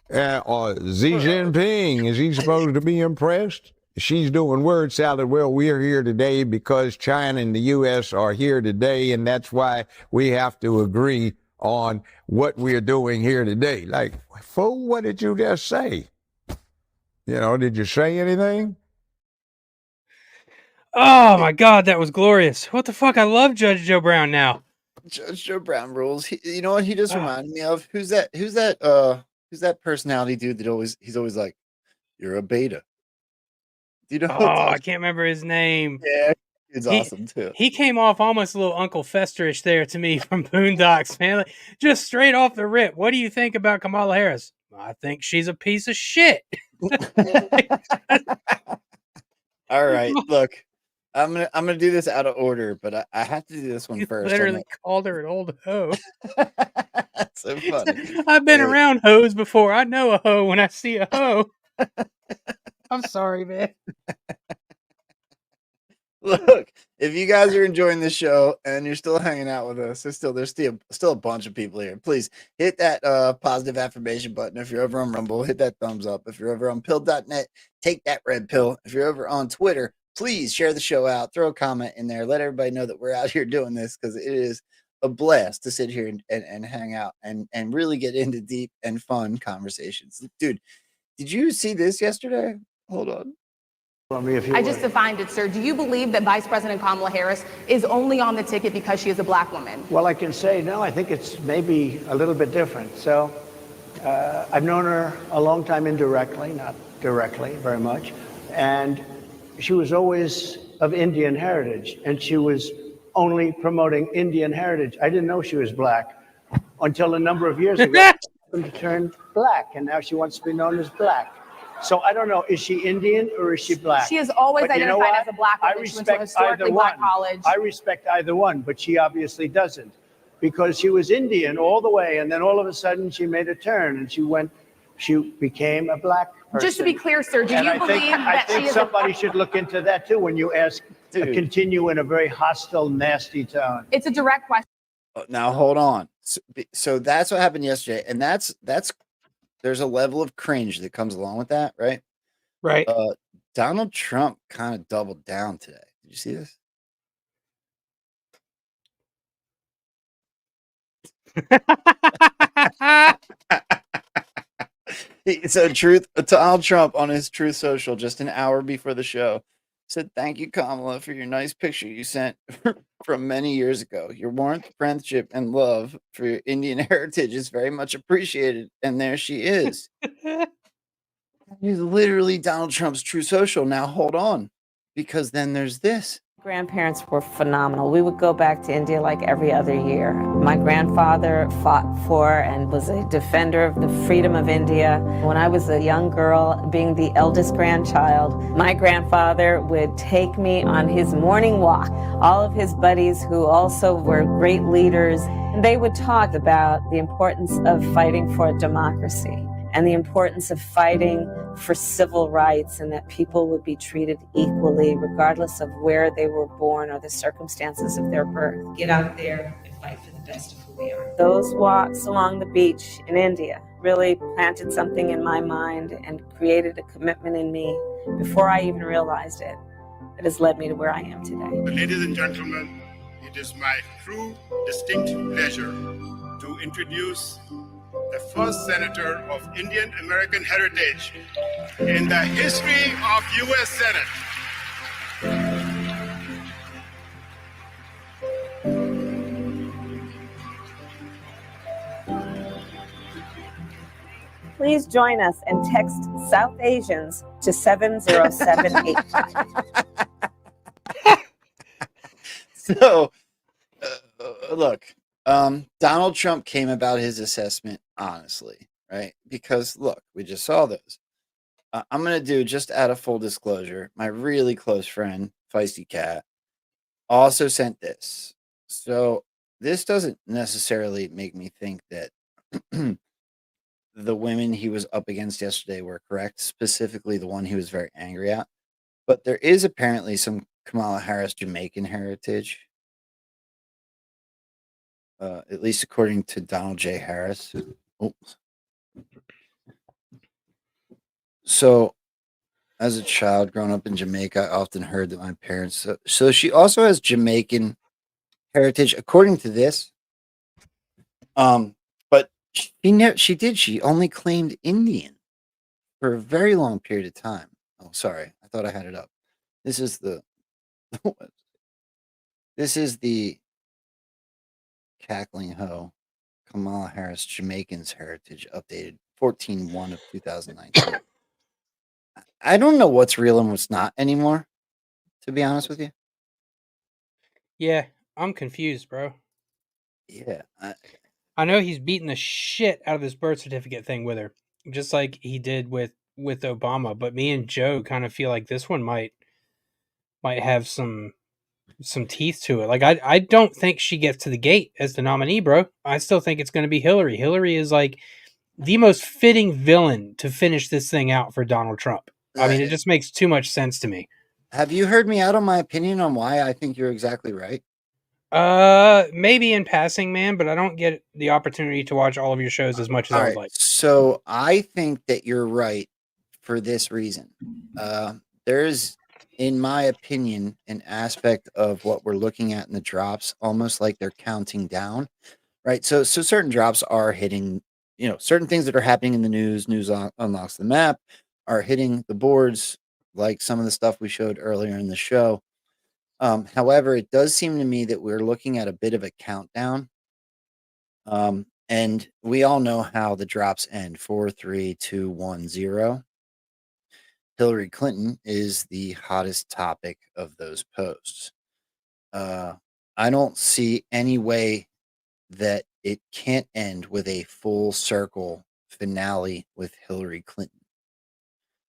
or Xi Jinping, is he supposed to be impressed? She's doing word salad. Well, we're here today because China and the U.S. are here today, and that's why we have to agree on what we're doing here today. Like, fool, what did you just say? You know, did you say anything? Oh my God, that was glorious. What the fuck? I love Judge Joe Brown now. Judge Joe Brown rules. You know what he just reminded me of? Who's that personality dude that he's always like, you're a beta. You know, I can't remember his name. Yeah, he's awesome too. He came off almost a little Uncle Festerish there to me from Boondocks, man. Like, just straight off the rip. What do you think about Kamala Harris? I think she's a piece of shit. All right, look, I'm gonna do this out of order, but I have to do this one first. Literally called her an old hoe. That's so funny. I've been around hoes before. I know a hoe when I see a hoe. I'm sorry, man. Look, if you guys are enjoying this show and you're still hanging out with us, there's still a bunch of people here. Please hit that positive affirmation button. If you're over on Rumble, hit that thumbs up. If you're over on pill.net, take that red pill. If you're over on Twitter, please share the show out. Throw a comment in there. Let everybody know that we're out here doing this, because it is a blast to sit here and hang out and really get into deep and fun conversations. Dude, did you see this yesterday? Hold on. I just defined it, sir. Do you believe that Vice President Kamala Harris is only on the ticket because she is a black woman? Well, I can say no. I think it's maybe a little bit different. So I've known her a long time indirectly, not directly very much. And she was always of Indian heritage, and she was only promoting Indian heritage. I didn't know she was black until a number of years ago. She turned black, and now she wants to be known as black. So I don't know, is she Indian or is she black? She has always identified as a black woman. She went to a historically black college. I respect either one, but she obviously doesn't, because she was Indian all the way, and then all of a sudden she made a turn and she became a black person. Just to be clear, sir, do you believe that she is somebody should look into that too when you ask to continue in a very hostile, nasty tone. It's a direct question. Now hold on. So that's what happened yesterday, and that's there's a level of cringe that comes along with that, right? Right. Donald Trump kind of doubled down today. Did you see this? So Donald Trump on his Truth Social just an hour before the show said, "Thank you, Kamala, for your nice picture you sent from many years ago. Your warmth, friendship, and love for your Indian heritage is very much appreciated." And there she is. He's literally Donald Trump's Truth Social. Now hold on, because then there's this. Grandparents were phenomenal. We would go back to India like every other year. My grandfather fought for and was a defender of the freedom of India. When I was a young girl, being the eldest grandchild, my grandfather would take me on his morning walk. All of his buddies, who also were great leaders, And they would talk about the importance of fighting for democracy and the importance of fighting for civil rights and that people would be treated equally regardless of where they were born or the circumstances of their birth. Get out there and fight for the best of who we are. Those walks along the beach in India really planted something in my mind and created a commitment in me before I even realized it that has led me to where I am today. Ladies and gentlemen, it is my true distinct pleasure to introduce the first senator of Indian American heritage in the history of U.S. Senate. Please join us and text South Asians to 70785. So, look, Donald Trump came about his assessment honestly, right? Because look, we just saw those. I'm going to do, just out of full disclosure, my really close friend, Feisty Cat, also sent this. So this doesn't necessarily make me think that the women he was up against yesterday were correct, specifically the one he was very angry at. But there is apparently some Kamala Harris Jamaican heritage, at least according to Donald J. Harris. Oops. So, as a child growing up in Jamaica, I often heard that my parents. So she also has Jamaican heritage, according to this. But she only claimed Indian for a very long period of time. Oh, sorry, I thought I had it up. This is the cackling hoe Kamala Harris Jamaican's heritage updated 14/1 of 2019. I don't know what's real and what's not anymore, to be honest with you. Yeah, I'm confused, bro. Yeah. I know he's beating the shit out of this birth certificate thing with her, just like he did with Obama. But me and Joe kind of feel like this one might have some teeth to it. Like I don't think she gets to the gate as the nominee, bro. I still think it's going to be Hillary. Hillary is like the most fitting villain to finish this thing out for Donald Trump. I mean, it just makes too much sense to me. Have you heard me out on my opinion on why I think you're exactly right? Maybe in passing, man, but I don't get the opportunity to watch all of your shows as much as I would like. So I think that you're right for this reason. There's, in my opinion, an aspect of what we're looking at in the drops, almost like they're counting down, right? So certain drops are hitting, certain things that are happening in the news unlocks the map, are hitting the boards, like some of the stuff we showed earlier in the show. However, it does seem to me that we're looking at a bit of a countdown. And we all know how the drops end: 4, 3, 2, 1, 0. Hillary Clinton is the hottest topic of those posts. I don't see any way that it can't end with a full circle finale with Hillary Clinton,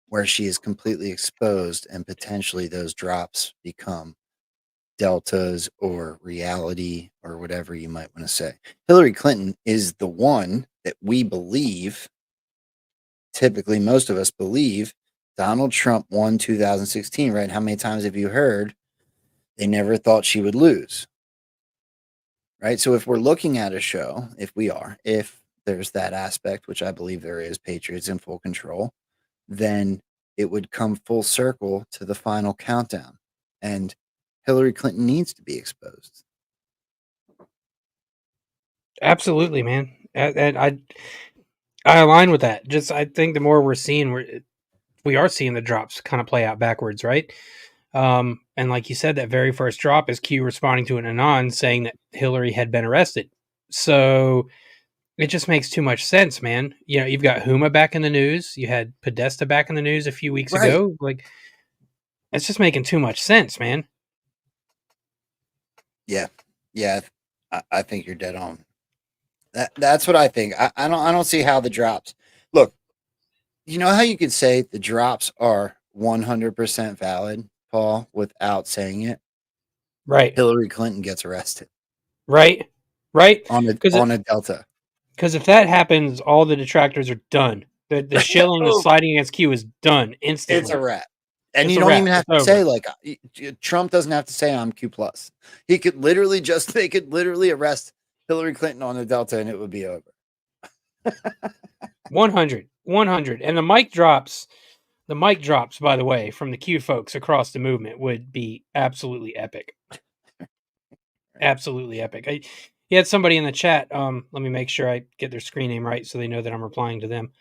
where she is completely exposed and potentially those drops become deltas or reality or whatever you might want to say. Hillary Clinton is the one that we believe, typically most of us believe, Donald Trump won 2016, right? How many times have you heard they never thought she would lose? Right? So if we're looking at a show, if there's that aspect, which I believe there is, Patriots in full control, then it would come full circle to the final countdown. And Hillary Clinton needs to be exposed. Absolutely, man. And I align with that. Just I think the more we're seeing, we are seeing the drops kind of play out backwards, right? And like you said, that very first drop is Q responding to an anon saying that Hillary had been arrested. So it just makes too much sense, man. You've got Huma back in the news. You had Podesta back in the news a few weeks ago. Like, it's just making too much sense, man. Yeah. I think you're dead on. That's what I think. I don't see how the drops. Look, you know how you could say the drops are 100% valid, Paul, without saying it? Right. Hillary Clinton gets arrested. Right. right? on a Delta. Because if that happens, all the detractors are done. The shilling, the sliding against Q is done instantly. It's a wrap. And It's you a don't wrap. even have It's to say over. like Trump doesn't have to say I'm Q plus. He could literally they could literally arrest Hillary Clinton on the Delta and it would be over. 100. And the mic drops, by the way, from the Q folks across the movement would be absolutely epic. Absolutely epic. You had somebody in the chat. Let me make sure I get their screen name right so they know that I'm replying to them.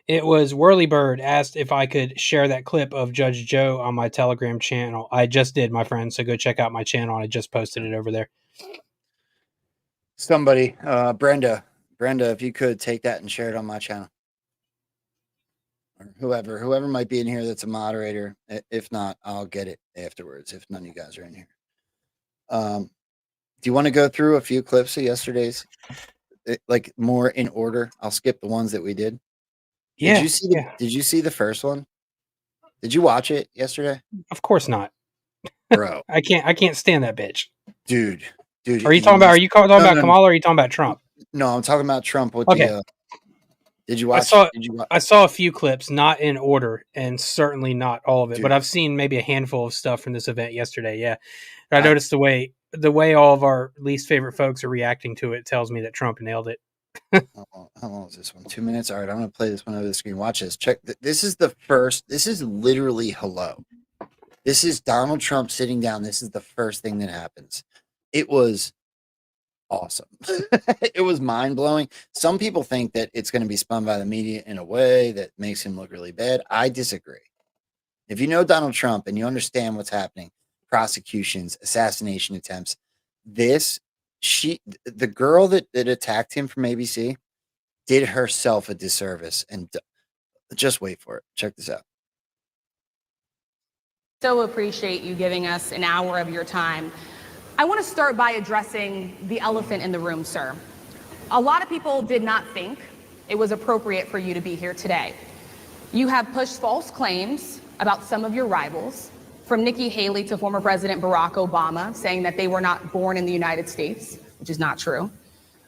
It was Whirlybird asked if I could share that clip of Judge Joe on my Telegram channel. I just did, my friend. So go check out my channel. I just posted it over there. Somebody, Brenda, if you could take that and share it on my channel. Or whoever might be in here that's a moderator. If not, I'll get it afterwards if none of you guys are in here. Do you want to go through a few clips of yesterday's, like more in order? I'll skip the ones that we did. Yeah. Did you see the first one? Did you watch it yesterday? Of course not, bro. I can't stand that bitch, dude. Are you talking about Kamala? Or are you talking about Trump? No, I'm talking about Trump. With okay. the did you watch? I saw a few clips, not in order, and certainly not all of it. Dude. But I've seen maybe a handful of stuff from this event yesterday. Yeah, and I noticed the way all of our least favorite folks are reacting to it tells me that Trump nailed it. How long is this one? 2 minutes. All right, I'm gonna play this one over the screen. Watch this. Check. This is the first. This is literally hello. This is Donald Trump sitting down. This is the first thing that happens. It was awesome. It was mind blowing. Some people think that it's going to be spun by the media in a way that makes him look really bad. I disagree. If you know Donald Trump and you understand what's happening, prosecutions, assassination attempts, the girl that attacked him from ABC did herself a disservice. And just wait for it. Check this out. So appreciate you giving us an hour of your time. I want to start by addressing the elephant in the room, sir. A lot of people did not think it was appropriate for you to be here today. You have pushed false claims about some of your rivals, from Nikki Haley to former President Barack Obama, saying that they were not born in the United States, which is not true.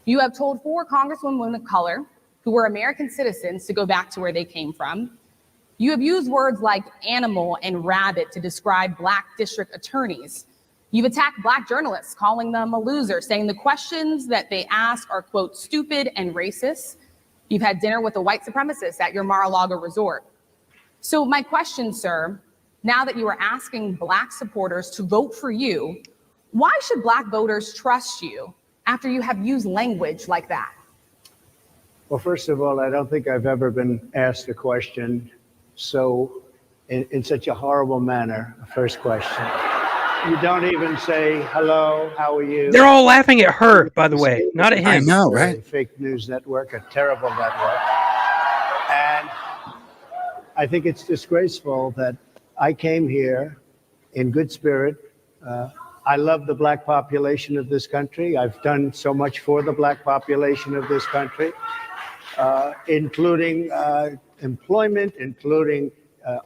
You have told 4 congresswomen of color who were American citizens to go back to where they came from. You have used words like animal and rabbit to describe Black district attorneys. You've attacked Black journalists, calling them a loser, saying the questions that they ask are, quote, stupid and racist. You've had dinner with a white supremacist at your Mar-a-Lago resort. So my question, sir, now that you are asking Black supporters to vote for you, why should Black voters trust you after you have used language like that? Well, first of all, I don't think I've ever been asked a question in such a horrible manner. First question. You don't even say, hello, how are you? They're all laughing at her, by the way, not at him. I know, right? Fake news network, a terrible network. And I think it's disgraceful that I came here in good spirit. I love the Black population of this country. I've done so much for the Black population of this country, including employment, including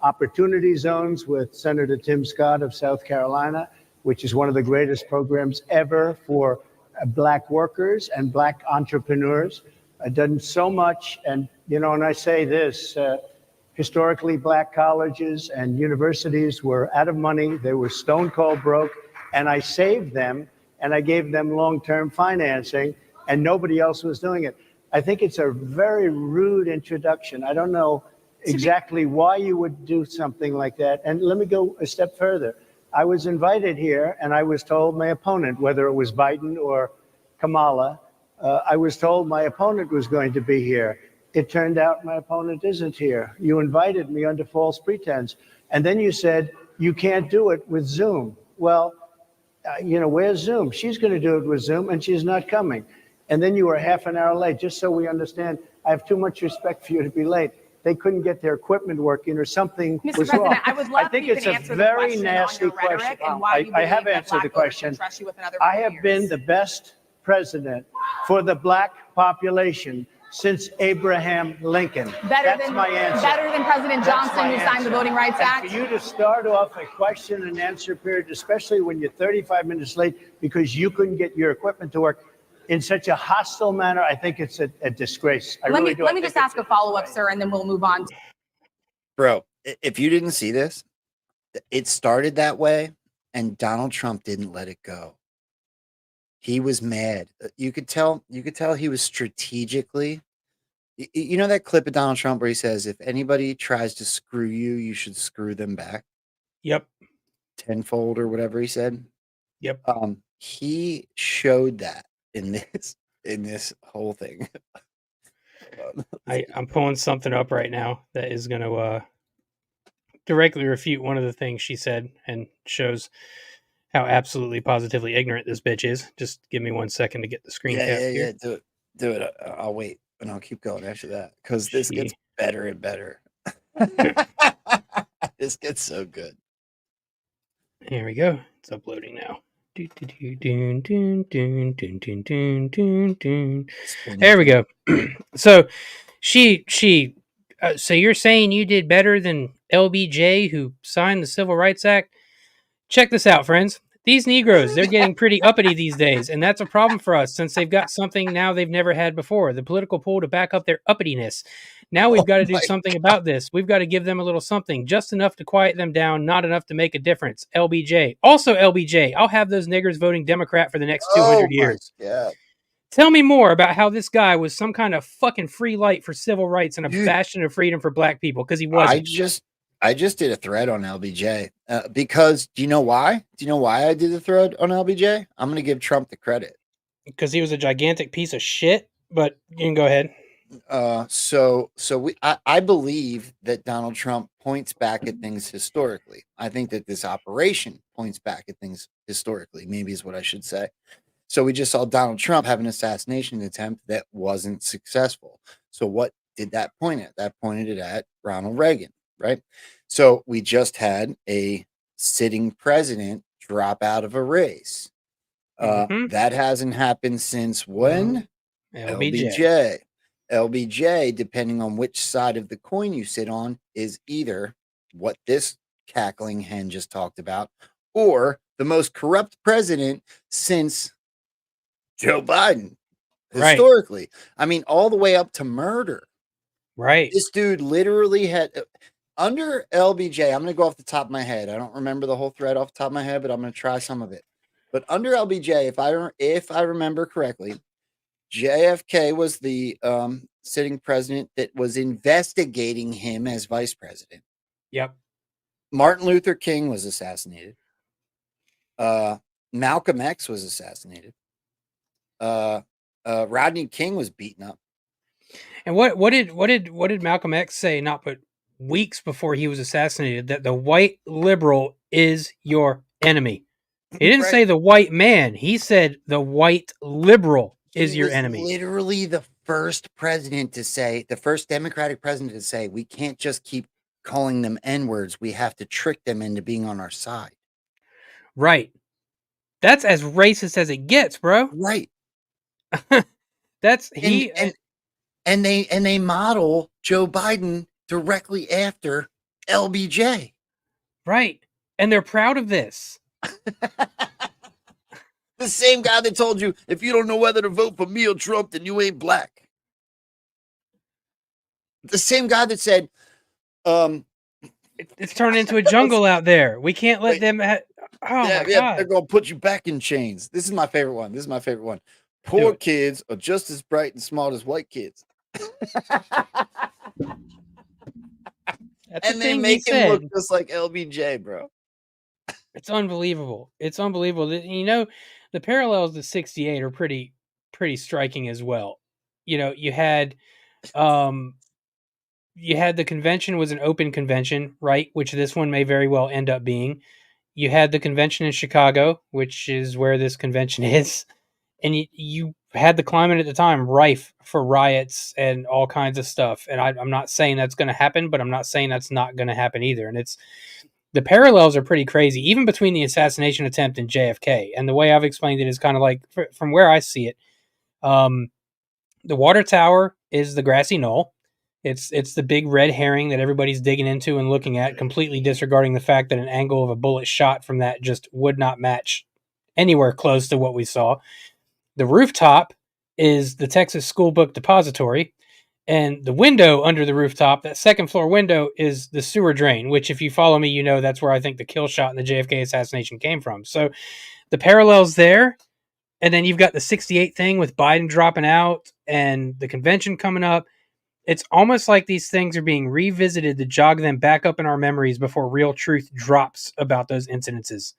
opportunity zones with Senator Tim Scott of South Carolina, which is one of the greatest programs ever for Black workers and Black entrepreneurs. I've done so much. And, you know, and I say this, historically Black colleges and universities were out of money. They were stone cold broke. And I saved them and I gave them long-term financing and nobody else was doing it. I think it's a very rude introduction. I don't know exactly why you would do something like that. And let me go a step further. I was invited here and I was told my opponent, whether it was Biden or Kamala, I was told my opponent was going to be here. It turned out my opponent isn't here. You invited me under false pretense. And then you said, you can't do it with Zoom. Well, you know, where's Zoom? She's going to do it with Zoom and she's not coming. And then you were half an hour late, just so we understand. I have too much respect for you to be late. They couldn't get their equipment working or something Mr. was President, wrong. I would love I think if you it's can a answer very the question nasty on your rhetoric question. and why you I have believe that answered the Black voters question. should trust you with another I 4 have years. been the best president for the Black population since Abraham Lincoln. That's my answer. Better than President Johnson, who signed the Voting Rights Act. And for you to start off a question and answer period, especially when you're 35 minutes late because you couldn't get your equipment to work in such a hostile manner, I think it's a disgrace. Let me just ask a follow-up, sir, and then we'll move on. Bro, if you didn't see this, it started that way, and Donald Trump didn't let it go. He was mad. You could tell he was strategically. You know that clip of Donald Trump where he says, if anybody tries to screw you, you should screw them back. Yep. Tenfold or whatever he said. Yep. He showed that in this whole thing. I'm pulling something up right now that is going to directly refute one of the things she said and shows how absolutely positively ignorant this bitch is. Just give me 1 second to get the screen cap here. Yeah. Do it. I'll wait, and I'll keep going after that because this gets better and better. This gets so good. Here we go. It's uploading now. There we go. So so you're saying you did better than LBJ, who signed the Civil Rights Act? Check this out, friends. These Negroes, they're getting pretty uppity these days, and that's a problem for us since they've got something now they've never had before, the political pull to back up their uppityness. Now we've got to do something about this. We've got to give them a little something, just enough to quiet them down, not enough to make a difference. LBJ. Also LBJ, I'll have those niggers voting Democrat for the next 200 years. Yeah. Tell me more about how this guy was some kind of fucking free light for civil rights and a bastion of freedom for black people, because he wasn't. I just did a thread on LBJ because do you know why? Do you know why I did the thread on LBJ? I'm going to give Trump the credit. Because he was a gigantic piece of shit, but you can go ahead. I believe that Donald Trump points back at things historically. I think that this operation points back at things historically, maybe is what I should say. So we just saw Donald Trump have an assassination attempt that wasn't successful. So what did that point at? That pointed it at Ronald Reagan. Right. So we just had a sitting president drop out of a race. That hasn't happened since when? LBJ. LBJ, depending on which side of the coin you sit on, is either what this cackling hen just talked about or the most corrupt president since Joe Biden. Historically. Right. I mean, all the way up to murder. Right. This dude literally had... Under LBJ, I'm going to go off the top of my head. I don't remember the whole thread off the top of my head, but I'm going to try some of it. But under LBJ, if I remember correctly, JFK was the sitting president that was investigating him as vice president. Yep. Martin Luther King was assassinated. Malcolm X was assassinated. Rodney King was beaten up. And what did Malcolm X say? Not but weeks before he was assassinated, that the white liberal is your enemy. He didn't say the white man. He said the white liberal is your enemy. Literally the first president to say, the first Democratic president to say, we can't just keep calling them N-words. We have to trick them into being on our side. Right. That's as racist as it gets, bro. Right. That's and they model Joe Biden directly after LBJ. Right. And they're proud of this. The same guy that told you, if you don't know whether to vote for me or Trump, then you ain't black. The same guy that said, it's turning into a jungle out there. We can't let them... my God. They're going to put you back in chains. This is my favorite one. Poor kids are just as bright and smart as white kids. And they make him look just like LBJ, bro. It's unbelievable. It's unbelievable. You know, the parallels to 68 are pretty striking as well. You know, you had the convention was an open convention, right? Which this one may very well end up being. You had the convention in Chicago, which is where this convention is. And you had the climate at the time rife for riots and all kinds of stuff. And I'm not saying that's going to happen, but I'm not saying that's not going to happen either. And the parallels are pretty crazy, even between the assassination attempt and JFK. And the way I've explained it is kind of like, from where I see it, The water tower is the grassy knoll. It's the big red herring that everybody's digging into and looking at, completely disregarding the fact that an angle of a bullet shot from that just would not match anywhere close to what we saw. The rooftop is the Texas School Book Depository, and the window under the rooftop, that second floor window, is the sewer drain, which if you follow me, you know that's where I think the kill shot in the JFK assassination came from. So the parallels there, and then you've got the 68 thing with Biden dropping out and the convention coming up. It's almost like these things are being revisited to jog them back up in our memories before real truth drops about those incidences,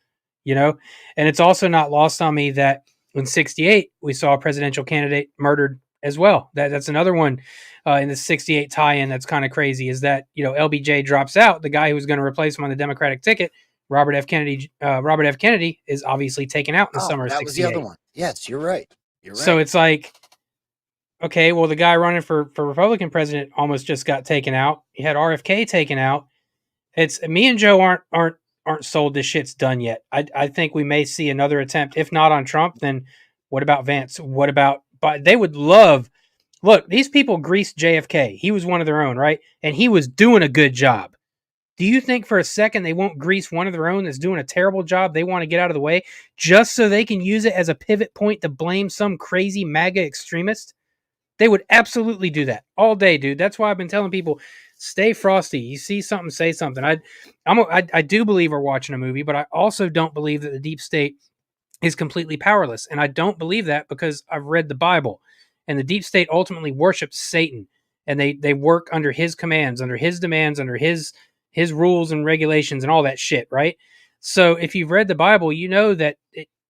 you know? And it's also not lost on me that in 68, we saw a presidential candidate murdered as well. That's another one in the 68 tie-in that's kind of crazy, is that, you know, LBJ drops out. The guy who was going to replace him on the Democratic ticket, Robert F. Kennedy is obviously taken out in the summer of 68. That was the other one. Yes, you're right. You're right. So it's like, okay, well, the guy running for Republican president almost just got taken out. He had RFK taken out. It's me and Joe aren't sold. This shit's done yet. I think we may see another attempt. If not on Trump, then what about Vance? What about? But they would love. Look, these people greased JFK. He was one of their own, right? And he was doing a good job. Do you think for a second they won't grease one of their own that's doing a terrible job? They want to get out of the way just so they can use it as a pivot point to blame some crazy MAGA extremist? They would absolutely do that all day, dude. That's why I've been telling people, stay frosty. You see something, say something. I do believe we're watching a movie, but I also don't believe that the deep state is completely powerless. And I don't believe that because I've read the Bible. And the deep state ultimately worships Satan. And they work under his commands, under his demands, under his rules and regulations and all that shit, right? So if you've read the Bible, you know that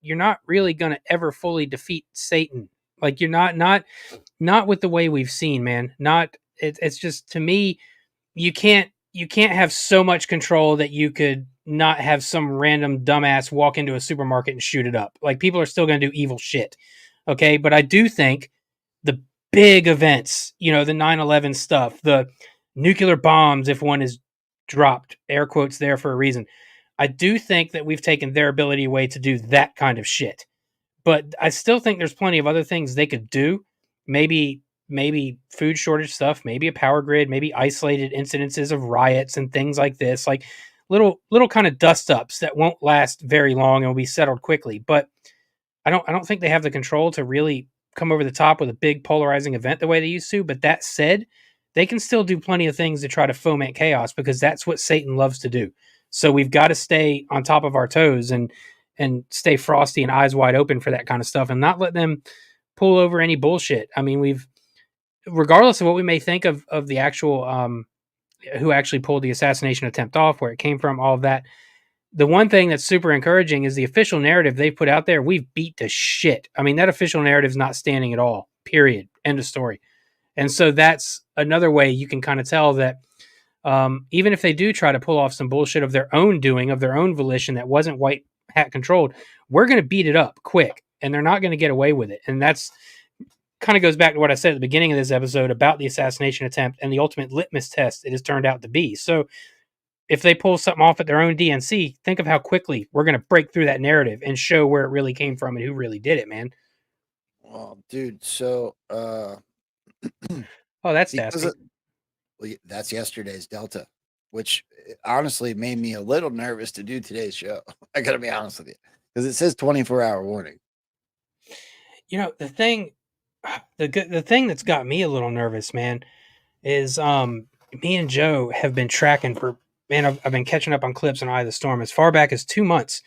you're not really going to ever fully defeat Satan. Like you're not with the way we've seen, man. It's just, to me, you can't have so much control that you could not have some random dumbass walk into a supermarket and shoot it up. Like, people are still going to do evil shit. Okay. But I do think the big events, you know, the 9/11 stuff, the nuclear bombs, if one is dropped, air quotes there for a reason. I do think that we've taken their ability away to do that kind of shit. But I still think there's plenty of other things they could do. Maybe food shortage stuff, maybe a power grid, maybe isolated incidences of riots and things like this, like little kind of dust ups that won't last very long and will be settled quickly. But I don't think they have the control to really come over the top with a big polarizing event the way they used to. But that said, they can still do plenty of things to try to foment chaos, because that's what Satan loves to do. So we've got to stay on top of our toes and stay frosty and eyes wide open for that kind of stuff, and not let them pull over any bullshit. I mean, regardless of what we may think of the actual, who actually pulled the assassination attempt off, where it came from, all of that, the one thing that's super encouraging is the official narrative they put out there. We've beat to shit. I mean, that official narrative is not standing at all, period. End of story. And so that's another way you can kind of tell that even if they do try to pull off some bullshit of their own doing, of their own volition that wasn't white hat controlled, we're going to beat it up quick, and they're not going to get away with it. And that's kind of goes back to what I said at the beginning of this episode about the assassination attempt and the ultimate litmus test it has turned out to be. So if they pull something off at their own DNC, think of how quickly we're going to break through that narrative and show where it really came from and who really did it, man. Well, dude, so oh, that's nasty. That's yesterday's Delta, which honestly made me a little nervous to do today's show. I gotta be honest with you, because it says 24-hour warning. You know, the thing that's got me a little nervous, man, is me and Joe have been tracking for, man, I've been catching up on clips on Eye of the Storm as far back as 2 months.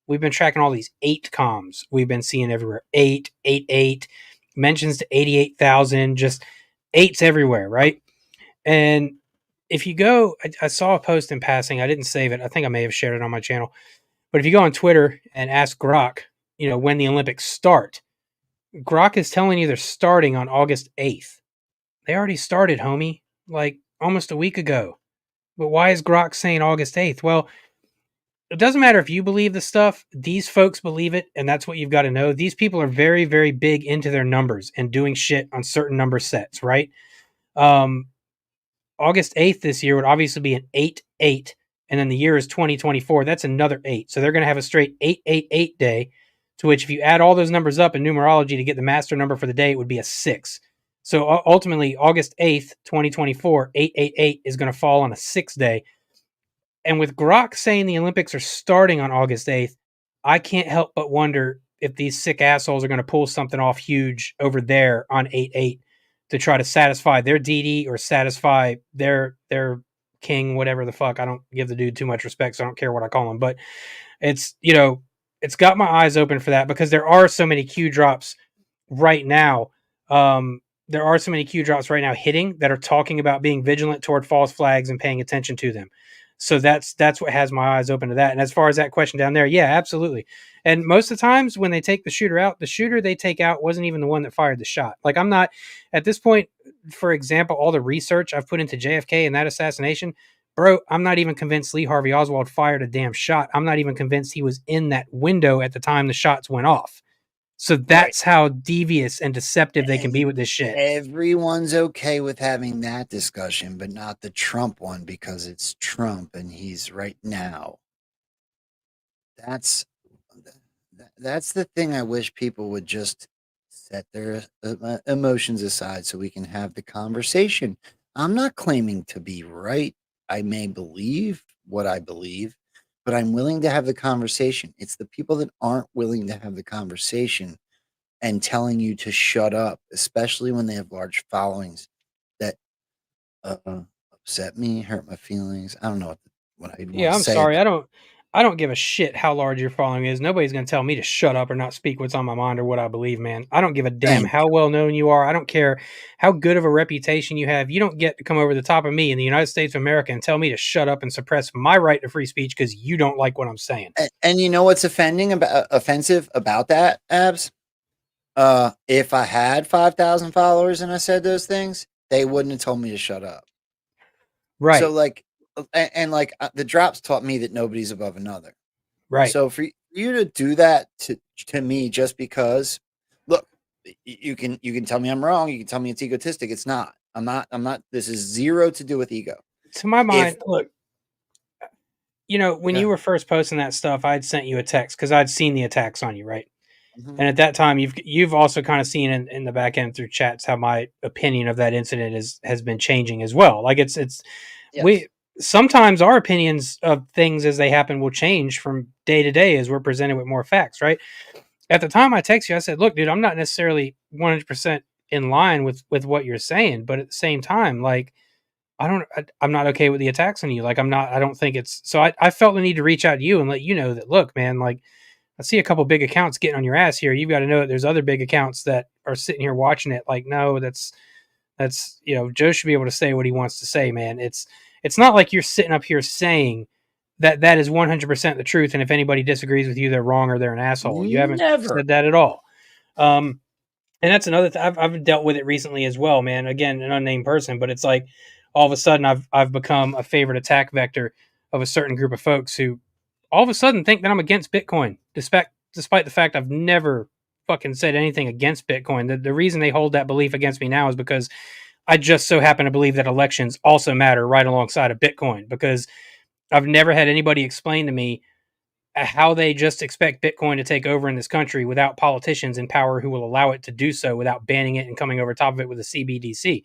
We've been tracking all these 8 comms we've been seeing everywhere. 8, mentions to 88,000, just 8s everywhere, right? And if you go, I saw a post in passing. I didn't save it. I think I may have shared it on my channel. But if you go on Twitter and ask Grok, you know, when the Olympics start, Grok is telling you they're starting on August 8th. They already started, homie, like almost a week ago. But why is Grok saying August 8th? Well, it doesn't matter if you believe the stuff. These folks believe it, and that's what you've got to know. These people are very, very big into their numbers and doing shit on certain number sets, right? August 8th this year would obviously be an 8-8, and then the year is 2024. That's another 8. So they're going to have a straight 888 day, to which if you add all those numbers up in numerology to get the master number for the day, it would be a 6. So ultimately, August 8th, 2024, 888 is going to fall on a 6th day. And with Grok saying the Olympics are starting on August 8th, I can't help but wonder if these sick assholes are going to pull something off huge over there on 8-8 to try to satisfy their DD or satisfy their king, whatever the fuck. I don't give the dude too much respect, so I don't care what I call him. But it's, it's got my eyes open for that because there are so many Q drops right now. There are so many Q drops right now hitting that are talking about being vigilant toward false flags and paying attention to them. So that's what has my eyes open to that. And as far as that question down there, yeah, absolutely. And most of the times when they take the shooter out, the shooter they take out wasn't even the one that fired the shot. Like, I'm not at this point, for example, all the research I've put into JFK and that assassination, bro, I'm not even convinced Lee Harvey Oswald fired a damn shot. I'm not even convinced he was in that window at the time the shots went off. So that's how devious and deceptive they can be with this shit. Everyone's okay with having that discussion, but not the Trump one because it's Trump and he's right now. That's the thing. I wish people would just set their emotions aside so we can have the conversation. I'm not claiming to be right. I may believe what I believe, but I'm willing to have the conversation. It's the people that aren't willing to have the conversation and telling you to shut up, especially when they have large followings, that upset me, hurt my feelings. I don't know what I even Yeah, want I'm to say. sorry. I don't give a shit how large your following is. Nobody's going to tell me to shut up or not speak what's on my mind or what I believe, man. I don't give a damn how well known you are. I don't care how good of a reputation you have. You don't get to come over the top of me in the United States of America and tell me to shut up and suppress my right to free speech because you don't like what I'm saying. And you know what's offensive about that, Abs? If I had 5,000 followers and I said those things, they wouldn't have told me to shut up. Right. So the drops taught me that nobody's above another. Right. So for you to do that to me just because, look, you can tell me I'm wrong. You can tell me it's egotistic. It's not. I'm not. This is zero to do with ego. To my mind, look, when you were first posting that stuff, I'd sent you a text because I'd seen the attacks on you, right? Mhm. And at that time, you've also kind of seen in the back end through chats how my opinion of that incident has been changing as well. Like we sometimes our opinions of things as they happen will change from day to day as we're presented with more facts, right? At the time I text you, I said, look, dude, I'm not necessarily 100% in line with what you're saying, but at the same time, like, I'm not okay with the attacks on you. Like, I don't think it's, so I felt the need to reach out to you and let you know that, look, man, like, I see a couple big accounts getting on your ass here. You've got to know that there's other big accounts that are sitting here watching it. Like, no, that's Joe should be able to say what he wants to say, man. It's not like you're sitting up here saying that is 100% the truth. And if anybody disagrees with you, they're wrong or they're an asshole. You haven't said that at all. And that's another thing. I've dealt with it recently as well, man. Again, an unnamed person, but it's like all of a sudden I've become a favorite attack vector of a certain group of folks who all of a sudden think that I'm against Bitcoin, despite the fact I've never fucking said anything against Bitcoin. The reason they hold that belief against me now is because I just so happen to believe that elections also matter right alongside of Bitcoin, because I've never had anybody explain to me how they just expect Bitcoin to take over in this country without politicians in power who will allow it to do so without banning it and coming over top of it with a CBDC.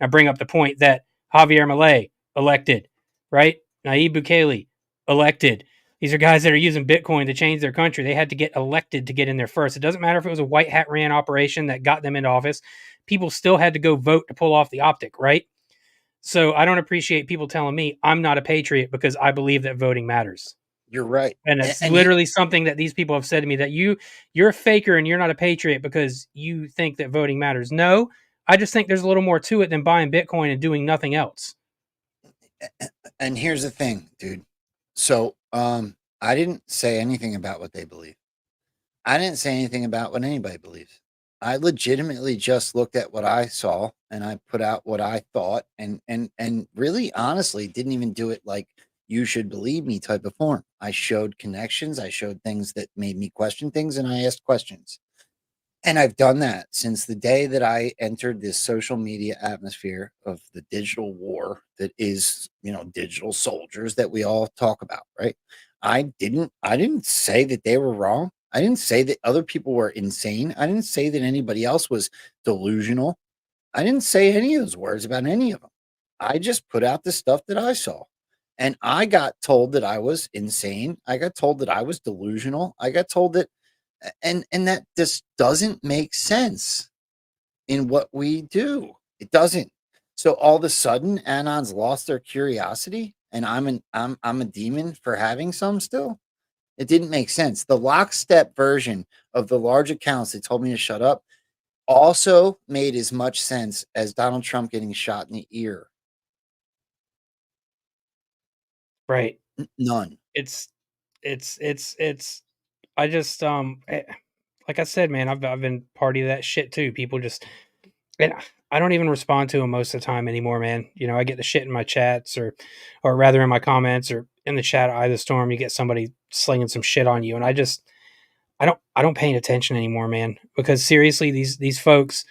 I bring up the point that Javier Milei elected, right? Nayib Bukele elected. These are guys that are using Bitcoin to change their country. They had to get elected to get in there first. It doesn't matter if it was a white hat ran operation that got them into office. People still had to go vote to pull off the optic, right? So I don't appreciate people telling me I'm not a patriot because I believe that voting matters. You're right. And it's literally something that these people have said to me, that you're a faker and you're not a patriot because you think that voting matters. No, I just think there's a little more to it than buying Bitcoin and doing nothing else. And here's the thing, dude. So, I didn't say anything about what they believe. I didn't say anything about what anybody believes. I legitimately just looked at what I saw and I put out what I thought, and really honestly didn't even do it like you should believe me type of form. I showed connections, I showed things that made me question things, and I asked questions. And I've done that since the day that I entered this social media atmosphere of the digital war that is, digital soldiers that we all talk about, right? I didn't say that they were wrong. I didn't say that other people were insane. I didn't say that anybody else was delusional. I didn't say any of those words about any of them. I just put out the stuff that I saw. And I got told that I was insane. I got told that I was delusional. I got told that and that just doesn't make sense in what we do. It doesn't. So all of a sudden, Anons lost their curiosity, and I'm a demon for having some still. It didn't make sense. The lockstep version of the large accounts that told me to shut up also made as much sense as Donald Trump getting shot in the ear. Right. None. It's I just like I said, man, I've been party of that shit too. People just, and I don't even respond to them most of the time anymore, man. You know, I get the shit in my chats or rather in my comments or in the chat at Either Storm, you get somebody slinging some shit on you. And I don't pay attention anymore, man, because seriously, these folks,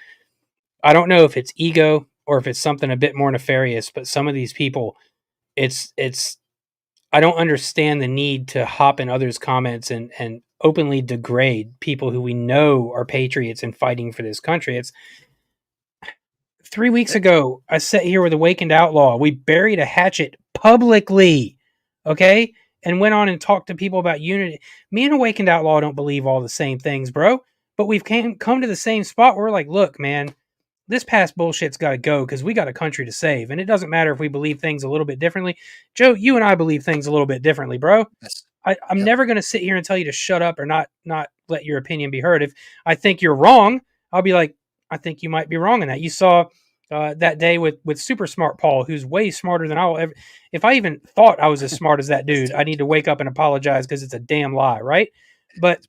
I don't know if it's ego or if it's something a bit more nefarious, but some of these people, it's I don't understand the need to hop in others' comments and openly degrade people who we know are patriots and fighting for this country. It's 3 weeks ago, I sat here with Awakened Outlaw. We buried a hatchet publicly, okay? And went on and talked to people about unity. Me and Awakened Outlaw don't believe all the same things, bro. But we've come to the same spot where we're like, look, man, this past bullshit's got to go because we got a country to save. And it doesn't matter if we believe things a little bit differently. Joe, you and I believe things a little bit differently, bro. Yes. I'm never going to sit here and tell you to shut up or not let your opinion be heard. If I think you're wrong, I'll be like, I think you might be wrong in that. You saw that day with Super Smart Paul, who's way smarter than I will ever. If I even thought I was as smart as that dude, I need to wake up and apologize because it's a damn lie, right? But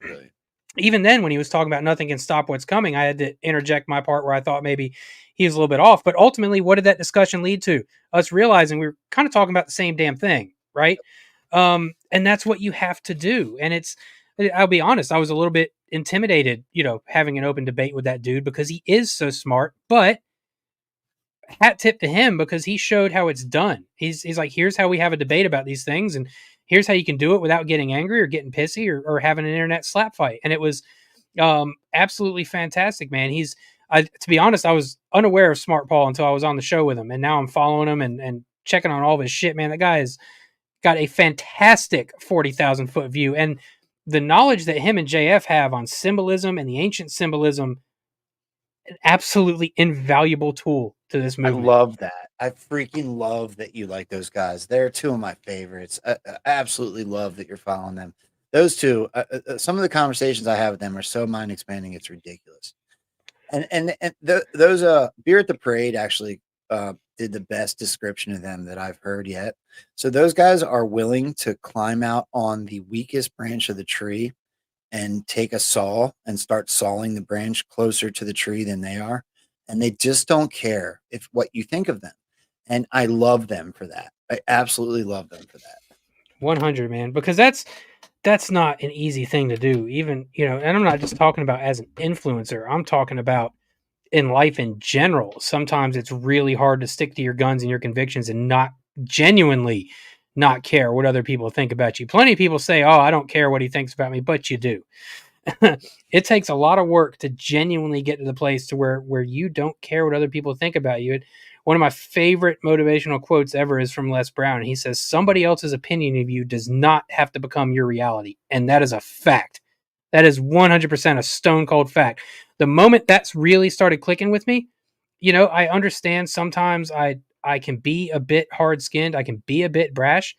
even then, when he was talking about nothing can stop what's coming, I had to interject my part where I thought maybe he was a little bit off. But ultimately, what did that discussion lead to? Us realizing we were kind of talking about the same damn thing, right? And that's what you have to do. And I'll be honest, I was a little bit intimidated, you know, having an open debate with that dude because he is so smart, but hat tip to him because he showed how it's done. He's like, here's how we have a debate about these things, and here's how you can do it without getting angry or getting pissy or having an internet slap fight. And it was absolutely fantastic, man. To be honest, I was unaware of Smart Paul until I was on the show with him, and now I'm following him and checking on all of his shit, man. That guy has got a fantastic 40,000 foot view, and the knowledge that him and JF have on symbolism and the ancient symbolism, an absolutely invaluable tool to this movement. I love that. I freaking love that you like those guys. They're two of my favorites. I absolutely love that you're following them. Those two, some of the conversations I have with them are so mind expanding. It's ridiculous. And those Beer at the Parade actually did the best description of them that I've heard yet. So those guys are willing to climb out on the weakest branch of the tree and take a saw and start sawing the branch closer to the tree than they are. And they just don't care if what you think of them. And I love them for that. I absolutely love them for that. 100, man, because that's not an easy thing to do. Even, you know, and I'm not just talking about as an influencer. I'm talking about in life in general. Sometimes it's really hard to stick to your guns and your convictions and not genuinely not care what other people think about you. Plenty of people say, oh, I don't care what he thinks about me, but you do. It takes a lot of work to genuinely get to the place to where you don't care what other people think about you. One of my favorite motivational quotes ever is from Les Brown. He says, somebody else's opinion of you does not have to become your reality. And that is a fact. That is 100% a stone cold fact. The moment that's really started clicking with me, you know, I understand sometimes I can be a bit hard skinned. I can be a bit brash.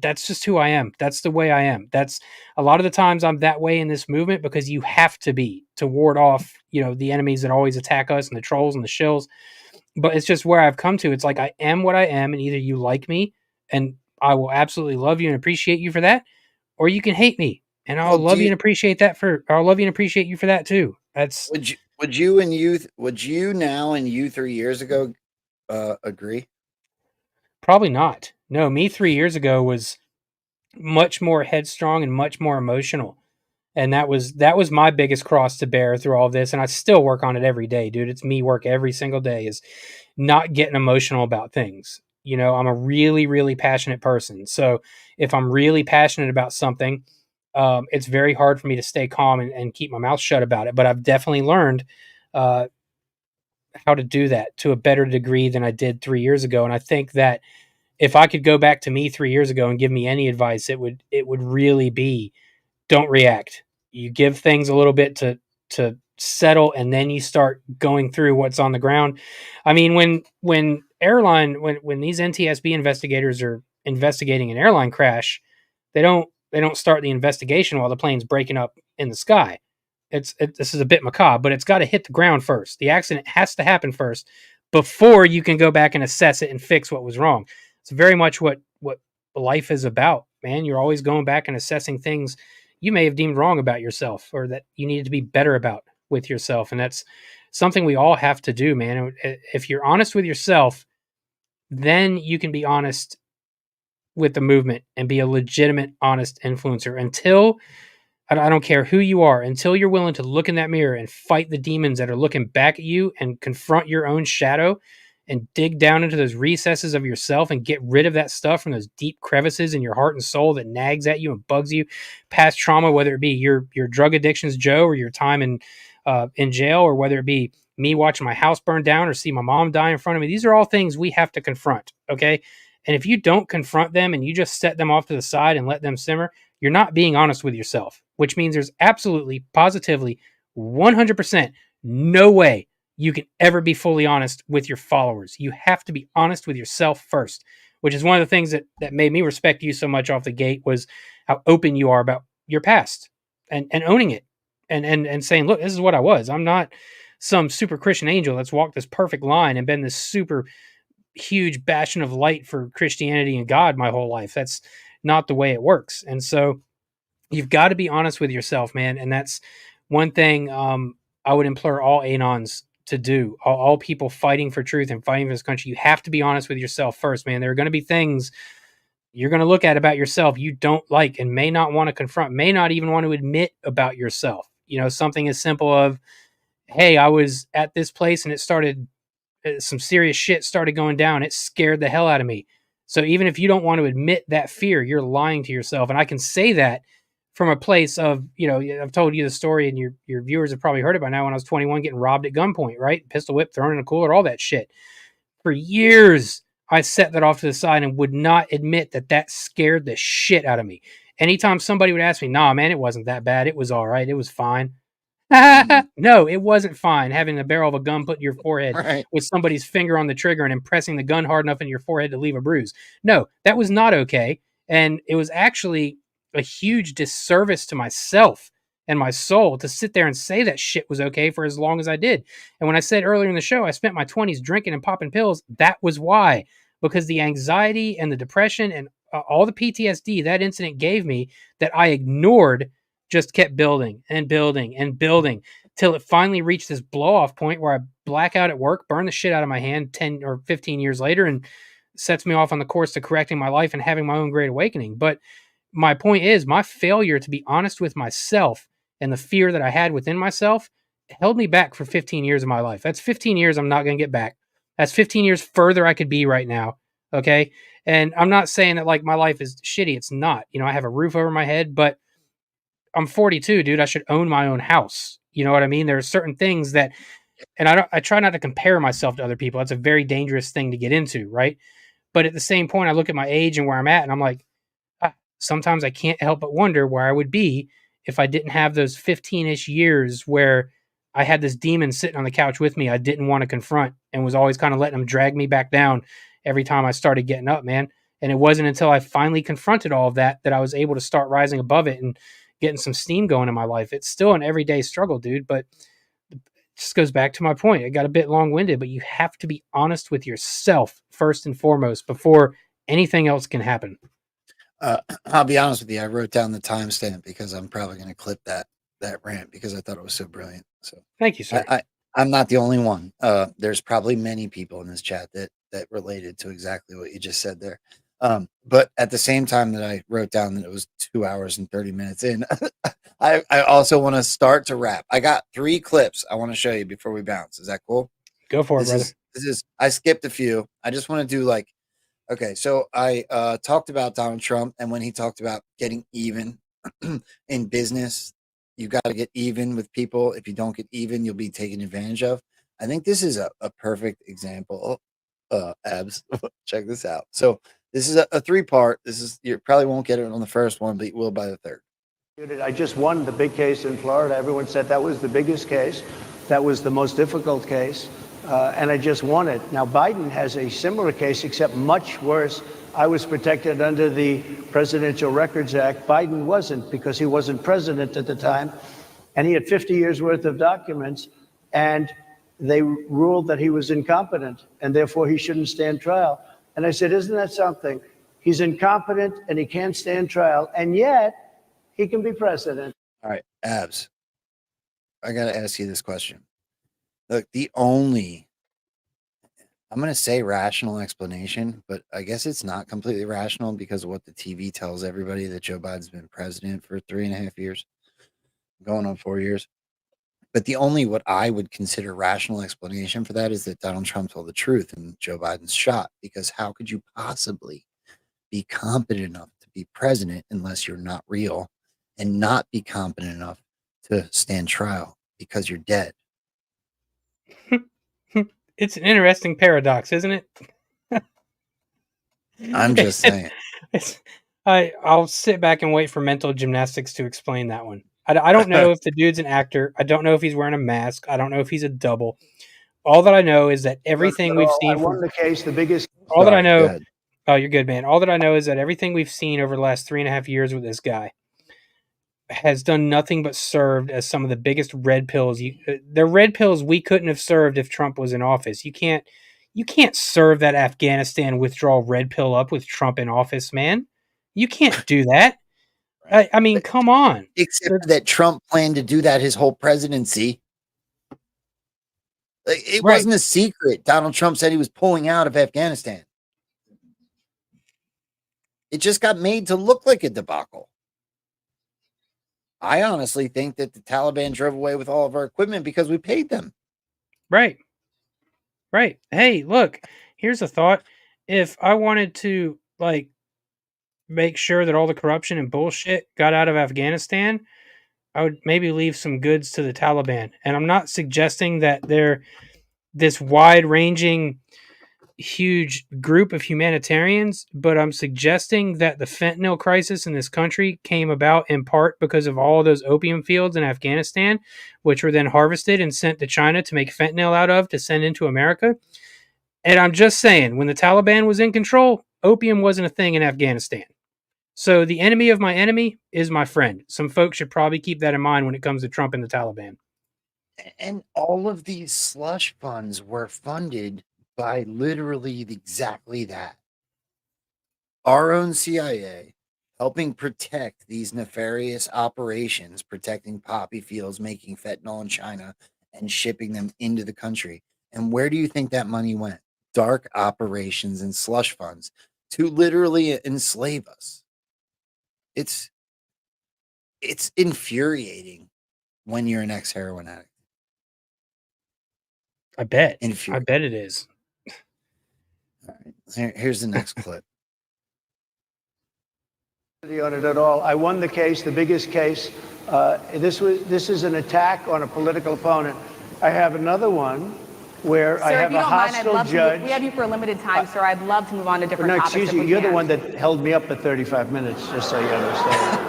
That's just who I am. That's the way I am. That's a lot of the times I'm that way in this movement because you have to be to ward off, you know, the enemies that always attack us and the trolls and the shills. But it's just where I've come to. It's like I am what I am, and either you like me and I will absolutely love you and appreciate you for that, or you can hate me and I'll love you and appreciate you for that too. That's would you now and you 3 years ago agree? Probably not. No, me 3 years ago was much more headstrong and much more emotional. And that was my biggest cross to bear through all this. And I still work on it every day, dude. It's me work every single day is not getting emotional about things. You know, I'm a really, really passionate person. So if I'm really passionate about something, it's very hard for me to stay calm and keep my mouth shut about it. But I've definitely learned how to do that to a better degree than I did 3 years ago. And I think that if I could go back to me 3 years ago and give me any advice, it would really be, don't react. You give things a little bit to settle, and then you start going through what's on the ground. I mean, when these NTSB investigators are investigating an airline crash, they don't start the investigation while the plane's breaking up in the sky. This is a bit macabre, but it's got to hit the ground first. The accident has to happen first before you can go back and assess it and fix what was wrong. It's very much what life is about, man. You're always going back and assessing things you may have deemed wrong about yourself, or that you needed to be better about with yourself. And that's something we all have to do, man. If you're honest with yourself, then you can be honest with the movement and be a legitimate, honest influencer. Until, I don't care who you are, until you're willing to look in that mirror and fight the demons that are looking back at you and confront your own shadow and dig down into those recesses of yourself and get rid of that stuff from those deep crevices in your heart and soul that nags at you and bugs you, past trauma, whether it be your drug addictions, Joe, or your time in jail, or whether it be me watching my house burn down or see my mom die in front of me. These are all things we have to confront, okay? And if you don't confront them and you just set them off to the side and let them simmer, you're not being honest with yourself, which means there's absolutely, positively, 100% no way you can ever be fully honest with your followers. You have to be honest with yourself first, which is one of the things that made me respect you so much off the gate, was how open you are about your past and owning it and saying, look, this is what I was. I'm not some super Christian angel that's walked this perfect line and been this super huge bastion of light for Christianity and God my whole life. That's not the way it works. And so you've got to be honest with yourself, man. And that's one thing I would implore all Anons to do. All people fighting for truth and fighting for this country, you have to be honest with yourself first, man. There are going to be things you're going to look at about yourself you don't like and may not want to confront, may not even want to admit about yourself. You know, something as simple of, hey, I was at this place and it started, some serious shit started going down. It scared the hell out of me. So even if you don't want to admit that fear, you're lying to yourself. And I can say that from a place of, you know, I've told you the story and your viewers have probably heard it by now. When I was 21, getting robbed at gunpoint, right? Pistol whip, thrown in a cooler, all that shit. For years, I set that off to the side and would not admit that scared the shit out of me. Anytime somebody would ask me, nah, man, it wasn't that bad. It was all right. It was fine. No, it wasn't fine having the barrel of a gun put in your forehead with somebody's finger on the trigger and impressing the gun hard enough in your forehead to leave a bruise. No, that was not okay. And it was actually a huge disservice to myself and my soul to sit there and say that shit was okay for as long as I did. And when I said earlier in the show, I spent my 20s drinking and popping pills, that was why. Because the anxiety and the depression and all the PTSD that incident gave me that I ignored just kept building and building and building till it finally reached this blow off point where I black out at work, burn the shit out of my hand 10 or 15 years later, and sets me off on the course to correcting my life and having my own great awakening. But my point is, my failure to be honest with myself and the fear that I had within myself held me back for 15 years of my life. That's 15 years I'm not going to get back. That's 15 years further I could be right now. Okay. And I'm not saying that like my life is shitty. It's not. You know, I have a roof over my head, but I'm 42, dude. I should own my own house. You know what I mean? There are certain things that, and I try not to compare myself to other people. That's a very dangerous thing to get into, right? But at the same point, I look at my age and where I'm at, and I'm like, sometimes I can't help but wonder where I would be if I didn't have those 15-ish years where I had this demon sitting on the couch with me I didn't want to confront and was always kind of letting him drag me back down every time I started getting up, man. And it wasn't until I finally confronted all of that I was able to start rising above it and getting some steam going in my life. It's still an everyday struggle, dude, but it just goes back to my point. It got a bit long-winded, but you have to be honest with yourself first and foremost before anything else can happen. I'll be honest with you. I wrote down the timestamp because I'm probably going to clip that rant because I thought it was so brilliant. So thank you, sir. I'm not the only one. There's probably many people in this chat that related to exactly what you just said there. But at the same time that I wrote down that it was 2 hours and 30 minutes in, I also want to start to wrap. I got 3 clips I want to show you before we bounce. Is that cool? Go for it, brother. I skipped a few. I just want to do like, okay, so I talked about Donald Trump and when he talked about getting even in business, you got to get even with people. If you don't get even, you'll be taken advantage of. I think this is a perfect example. Abs, check this out. So this is a three-part. This is, you probably won't get it on the first one, but you will by the third. I just won the big case in Florida. Everyone said that was the biggest case. That was the most difficult case. And I just won it. Now, Biden has a similar case, except much worse. I was protected under the Presidential Records Act. Biden wasn't, because he wasn't president at the time. And he had 50 years worth of documents. And they ruled that he was incompetent, and therefore he shouldn't stand trial. And I said, isn't that something? He's incompetent and he can't stand trial, and yet he can be president. All right, Abs, I got to ask you this question. Look, the only, I'm going to say rational explanation, but I guess it's not completely rational because of what the TV tells everybody, that Joe Biden's been president for 3.5 years, going on 4 years. But the only what I would consider rational explanation for that is that Donald Trump told the truth and Joe Biden's shot. Because how could you possibly be competent enough to be president unless you're not real, and not be competent enough to stand trial because you're dead? It's an interesting paradox, isn't it? I'm just saying. I'll sit back and wait for mental gymnastics to explain that one. I don't know if the dude's an actor. I don't know if he's wearing a mask. I don't know if he's a double. All that I know is that everything we've seen. I won the case, the biggest. All that I know. Oh, you're good, man. All that I know is that everything we've seen over the last 3.5 years with this guy has done nothing but served as some of the biggest red pills. They're red pills we couldn't have served if Trump was in office. You can't serve that Afghanistan withdrawal red pill up with Trump in office, man. You can't do that. I mean, come on. Except that Trump planned to do that his whole presidency. It wasn't a secret. Donald Trump said he was pulling out of Afghanistan. It just got made to look like a debacle. I honestly think that the Taliban drove away with all of our equipment because we paid them. Right. Hey, look, here's a thought. If I wanted to, make sure that all the corruption and bullshit got out of Afghanistan, I would maybe leave some goods to the Taliban. And I'm not suggesting that they're this wide-ranging, huge group of humanitarians, but I'm suggesting that the fentanyl crisis in this country came about in part because of all of those opium fields in Afghanistan, which were then harvested and sent to China to make fentanyl out of to send into America. And I'm just saying, when the Taliban was in control, opium wasn't a thing in Afghanistan. So the enemy of my enemy is my friend. Some folks should probably keep that in mind when it comes to Trump and the Taliban. And all of these slush funds were funded by literally exactly that. Our own CIA helping protect these nefarious operations, protecting poppy fields, making fentanyl in China, and shipping them into the country. And where do you think that money went? Dark operations and slush funds to literally enslave us. It's infuriating when you're an ex-heroin addict. I bet it is. All right. Here's the next clip. On it at all. I won the case, the biggest case. This is an attack on a political opponent. I have another one where Sir, I have a hostile judge. We have you for a limited time, sir. I'd love to move on to different topics. Excuse you. You're the one that held me up for 35 minutes, just so you understand.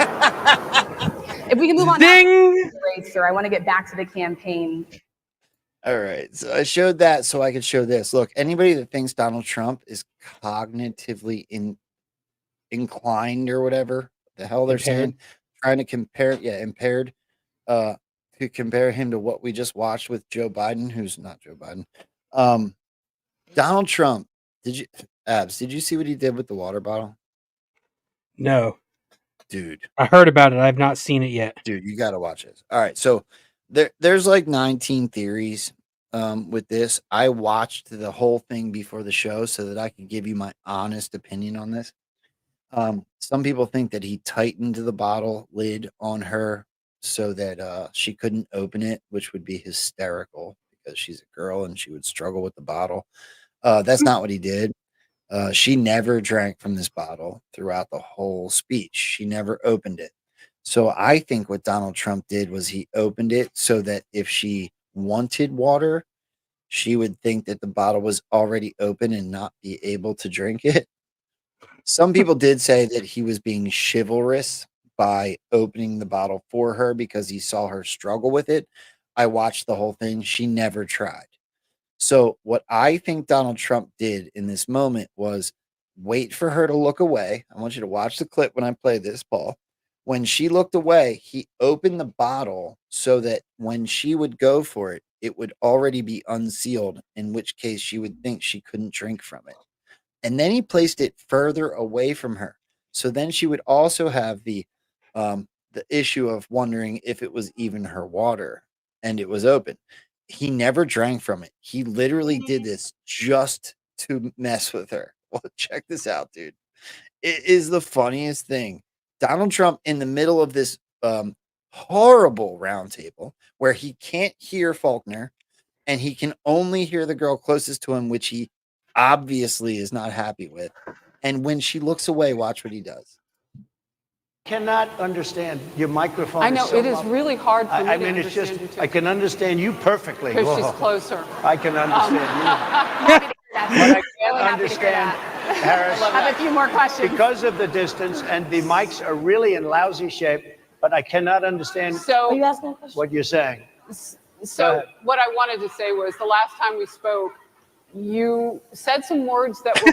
If we can move on, Ding! Great, sir. I want to get back to the campaign. All right. So I showed that so I could show this. Look, anybody that thinks Donald Trump is cognitively inclined or whatever the hell they're saying, trying to compare, impaired, to compare him to what we just watched with Joe Biden, who's not Joe Biden. Donald Trump, did you see what he did with the water bottle? No. Dude. I heard about it. I've not seen it yet. Dude, you got to watch this. All right. So there's like 19 theories with this. I watched the whole thing before the show so that I could give you my honest opinion on this. Some people think that he tightened the bottle lid on her so that she couldn't open it, which would be hysterical because she's a girl and she would struggle with the bottle. That's not what he did. She never drank from this bottle throughout the whole speech. She never opened it. So I think what Donald Trump did was he opened it so that if she wanted water, she would think that the bottle was already open and not be able to drink it. Some people did say that he was being chivalrous by opening the bottle for her because he saw her struggle with it. I watched the whole thing. She never tried. So, what I think Donald Trump did in this moment was wait for her to look away. I want you to watch the clip when I play this, Paul. When she looked away, he opened the bottle so that when she would go for it, it would already be unsealed, in which case she would think she couldn't drink from it. And then he placed it further away from her. So then she would also have the issue of wondering if it was even her water, and it was open. He never drank from it. He literally did this just to mess with her. Well, check this out, dude. It is the funniest thing. Donald Trump in the middle of this horrible roundtable where he can't hear Faulkner and he can only hear the girl closest to him, which he obviously is not happy with. And when she looks away, watch what he does. Cannot understand your microphone. I know so it is muffled. really hard for me I to mean, it's understand just you too. I can understand you perfectly. Because she's Whoa. closer. I can understand you. Happy to hear that. But I Really can't happy to hear understand, that. Harris. I have a few more questions. Because of the distance, and the mics are really in lousy shape, but I cannot understand So, what you're saying. Go so ahead. what I wanted to say was the last time we spoke, you said some words that were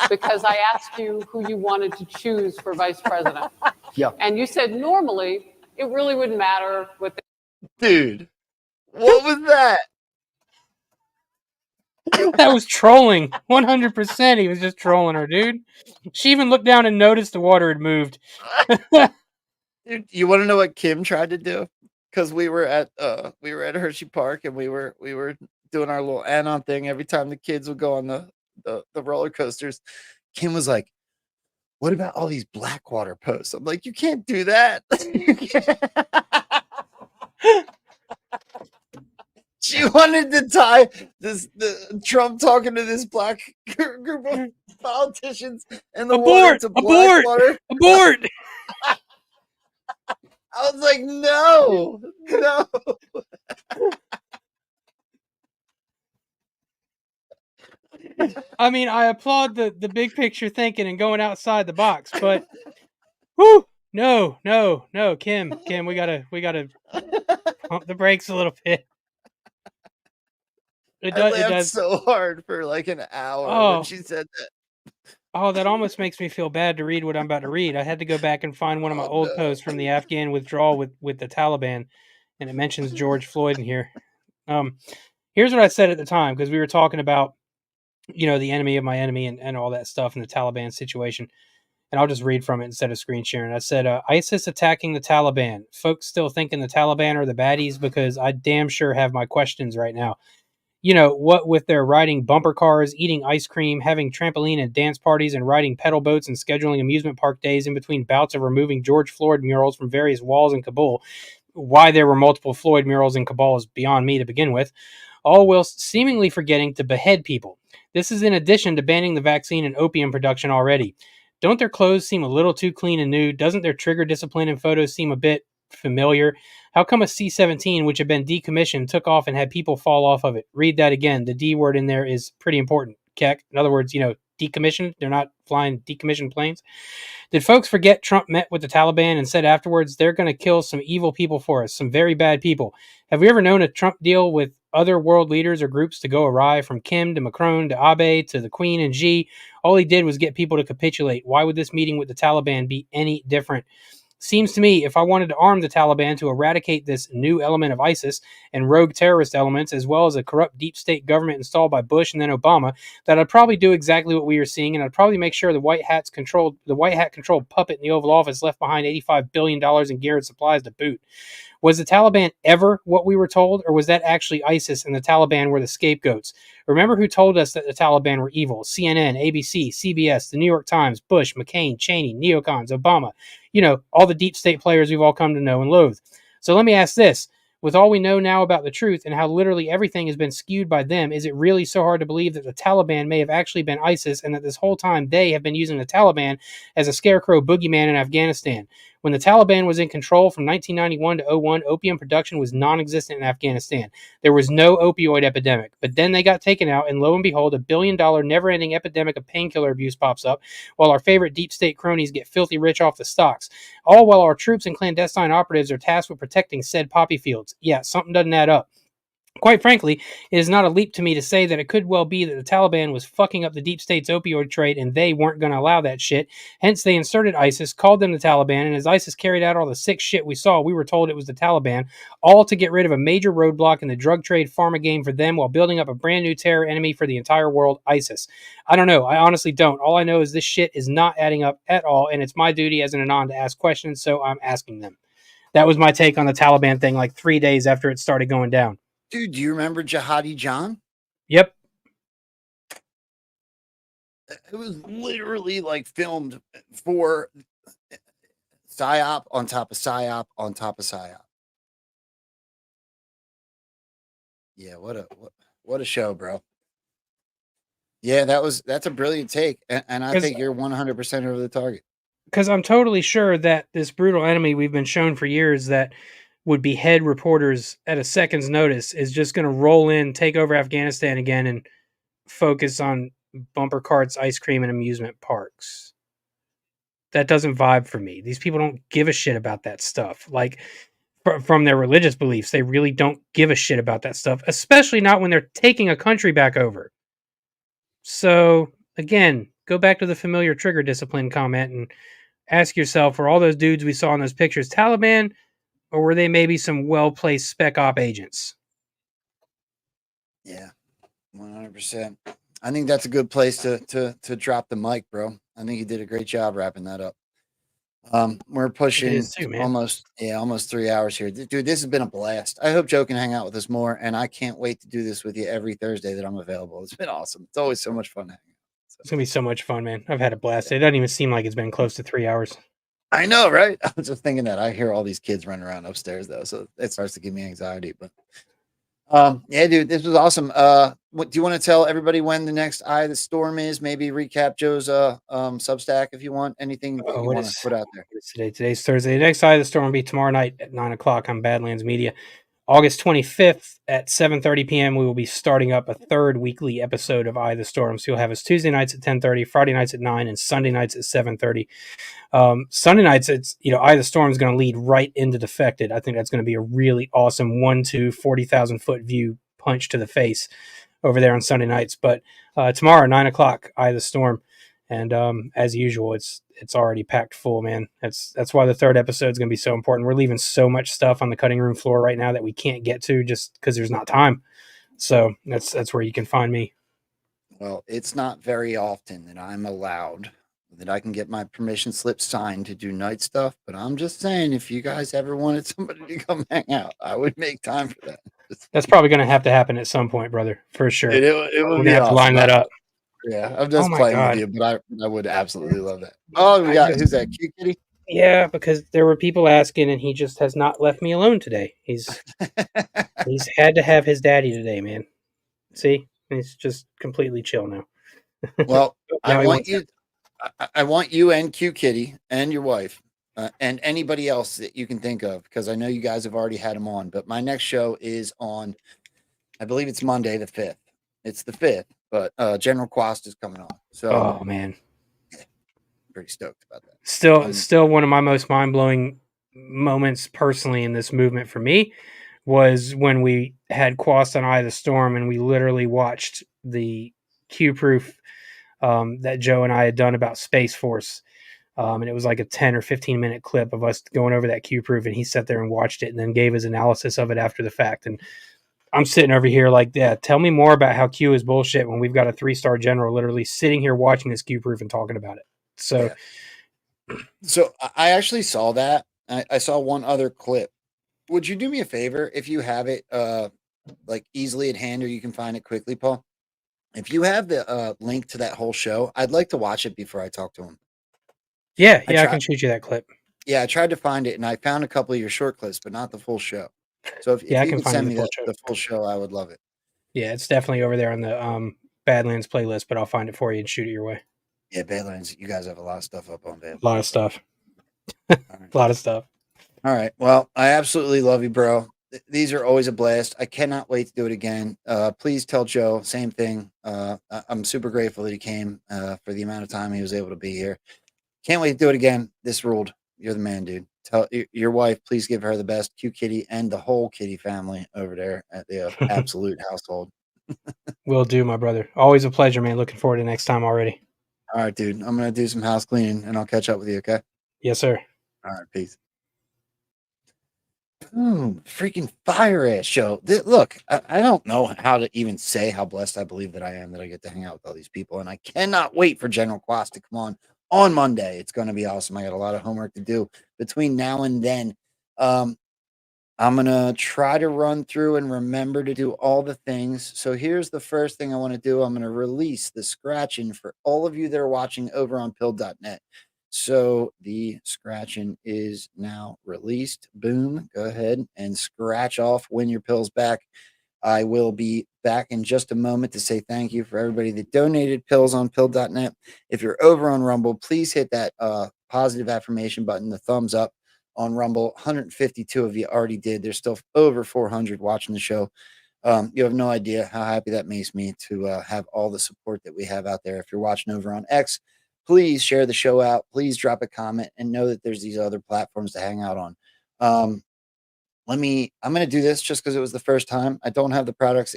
because I asked you who you wanted to choose for vice president. Yeah. And you said normally it really wouldn't matter what the Dude, what was that? That was trolling. 100%. He was just trolling her, dude. She even looked down and noticed the water had moved. Dude, you want to know what Kim tried to do? Because we were at Hershey Park and we were doing our little anon thing every time the kids would go on the roller coasters. Kim was like, "What about all these Blackwater posts?" I'm like, "You can't do that." You can't. She wanted to tie the Trump talking to this black group of politicians and the water to Blackwater. Abort! I was like, no. I mean, I applaud the big picture thinking and going outside the box, but whoo, no, Kim, we gotta pump the brakes a little bit. I laughed so hard for like an hour when she said that. Oh, that almost makes me feel bad to read what I'm about to read. I had to go back and find one of my old posts from the Afghan withdrawal with the Taliban, and it mentions George Floyd in here. Here's what I said at the time, because we were talking about, the enemy of my enemy and all that stuff and the Taliban situation. And I'll just read from it instead of screen sharing. I said, ISIS attacking the Taliban. Folks still thinking the Taliban are the baddies, because I damn sure have my questions right now. What with their riding bumper cars, eating ice cream, having trampoline and dance parties, and riding pedal boats and scheduling amusement park days in between bouts of removing George Floyd murals from various walls in Kabul. Why there were multiple Floyd murals in Kabul is beyond me to begin with. All whilst seemingly forgetting to behead people. This is in addition to banning the vaccine and opium production already. Don't their clothes seem a little too clean and new? Doesn't their trigger discipline in photos seem a bit familiar? How come a C-17, which had been decommissioned, took off and had people fall off of it? Read that again. The D word in there is pretty important. Keck. In other words, decommissioned. They're not flying decommissioned planes. Did folks forget Trump met with the Taliban and said afterwards, they're going to kill some evil people for us, some very bad people? Have we ever known a Trump deal with other world leaders or groups to go awry, from Kim to Macron to Abe to the Queen and Xi? All he did was get people to capitulate. Why would this meeting with the Taliban be any different? Seems to me, if I wanted to arm the Taliban to eradicate this new element of ISIS and rogue terrorist elements, as well as a corrupt deep state government installed by Bush and then Obama, that I'd probably do exactly what we are seeing, and I'd probably make sure the white hat controlled puppet in the Oval Office left behind $85 billion in gear and supplies to boot. Was the Taliban ever what we were told, or was that actually ISIS and the Taliban were the scapegoats? Remember who told us that the Taliban were evil? CNN, ABC, CBS, the New York Times, Bush, McCain, Cheney, neocons, Obama. All the deep state players we've all come to know and loathe. So let me ask this. With all we know now about the truth and how literally everything has been skewed by them, is it really so hard to believe that the Taliban may have actually been ISIS and that this whole time they have been using the Taliban as a scarecrow boogeyman in Afghanistan? When the Taliban was in control from 1991 to 01, opium production was non-existent in Afghanistan. There was no opioid epidemic. But then they got taken out, and lo and behold, $1 billion never-ending epidemic of painkiller abuse pops up, while our favorite deep state cronies get filthy rich off the stocks. All while our troops and clandestine operatives are tasked with protecting said poppy fields. Yeah, something doesn't add up. Quite frankly, it is not a leap to me to say that it could well be that the Taliban was fucking up the deep state's opioid trade and they weren't going to allow that shit. Hence, they inserted ISIS, called them the Taliban, and as ISIS carried out all the sick shit we saw, we were told it was the Taliban, all to get rid of a major roadblock in the drug trade pharma game for them while building up a brand new terror enemy for the entire world, ISIS. I don't know. I honestly don't. All I know is this shit is not adding up at all, and it's my duty as an Anon to ask questions, so I'm asking them. That was my take on the Taliban thing like 3 days after it started going down. Dude, do you remember Jihadi John? Yep. It was literally like filmed for PSYOP on top of PSYOP on top of PSYOP. Yeah, what a show, bro. Yeah, that's a brilliant take, and I think you're 100% over the target. Because I'm totally sure that this brutal enemy we've been shown for years that would behead reporters at a second's notice is just going to roll in, take over Afghanistan again, and focus on bumper carts, ice cream, and amusement parks. That doesn't vibe for me. These people don't give a shit about that stuff. Like, from their religious beliefs, they really don't give a shit about that stuff, especially not when they're taking a country back over. So, again, go back to the familiar trigger discipline comment and ask yourself, were all those dudes we saw in those pictures Taliban, or were they maybe some well-placed spec op agents? Yeah, 100%. I think that's a good place to drop the mic, bro. I think you did a great job wrapping that up. We're pushing almost 3 hours here. Dude, this has been a blast. I hope Joe can hang out with us more, and I can't wait to do this with you every Thursday that I'm available. It's been awesome. It's always so much fun hanging out. It's going to be so much fun, man. I've had a blast. It doesn't even seem like it's been close to 3 hours. I know, right? I was just thinking that. I hear all these kids running around upstairs, though, so it starts to give me anxiety. But yeah, dude, this was awesome. What do you want to tell everybody when the next Eye of the Storm is? Maybe recap Joe's Substack if you want. Anything that you want to put out there. Today's Thursday. The next Eye of the Storm will be tomorrow night at 9 o'clock on Badlands Media. August 25th at 7:30 p.m. we will be starting up a third weekly episode of Eye of the Storm. So you'll have us Tuesday nights at 10:30, Friday nights at 9, and Sunday nights at 7:30. Sunday nights, it's Eye of the Storm is going to lead right into Defected. I think that's going to be a really awesome 40,000 foot view punch to the face over there on Sunday nights. But tomorrow, 9 o'clock, Eye of the Storm. And as usual, it's already packed full, man. That's why the third episode is going to be so important. We're leaving so much stuff on the cutting room floor right now that we can't get to just because there's not time. So that's where you can find me. Well, it's not very often that I'm allowed, that I can get my permission slip signed to do night stuff. But I'm just saying, if you guys ever wanted somebody to come hang out, I would make time for that. That's probably going to happen at some point, brother, for sure. It would be awesome. To line that up. Yeah, I'm just playing with you, but I would absolutely love that. Oh, we got who's that? Cute Kitty? Yeah, because there were people asking, and he just has not left me alone today. He's had to have his daddy today, man. See, he's just completely chill now. Well, I want you and Cute Kitty and your wife and anybody else that you can think of, because I know you guys have already had them on. But my next show is on, I believe it's Monday the 5th. It's the 5th. But General Quast is coming on. So, oh man, pretty stoked about that. Still one of my most mind-blowing moments personally in this movement for me was when we had Quast on Eye of the Storm, and we literally watched the Q-proof that Joe and I had done about Space Force. And it was like a 10 or 15 minute clip of us going over that Q-proof, and he sat there and watched it and then gave his analysis of it after the fact. And I'm sitting over here like, yeah, tell me more about how Q is bullshit when we've got a 3-star general literally sitting here watching this Q-proof and talking about it. So, So I actually saw that. I saw one other clip. Would you do me a favor if you have it like easily at hand, or you can find it quickly, Paul? If you have the link to that whole show, I'd like to watch it before I talk to him. Yeah, I can shoot you that clip. Yeah, I tried to find it, and I found a couple of your short clips, but not the full show. So if you can send me the full show, I would love it. Yeah, it's definitely over there on the Badlands playlist, but I'll find it for you and shoot it your way. Yeah, Badlands, you guys have a lot of stuff up on Badlands. A lot of stuff. A lot of stuff. All right. Well, I absolutely love you, bro. These are always a blast. I cannot wait to do it again. Please tell Joe, same thing. I'm super grateful that he came for the amount of time he was able to be here. Can't wait to do it again. This ruled. You're the man, dude. Tell your wife, please give her the best, Q Kitty and the whole Kitty family over there at the Absolute household. Will do, my brother. Always a pleasure, man. Looking forward to next time already. All right, dude. I'm going to do some house cleaning and I'll catch up with you, okay? Yes, sir. All right, peace. Boom, freaking fire ass show. Look, I don't know how to even say how blessed I believe that I am that I get to hang out with all these people. And I cannot wait for General Quast to come on Monday. It's going to be awesome. I got a lot of homework to do between now and then. I'm going to try to run through and remember to do all the things. So here's the first thing I want to do. I'm going to release the scratching for all of you that are watching over on pill.net. So the scratching is now released. Boom. Go ahead and scratch off when your pill's back. I will be back in just a moment to say thank you for everybody that donated pills on pill.net. If you're over on Rumble, please hit that positive affirmation button, the thumbs up on Rumble. 152 of you already did. There's still over 400 watching the show. You have no idea how happy that makes me to have all the support that we have out there. If you're watching over on X, please share the show out. Please drop a comment and know that there's these other platforms to hang out on. I'm going to do this just because it was the first time. I don't have the products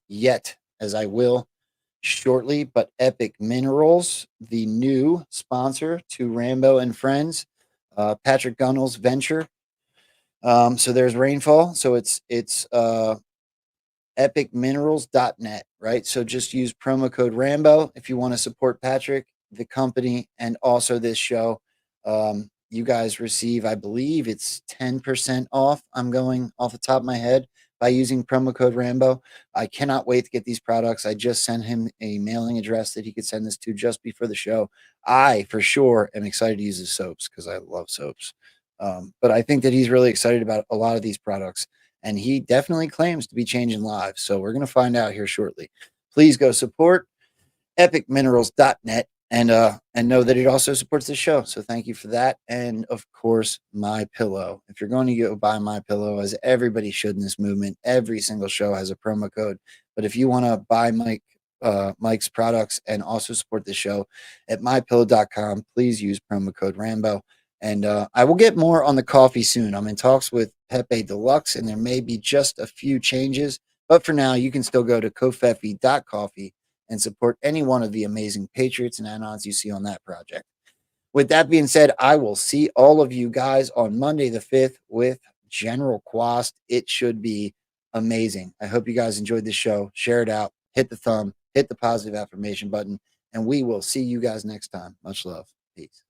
yet, as I will shortly, but Epic Minerals, the new sponsor to Rambo and Frens, Patrick Gunnell's venture. So there's Rainfall. So it's epicminerals.net, right? So just use promo code Rambo if you want to support Patrick, the company, and also this show. You guys receive, I believe it's 10% off. I'm going off the top of my head by using promo code Rambo. I cannot wait to get these products. I just sent him a mailing address that he could send this to just before the show. I, for sure, am excited to use his soaps because I love soaps. But I think that he's really excited about a lot of these products. And he definitely claims to be changing lives. So we're going to find out here shortly. Please go support epicminerals.net and know that it also supports the show. So thank you for that. And of course, My Pillow. If you're going to go buy My Pillow, as everybody should in this movement, every single show has a promo code. But if you want to buy Mike's products and also support the show at mypillow.com, please use promo code Rambo. And I will get more on the coffee soon. I'm in talks with Pepe Deluxe, and there may be just a few changes. But for now, you can still go to kofefi.coffee and support any one of the amazing Patriots and Anons you see on that project. With that being said, I will see all of you guys on Monday the 5th with General Quast. It should be amazing. I hope you guys enjoyed the show. Share it out. Hit the thumb. Hit the positive affirmation button. And we will see you guys next time. Much love. Peace.